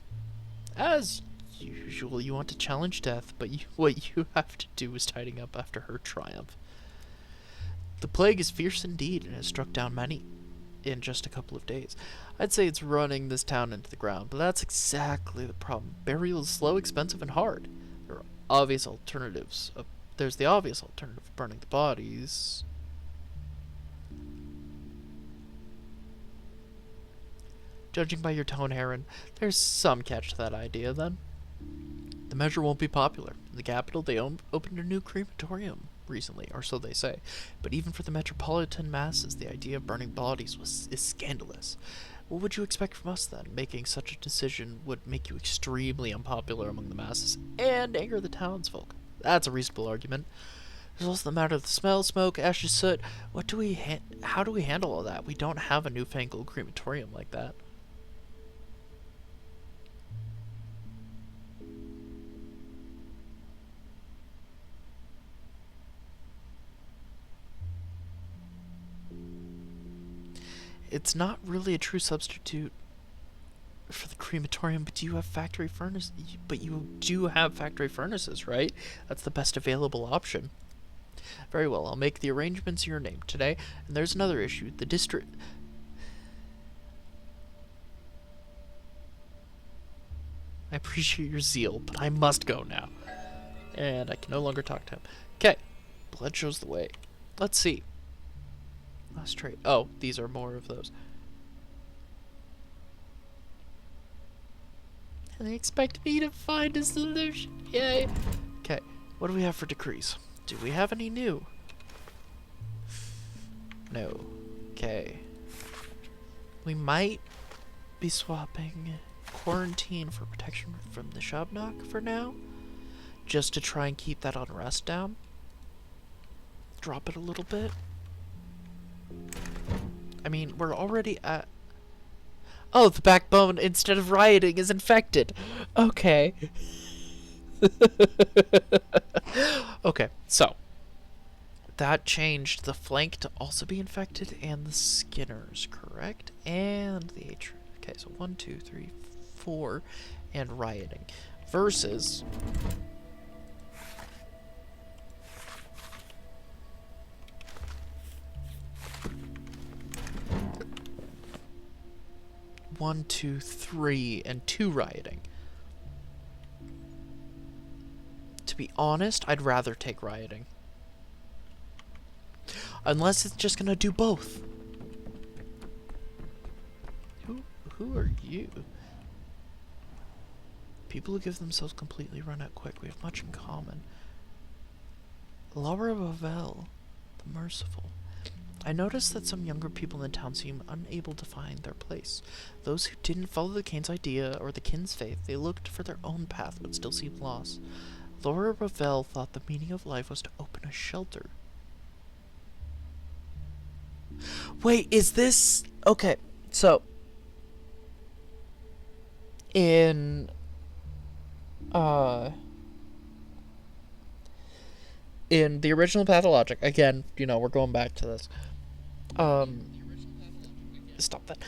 As usual, you want to challenge death, but what you have to do is tidying up after her triumph. The plague is fierce indeed, and has struck down many in just a couple of days. I'd say it's running this town into the ground, but that's exactly the problem. Burial is slow, expensive, and hard. There are obvious alternatives. There's the obvious alternative of burning the bodies. Judging by your tone, Heron, there's some catch to that idea, then. The measure won't be popular. In the capital, they opened a new crematorium recently, or so they say. But even for the metropolitan masses, the idea of burning bodies is scandalous. What would you expect from us, then? Making such a decision would make you extremely unpopular among the masses, and anger the townsfolk. That's a reasonable argument. There's also the matter of the smell, smoke, ashes, soot. How do we handle all that? We don't have a newfangled crematorium like that. It's not really a true substitute for the crematorium, but you have factory furnace. But you do have factory furnaces, right? That's the best available option. Very well, I'll make the arrangements in your name today. And there's another issue. The district. I appreciate your zeal, but I must go now. And I can no longer talk to him. Okay. Blood shows the way. Let's see. Last trait. Oh, these are more of those. And they expect me to find a solution. Yay. Okay, what do we have for decrees? Do we have any new? No. Okay. We might be swapping quarantine for protection from the Shabnok for now. Just to try and keep that unrest down. Drop it a little bit. I mean, we're already at... Oh, the backbone, instead of rioting, is infected. Okay. Okay, so. That changed the flank to also be infected and the skinners, correct? And the atria. Okay, so 1, 2, 3, 4, and rioting. Versus... One, two, three, and 2 rioting. To be honest, I'd rather take rioting. Unless it's just gonna do both. Who are you? People who give themselves completely run out quick. We have much in common. Laura Bavel, the Merciful. I noticed that some younger people in the town seem unable to find their place. Those who didn't follow the Kane's idea or the kin's faith, they looked for their own path but still seemed lost. Laura Ravel thought the meaning of life was to open a shelter. Wait, is this... Okay, so... In the original Pathologic, again, you know, we're going back to this. Stop that.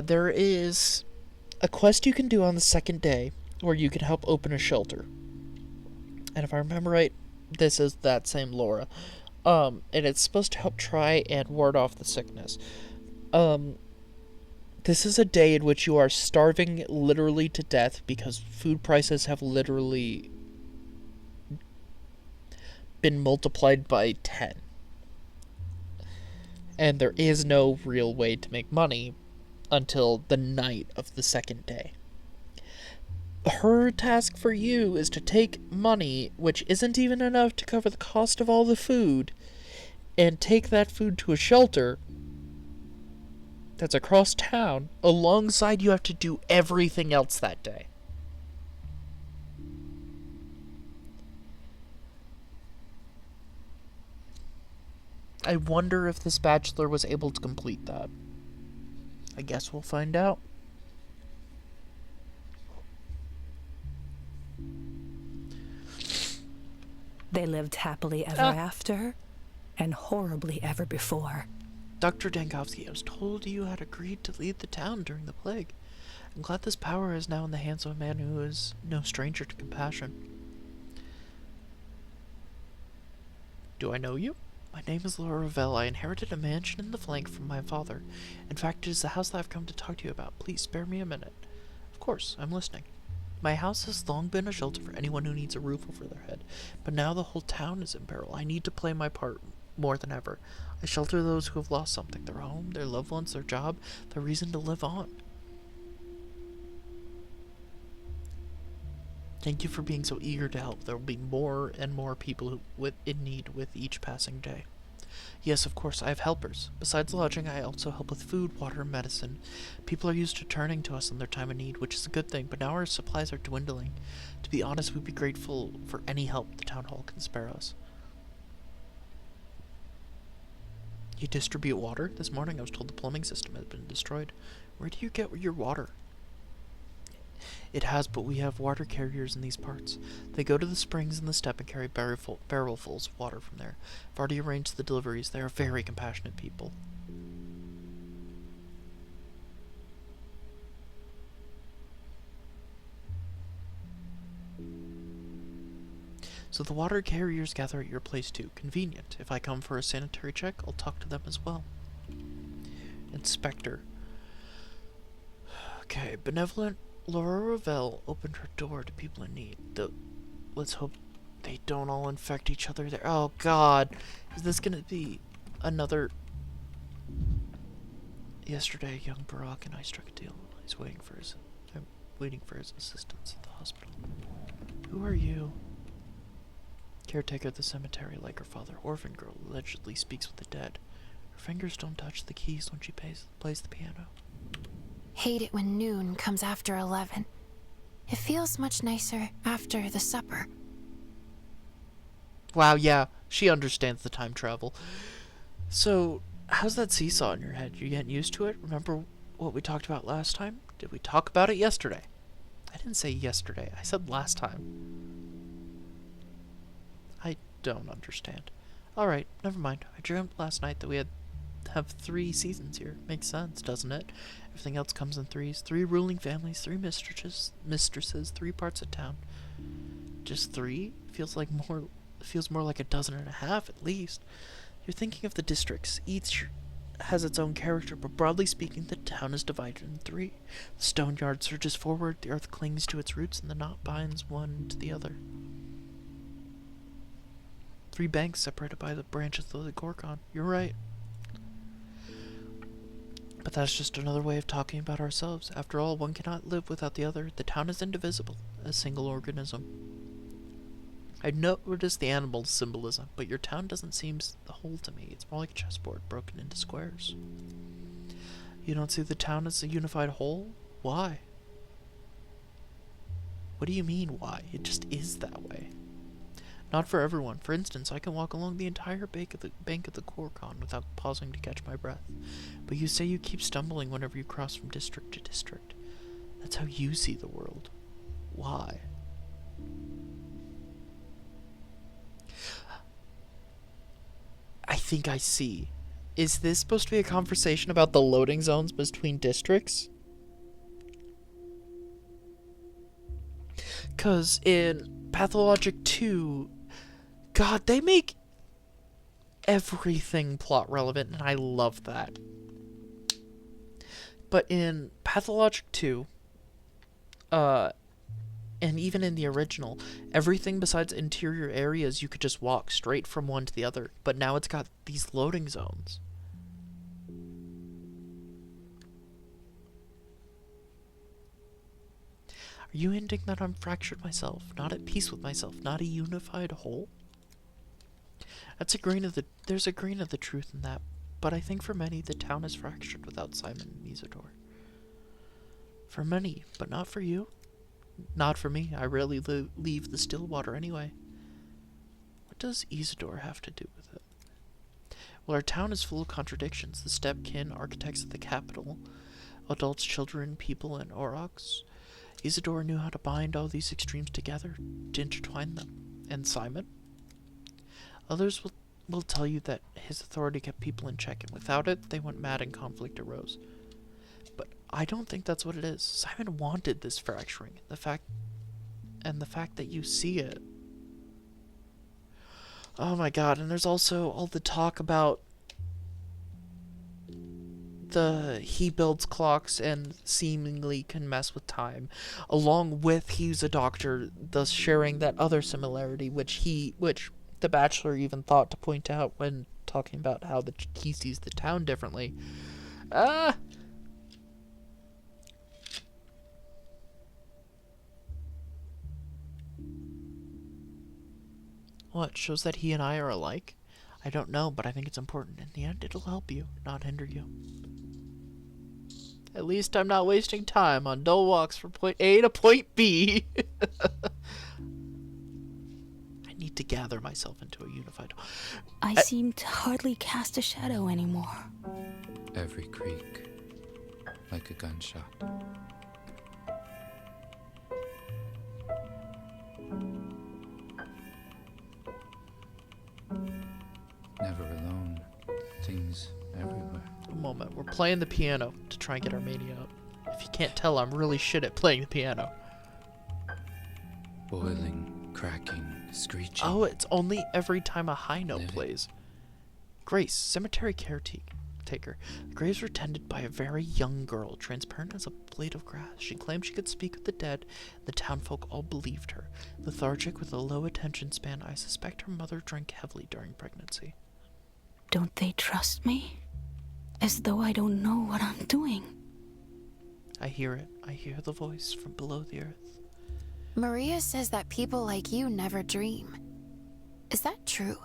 There is a quest you can do on the second day where you can help open a shelter. And if I remember right, this is that same Laura. And it's supposed to help try and ward off the sickness. This is a day in which you are starving literally to death because food prices have literally been multiplied by 10. And there is no real way to make money until the night of the second day. Her task for you is to take money, which isn't even enough to cover the cost of all the food, and take that food to a shelter that's across town, alongside you have to do everything else that day. I wonder if this bachelor was able to complete that. I guess we'll find out. They lived happily ever after, and horribly ever before. Dr. Dankovsky, I was told you had agreed to lead the town during the plague. I'm glad this power is now in the hands of a man who is no stranger to compassion. Do I know you? My name is Laura Ravel. I inherited a mansion in the flank from my father. In fact, it is the house that I've come to talk to you about. Please spare me a minute. Of course, I'm listening. My house has long been a shelter for anyone who needs a roof over their head, but now the whole town is in peril. I need to play my part more than ever. I shelter those who have lost something, their home, their loved ones, their job, their reason to live on. Thank you for being so eager to help. There will be more and more people in need with each passing day. Yes, of course, I have helpers. Besides lodging, I also help with food, water, and medicine. People are used to turning to us in their time of need, which is a good thing, but now our supplies are dwindling. To be honest, we'd be grateful for any help the town hall can spare us. You distribute water? This morning I was told the plumbing system had been destroyed. Where do you get your water? It has, but we have water carriers in these parts. They go to the springs in the steppe and carry barrelfuls of water from there. I've already arranged the deliveries. They are very compassionate people. So the water carriers gather at your place too. Convenient. If I come for a sanitary check, I'll talk to them as well. Inspector. Okay, benevolent Laura Ravel opened her door to people in need. Though, let's hope they don't all infect each other there. Oh god. Is this gonna be another... Yesterday, young Barack and I struck a deal. I'm waiting for his assistance at the hospital. Who are you? Caretaker of the cemetery, like her father. Orphan girl allegedly speaks with the dead. Her fingers don't touch the keys when she plays the piano. Hate it when noon comes after 11. It feels much nicer after the supper. Wow, yeah, she understands the time travel. So, how's that seesaw in your head? You getting used to it? Remember what we talked about last time? Did we talk about it yesterday? I didn't say yesterday. I said last time. I don't understand. Alright, never mind. I dreamt last night that we have 3 seasons here. Makes sense, doesn't it? Everything else comes in 3s. 3 ruling families, 3 mistresses, 3 parts of town. Just 3? Feels more like a dozen and a half at least. You're thinking of the districts. Each has its own character, but broadly speaking, the town is divided in 3. The stone yard surges forward, the earth clings to its roots, and the knot binds one to the other. 3 banks separated by the branches of the Gorgon. You're right. But that's just another way of talking about ourselves. After all, one cannot live without the other. The town is indivisible, a single organism. I noticed the animal symbolism, but your town doesn't seem the whole to me. It's more like a chessboard broken into squares. You don't see the town as a unified whole? Why? What do you mean, why? It just is that way. Not for everyone. For instance, I can walk along the entire bank of the Gorgon without pausing to catch my breath. But you say you keep stumbling whenever you cross from district to district. That's how you see the world. Why? I think I see. Is this supposed to be a conversation about the loading zones between districts? 'Cause in Pathologic 2, God, they make everything plot relevant, and I love that. But in Pathologic 2, and even in the original, everything besides interior areas you could just walk straight from one to the other. But now it's got these loading zones. Are you hinting that I'm fractured myself, not at peace with myself, not a unified whole? There's a grain of the truth in that, but I think for many the town is fractured without Simon and Isidore. For many, but not for you. Not for me. I rarely leave the Stillwater anyway. What does Isidore have to do with it? Well, our town is full of contradictions. The step-kin, architects of the capital, adults, children, people, and aurochs. Isidore knew how to bind all these extremes together, to intertwine them. And Simon? Others will tell you that his authority kept people in check, and without it, they went mad and conflict arose. But I don't think that's what it is. Simon wanted this fracturing. The fact that you see it. Oh my god, and there's also all the talk about he builds clocks and seemingly can mess with time, along with he's a doctor, thus sharing that other similarity, which the Bachelor even thought to point out when talking about how he sees the town differently. What, shows that he and I are alike? I don't know, but I think it's important. In the end, it'll help you, not hinder you. At least I'm not wasting time on dull walks from point A to point B. I need to gather myself into a unified... I seem to hardly cast a shadow anymore. Every creak, like a gunshot. Never alone. Things everywhere. A moment. We're playing the piano to try and get our mania up. If you can't tell, I'm really shit at playing the piano. Boiling, cracking, screeching. Oh, it's only every time a high note plays. Grace, cemetery caretaker, caretaker. The graves were tended by a very young girl, transparent as a blade of grass. She claimed she could speak with the dead. The townfolk all believed her. Lethargic with a low attention span, I suspect her mother drank heavily during pregnancy. Don't they trust me? As though I don't know what I'm doing. I hear it. I hear the voice from below the earth. Maria says that people like you never dream. Is that true?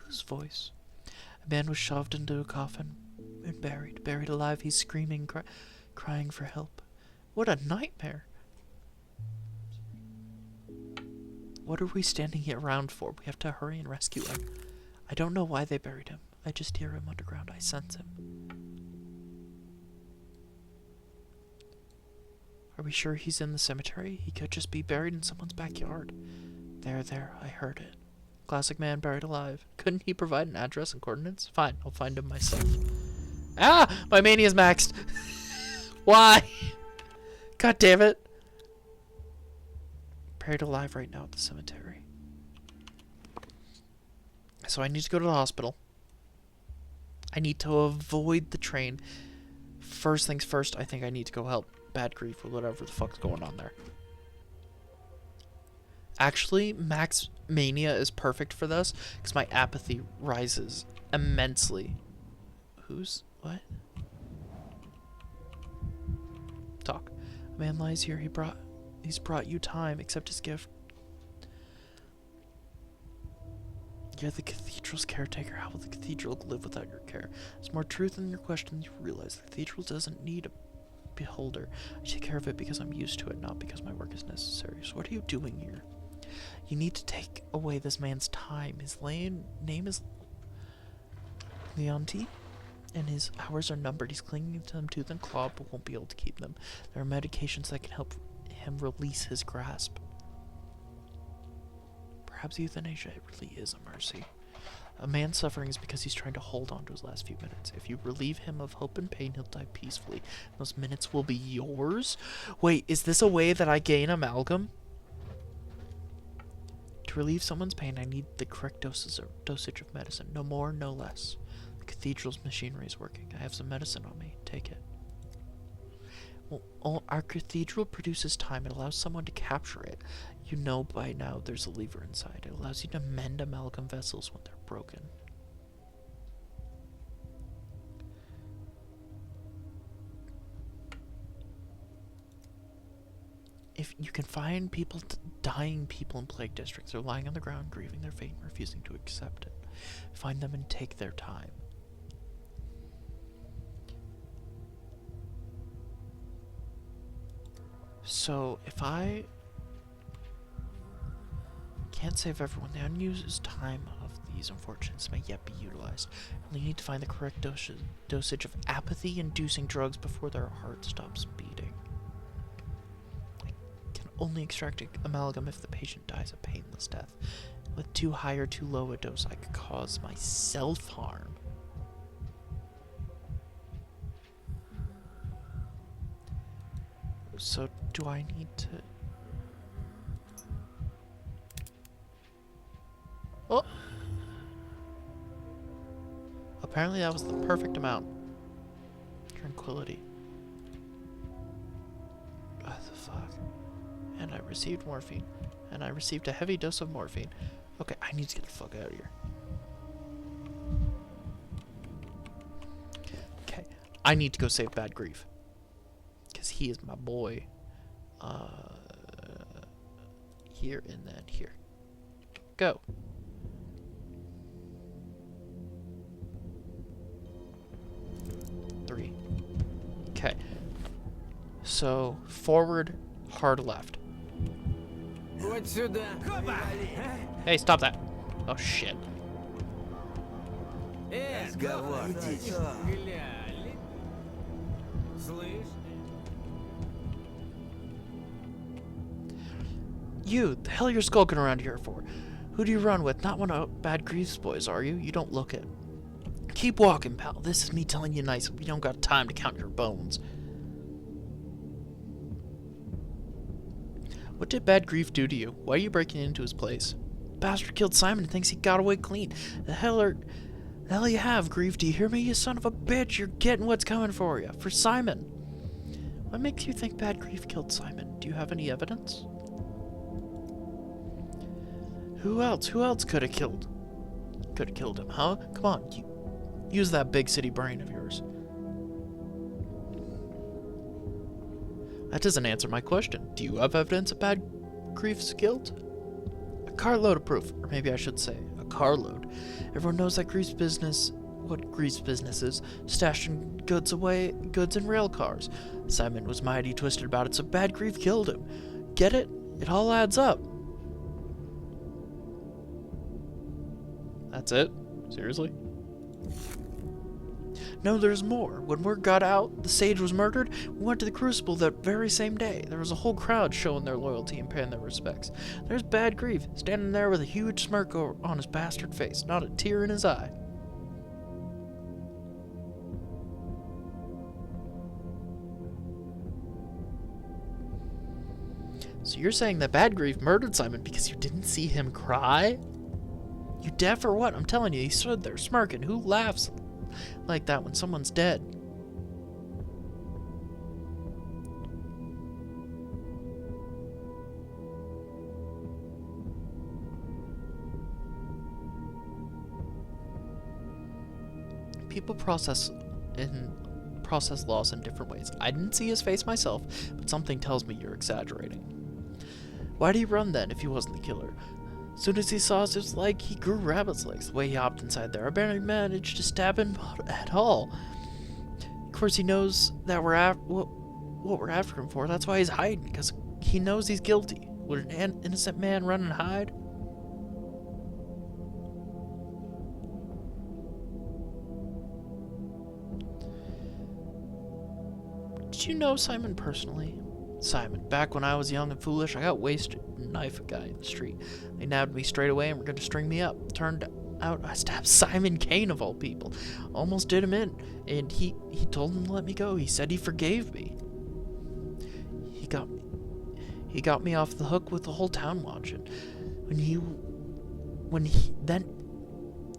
Whose voice? A man was shoved into a coffin and buried alive. He's screaming, crying for help. What a nightmare. What are we standing here around for? We have to hurry and rescue him. I don't know why they buried him. I just hear him underground. I sense him. Are we sure he's in the cemetery? He could just be buried in someone's backyard. There, I heard it. Classic man buried alive. Couldn't he provide an address and coordinates? Fine, I'll find him myself. Ah! My mania's maxed! Why? God damn it. Buried alive right now at the cemetery. So I need to go to the hospital. I need to avoid the train. First things first, I think I need to go help Bad Grief with whatever the fuck's going on there. Actually, Max Mania is perfect for this, because my apathy rises immensely. Who's... what? Talk. A man lies here. He's brought you time. Accept his gift. You're the cathedral's caretaker. How will the cathedral live without your care? There's more truth in your question than you realize. The cathedral doesn't need a beholder. I take care of it because I'm used to it, not because my work is necessary. So what are you doing here? You need to take away this man's time. His name is Leonti, and his hours are numbered. He's clinging to them tooth and claw, but won't be able to keep them. There are medications that can help him release his grasp. Perhaps euthanasia really is a mercy. A man suffering is because he's trying to hold on to his last few minutes. If you relieve him of hope and pain, he'll die peacefully. Those minutes will be yours? Wait, is this a way that I gain amalgam? To relieve someone's pain, I need the correct dosage of medicine. No more, no less. The cathedral's machinery is working. I have some medicine on me. Take it. Well, our cathedral produces time. It allows someone to capture it. You know by now there's a lever inside. It allows you to mend amalgam vessels when they're broken. If you can find dying people in plague districts, they're lying on the ground, grieving their fate and refusing to accept it. Find them and take their time. So, if I can't save everyone, the unused time of these unfortunates may yet be utilized. I only need to find the correct dosage of apathy-inducing drugs before their heart stops beating. I can only extract amalgam if the patient dies a painless death. With too high or too low a dose, I could cause myself harm. So, do I need to... Oh! Apparently that was the perfect amount. Tranquility. What the fuck? And I received morphine. And I received a heavy dose of morphine. Okay, I need to get the fuck out of here. Okay, I need to go save Bad Grief. Because he is my boy. Here and then here. Go. Three. Okay. So, forward, hard left. Hey, stop that. Oh, shit. You, the hell you're skulking around here for? Who do you run with? Not one of Bad Grief's boys, are you? You don't look it. Keep walking, pal. This is me telling you nice. We don't got time to count your bones. What did Bad Grief do to you? Why are you breaking into his place? Bastard killed Simon and thinks he got away clean. The The hell you have, Grief? Do you hear me, you son of a bitch? You're getting what's coming for you. For Simon. What makes you think Bad Grief killed Simon? Do you have any evidence? Who else? Who else could have killed? Could have killed him, huh? Come on, use that big city brain of yours. That doesn't answer my question. Do you have evidence of Bad Grief's guilt? A carload of proof, or maybe I should say, a carload. Everyone knows that Grief's business, what Grief's business is, stashing goods in rail cars. Simon was mighty twisted about it, so Bad Grief killed him. Get it? It all adds up. That's it? Seriously? No, there's more. When word got out the sage was murdered, we went to the Crucible that very same day. There was a whole crowd showing their loyalty and paying their respects. There's Bad Grief, standing there with a huge smirk on his bastard face, not a tear in his eye. So you're saying that Bad Grief murdered Simon because you didn't see him cry? You deaf or what? I'm telling you, he stood there smirking. Who laughs like that when someone's dead? People process loss in different ways. I didn't see his face myself, but something tells me you're exaggerating. Why'd he run then if he wasn't the killer? As soon as he saw us, it was like he grew rabbit's legs. The way he hopped inside there, I barely managed to stab him at all. Of course, he knows that what we're after him for. That's why he's hiding, because he knows he's guilty. Would an innocent man run and hide? Did you know Simon personally? Simon, back when I was young and foolish, I got wasted and knifed a guy in the street. They nabbed me straight away and were going to string me up. Turned out I stabbed Simon Kane of all people. Almost did him in, and he told him to let me go. He said he forgave me. He got me off the hook with the whole town watching.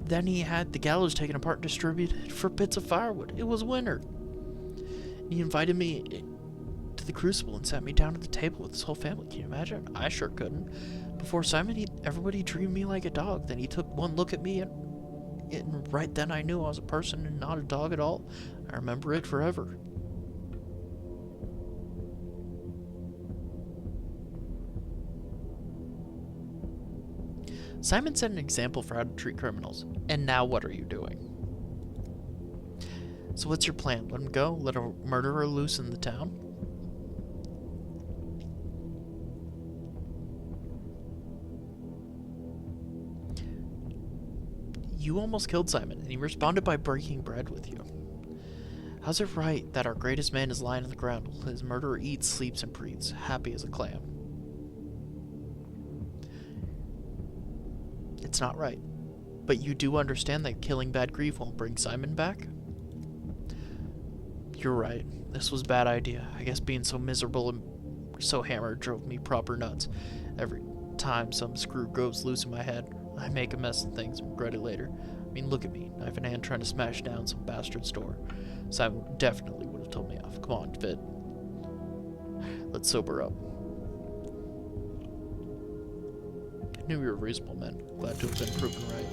Then he had the gallows taken apart and distributed for bits of firewood. It was winter. He invited me to the Crucible and sat me down at the table with his whole family. Can you imagine? I sure couldn't. Before Simon, everybody treated me like a dog. Then he took one look at me, and right then I knew I was a person and not a dog at all. I remember it forever. Simon set an example for how to treat criminals. And now what are you doing? So what's your plan? Let him go? Let a murderer loose in the town? You almost killed Simon, and he responded by breaking bread with you. How's it right that our greatest man is lying on the ground while his murderer eats, sleeps, and breathes, happy as a clam? It's not right. But you do understand that killing Bad Grief won't bring Simon back? You're right. This was a bad idea. I guess being so miserable and so hammered drove me proper nuts. Every time some screw goes loose in my head, I make a mess of things and regret it later. I mean, look at me, knife in hand trying to smash down some bastard's door. Simon definitely would have told me off. Come on, Fit. Let's sober up. I knew you were a reasonable man. Glad to have been proven right.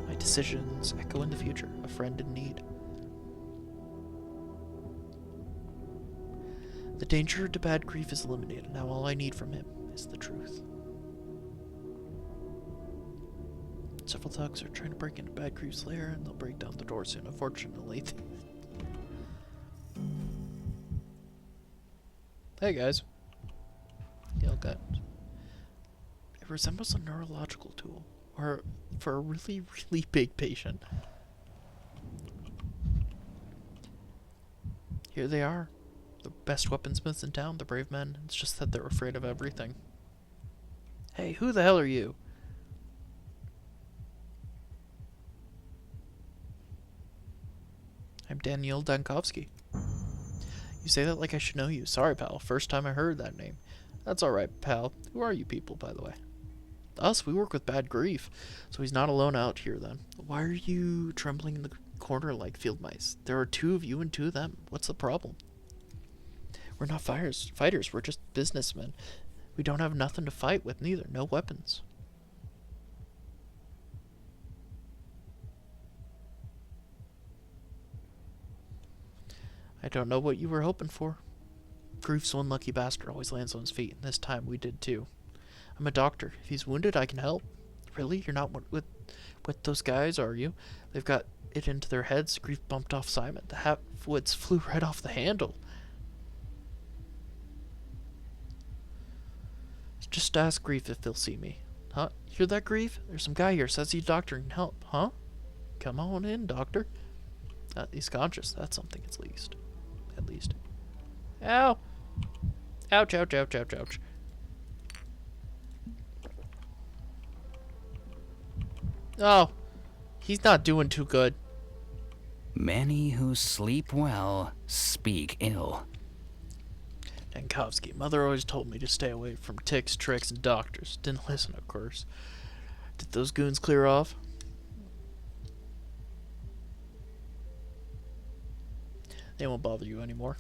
My decisions echo in the future. A friend in need. The danger to Bad Grief is eliminated. Now all I need from him is the truth. Several thugs are trying to break into Bad Grief's lair, and they'll break down the door soon. Unfortunately. Hey guys. Yeah, okay. It resembles a neurological tool, or for a really, really big patient. Here they are. The best weaponsmiths in town, the brave men. It's just that they're afraid of everything. Hey, who the hell are you? I'm Daniel Dankovsky. You say that like I should know you. Sorry, pal. First time I heard that name. That's alright, pal. Who are you people, by the way? Us, we work with Bad Grief, so he's not alone out here then. Why are you trembling in the corner like field mice? There are 2 of you and 2 of them. What's the problem? We're not fighters. We're just businessmen. We don't have nothing to fight with neither. No weapons. I don't know what you were hoping for. Grief's one lucky bastard always lands on his feet, and this time we did too. I'm a doctor. If he's wounded, I can help. Really? You're not with those guys, are you? They've got it into their heads. Grief bumped off Simon. The half-wits flew right off the handle. Just ask Grief if they'll see me. Huh? Hear that, Grief? There's some guy here. Says he's a doctor and can help. Huh? Come on in, doctor. He's conscious. That's something at least. Ow! Ouch, ouch, ouch, ouch, ouch. Oh, he's not doing too good. Many who sleep well speak ill. Dankovsky, Mother always told me to stay away from ticks, tricks, and doctors. Didn't listen, of course. Did those goons clear off? They won't bother you anymore.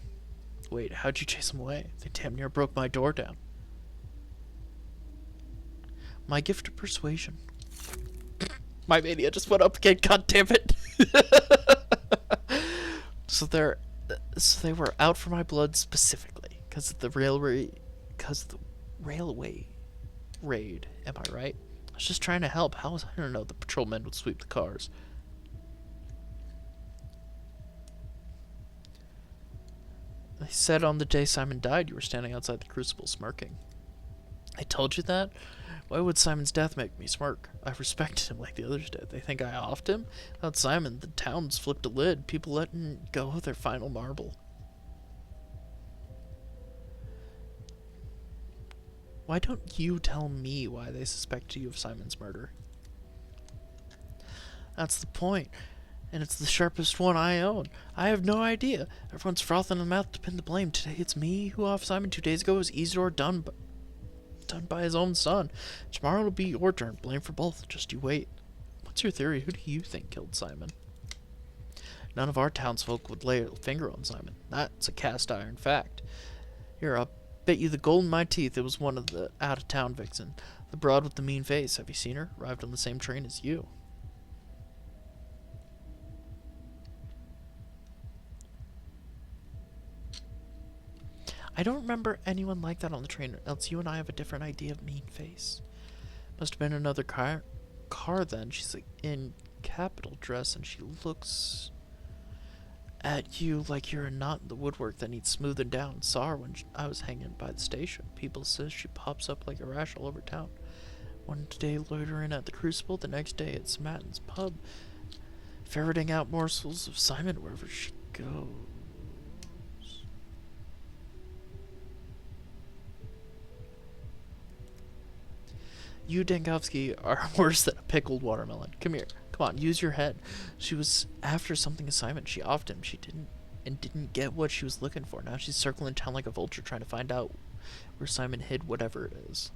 Wait, how'd you chase them away? They damn near broke my door down. My gift of persuasion. My mania just went up again, god damn it. So they were out for my blood specifically because of the railway raid, am I right? I was just trying to help. How was I gonna know the patrolmen would sweep the cars? They said on the day Simon died you were standing outside the Crucible smirking. I told you that? Why would Simon's death make me smirk? I respected him like the others did. They think I offed him? Without Simon, the town's flipped a lid. People letting go of their final marble. Why don't you tell me why they suspected you of Simon's murder? That's the point. And it's the sharpest one I own. I have no idea. Everyone's frothing in the mouth to pin the blame. Today it's me who offed Simon. 2 days ago it was Isidore done by his own son. Tomorrow it'll be your turn. Blame for both. Just you wait. What's your theory? Who do you think killed Simon? None of our townsfolk would lay a finger on Simon. That's a cast iron fact. Here, I'll bet you the gold in my teeth it was one of the out-of-town vixen. The broad with the mean face. Have you seen her? Arrived on the same train as you. I don't remember anyone like that on the train, else you and I have a different idea of mean face. Must have been another car then. She's like in capital dress and she looks at you like you're a knot in the woodwork that needs smoothing down. Saw her when I was hanging by the station. People says she pops up like a rash all over town. One day loitering at the Crucible, the next day at Smatton's pub, ferreting out morsels of Simon wherever she goes. You, Dankovsky, are worse than a pickled watermelon. Come here. Come on, use your head. She was after something of Simon. She offed him. She didn't get what she was looking for. Now she's circling town like a vulture trying to find out where Simon hid whatever it is.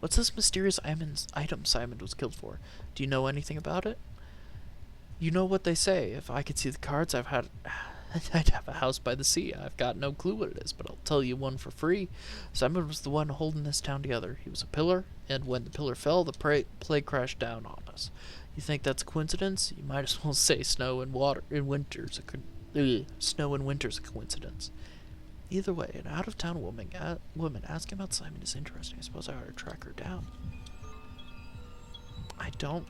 What's this mysterious item Simon was killed for? Do you know anything about it? You know what they say. If I could see the cards, I'd have a house by the sea. I've got no clue what it is, but I'll tell you one for free. Simon was the one holding this town together. He was a pillar, and when the pillar fell, the plague crashed down on us. You think that's a coincidence? You might as well say snow and winter's a coincidence. Either way, an out-of-town woman asking about Simon is interesting. I suppose I ought to track her down. I don't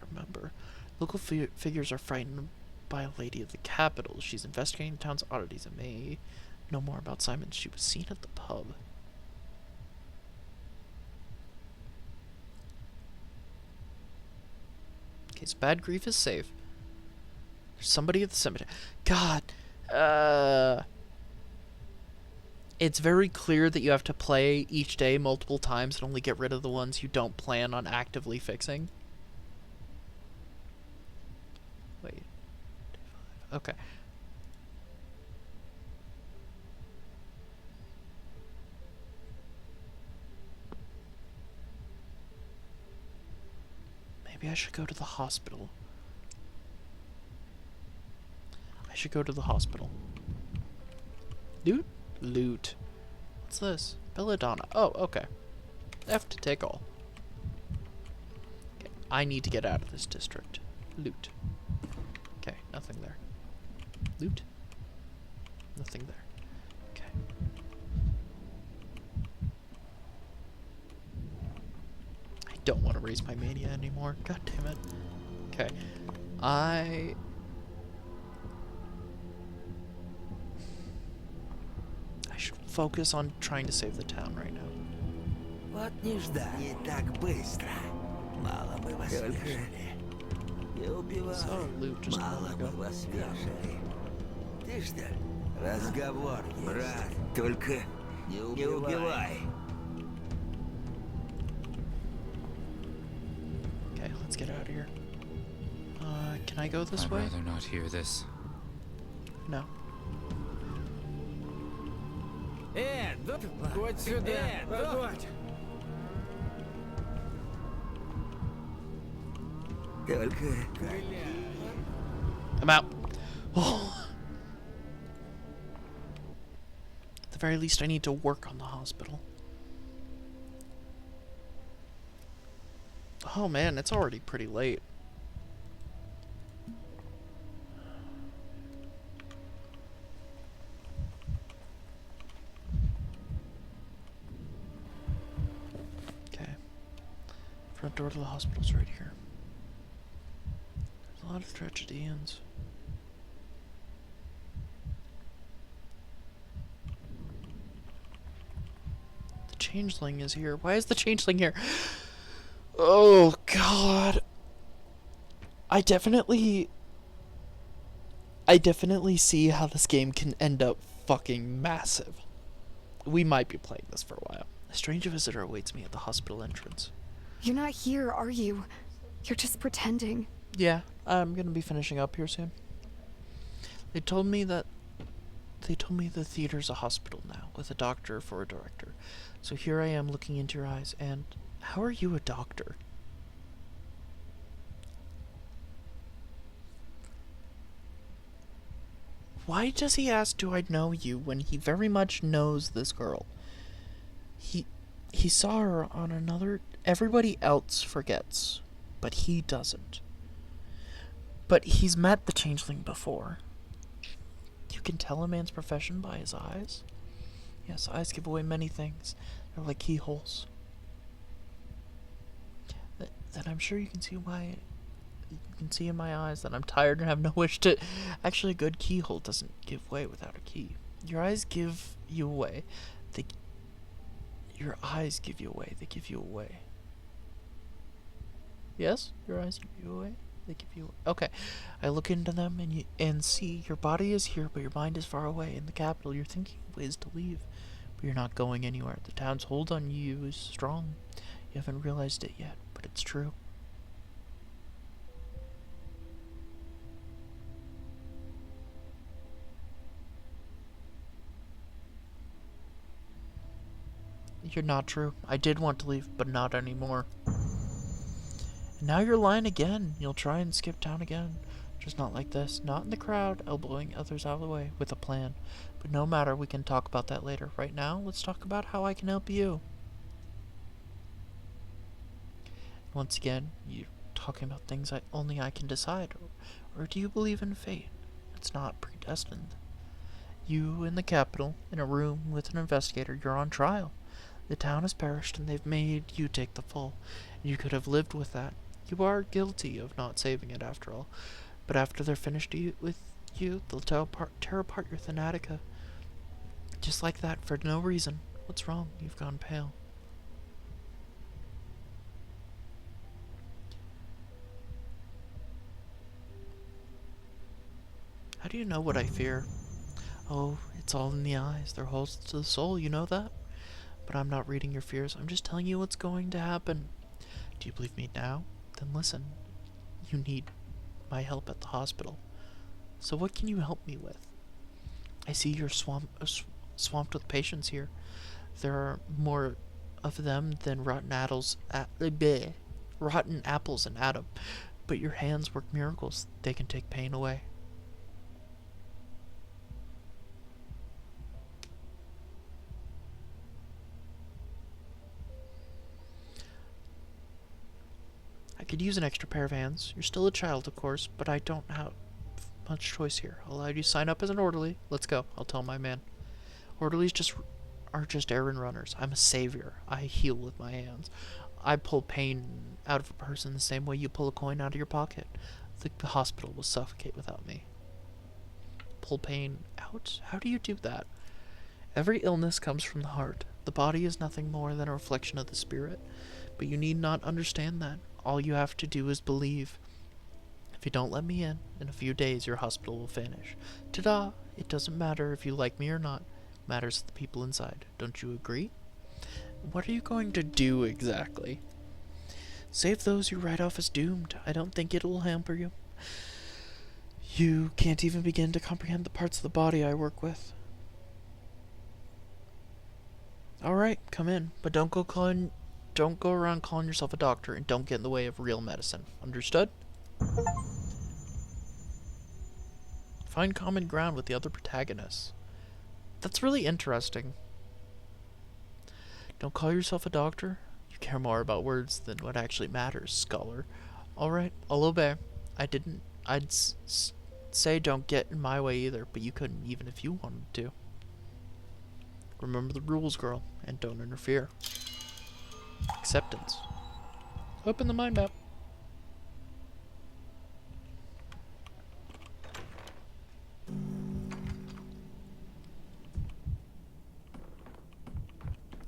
remember. Local figures are frightened by a lady of the capital. She's investigating the town's oddities and may know more about Simon. She was seen at the pub. Okay, so Bad Grief is safe. There's somebody at the cemetery. God, it's very clear that you have to play each day multiple times and only get rid of the ones you don't plan on actively fixing. Wait. Okay. I should go to the hospital. I should go to the hospital. Loot? Loot. What's this? Belladonna. Oh, okay. F to take all. Okay, I need to get out of this district. Loot. Okay, nothing there. Loot? Nothing there. Okay. I don't want to raise my mania anymore. God damn it. Okay. I should focus on trying to save the town right now. Вот не так быстро. Мало мы вас вешали. Не убивай. Мало мы вас вешали. Ты что? Разговор, брат. Только не убивай. Okay, let's get out of here. Can I go this I'd way? rather not hear this. No. Вот сюда. Погодь. Только... I'm out. Oh. At the very least, I need to work on the hospital. Oh man, it's already pretty late. Okay. Front door to the hospital's right here. There's a lot of tragedians. The changeling is here. Why is the changeling here? Oh god. I definitely see how this game can end up fucking massive. We might be playing this for a while. A strange visitor awaits me at the hospital entrance. You're not here, are you? You're just pretending. Yeah, I'm gonna be finishing up here soon. They told me the theater's a hospital now, with a doctor for a director. So here I am looking into your eyes, and how are you a doctor? Why does he ask, do I know you, when he very much knows this girl? He saw her on another... Everybody else forgets, but he doesn't. But he's met the changeling before. You can tell a man's profession by his eyes. Yes, eyes give away many things. They're like keyholes. Then I'm sure you can see why... You can see in my eyes that I'm tired and have no wish to... Actually, a good keyhole doesn't give way without a key. Your eyes give you away. Your eyes give you away. They give you away. Yes? Your eyes give you away? They give you away. Okay. I look into them and see your body is here, but your mind is far away. In the capital, you're thinking of ways to leave. But you're not going anywhere. The town's hold on you is strong. You haven't realized it yet, but it's true. You're not true. I did want to leave, but not anymore. And now you're lying again. You'll try and skip town again. Just not like this. Not in the crowd, elbowing others out of the way, with a plan. But no matter, we can talk about that later. Right now, let's talk about how I can help you. Once again, you're talking about things only I can decide. Or do you believe in fate? It's not predestined. You in the capital, in a room with an investigator, you're on trial. The town has perished, and they've made you take the fall. You could have lived with that. You are guilty of not saving it, after all. But after they're finished with you, they'll tear apart your Thanatica. Just like that, for no reason. What's wrong? You've gone pale. How do you know what I fear? Oh, it's all in the eyes. They're holes to the soul, you know that? But I'm not reading your fears. I'm just telling you what's going to happen. Do you believe me now? Then listen. You need my help at the hospital. So what can you help me with? I see you're swamped with patients here. There are more of them than rotten rotten apples and Adam. But your hands work miracles. They can take pain away. I could use an extra pair of hands. You're still a child, of course, but I don't have much choice here. I'll allow you to sign up as an orderly. Let's go. I'll tell my man. Orderlies are just errand runners. I'm a savior. I heal with my hands. I pull pain out of a person the same way you pull a coin out of your pocket. The hospital will suffocate without me. Pull pain out? How do you do that? Every illness comes from the heart. The body is nothing more than a reflection of the spirit. But you need not understand that. All you have to do is believe. If you don't let me in a few days your hospital will vanish. Ta-da! It doesn't matter if you like me or not. It matters to the people inside. Don't you agree? What are you going to do exactly? Save those you write off as doomed. I don't think it will hamper you. You can't even begin to comprehend the parts of the body I work with. Alright, come in. But don't go around calling yourself a doctor, and don't get in the way of real medicine. Understood? Find common ground with the other protagonists. That's really interesting. Don't call yourself a doctor. You care more about words than what actually matters, scholar. Alright, I'll obey. I'd say don't get in my way either, but you couldn't even if you wanted to. Remember the rules, girl, and don't interfere. Acceptance. Open the mind map.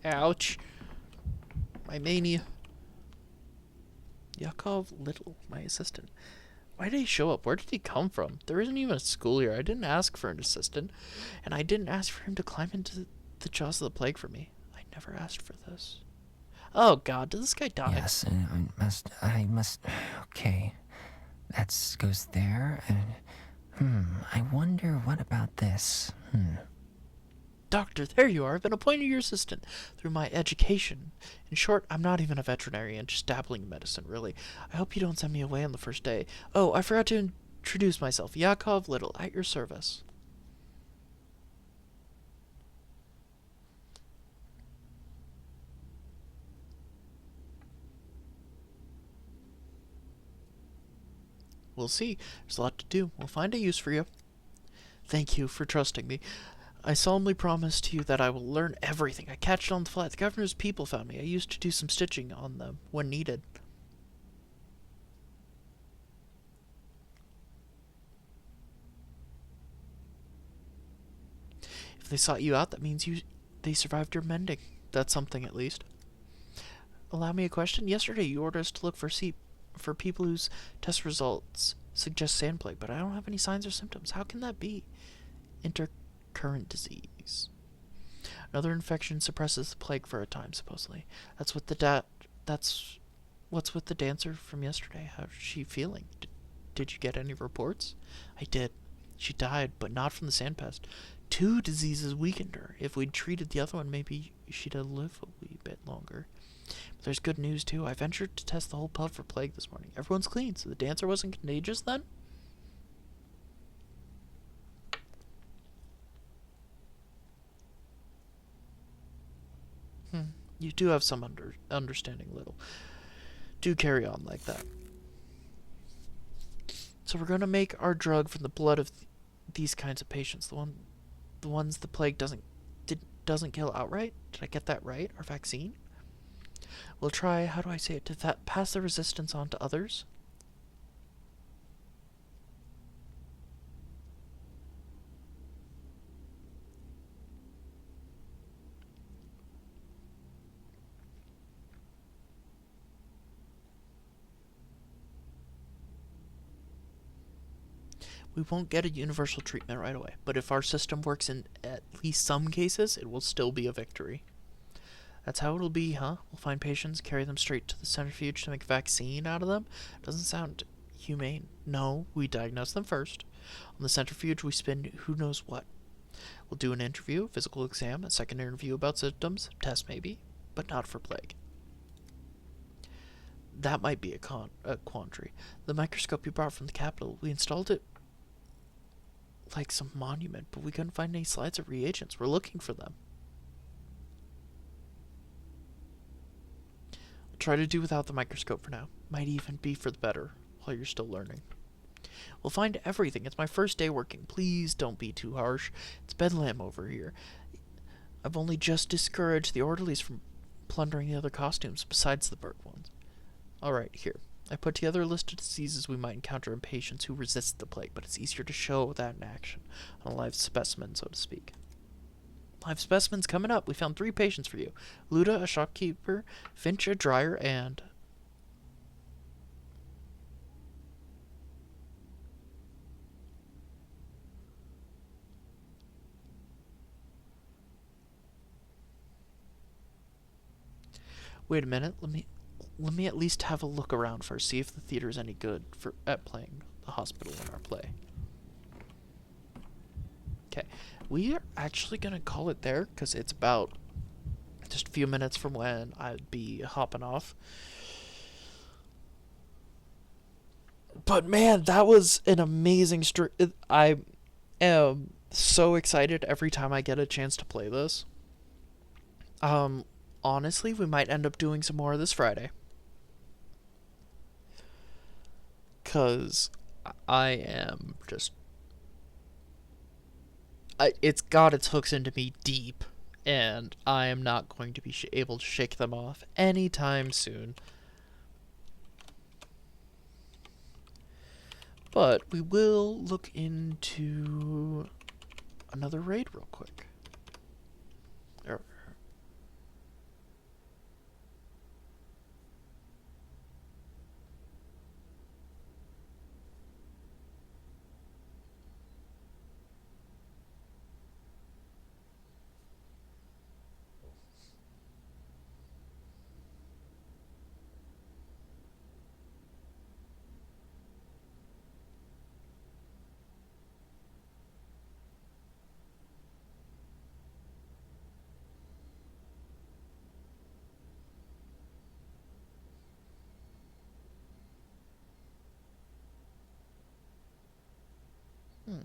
Ouch. My mania. Yakov Little, my assistant. Why did he show up? Where did he come from? There isn't even a school here. I didn't ask for an assistant. And I didn't ask for him to climb into the jaws of the plague for me. I never asked for this. Oh god, did this guy die? Yes, I must... Okay. That goes there, and... I wonder what about this? Doctor, there you are. I've been appointed your assistant through my education. In short, I'm not even a veterinarian, just dabbling in medicine, really. I hope you don't send me away on the first day. Oh, I forgot to introduce myself. Yakov Little, at your service. We'll see. There's a lot to do. We'll find a use for you. Thank you for trusting me. I solemnly promise to you that I will learn everything. I catch it on the fly. The governor's people found me. I used to do some stitching on them when needed. If they sought you out, that means they survived your mending. That's something, at least. Allow me a question. Yesterday, you ordered us to look for people whose test results suggest sand plague, but I don't have any signs or symptoms. How can that be? Intercurrent disease. Another infection suppresses the plague for a time, supposedly. That's what's with the dancer from yesterday. How's she feeling? Did you get any reports? I did. She died, but not from the sand pest. 2 diseases weakened her. If we'd treated the other one, maybe she'd have lived a wee bit longer. But there's good news, too. I ventured to test the whole pub for plague this morning. Everyone's clean, so the dancer wasn't contagious then? You do have some understanding, Little. Do carry on like that. So we're going to make our drug from the blood of these kinds of patients. The ones the plague doesn't kill outright? Did I get that right? Our vaccine? We'll try, how do I say it, to pass the resistance on to others? We won't get a universal treatment right away, but if our system works in at least some cases, it will still be a victory. That's how it'll be, huh? We'll find patients, carry them straight to the centrifuge to make a vaccine out of them? Doesn't sound humane. No, we diagnose them first. On the centrifuge, we spin who knows what. We'll do an interview, a physical exam, a second interview about symptoms, test maybe, but not for plague. That might be a quandary. The microscope you brought from the capital, we installed it like some monument, but we couldn't find any slides or reagents. We're looking for them. I'll try to do without the microscope for now. Might even be for the better, while you're still learning. We'll find everything. It's my first day working. Please don't be too harsh. It's bedlam over here. I've only just discouraged the orderlies from plundering the other costumes, besides the bird ones. Alright, here. I put together a list of diseases we might encounter in patients who resist the plague, but it's easier to show that in action, on a live specimen, so to speak. Live specimens coming up. We found 3 patients for you. Luda, a shopkeeper, Finch, a dryer, and... Wait a minute, let me at least have a look around first, see if the theater is any good at playing the hospital in our play. Okay, we are actually gonna call it there, because it's about just a few minutes from when I'd be hopping off. But man, that was an amazing I am so excited every time I get a chance to play this. Honestly, we might end up doing some more this Friday. Because I am just... it's got its hooks into me deep, and I am not going to be able to shake them off anytime soon. But we will look into another raid real quick. I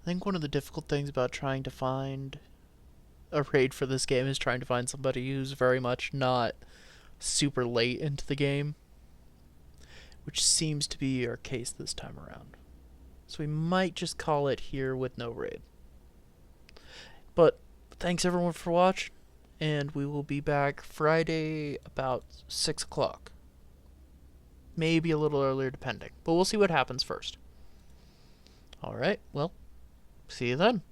think one of the difficult things about trying to find a raid for this game is trying to find somebody who's very much not super late into the game, which seems to be our case this time around. So we might just call it here with no raid. But thanks everyone for watching, and we will be back Friday about 6 o'clock. Maybe a little earlier depending, but we'll see what happens first. Alright, well, see you then.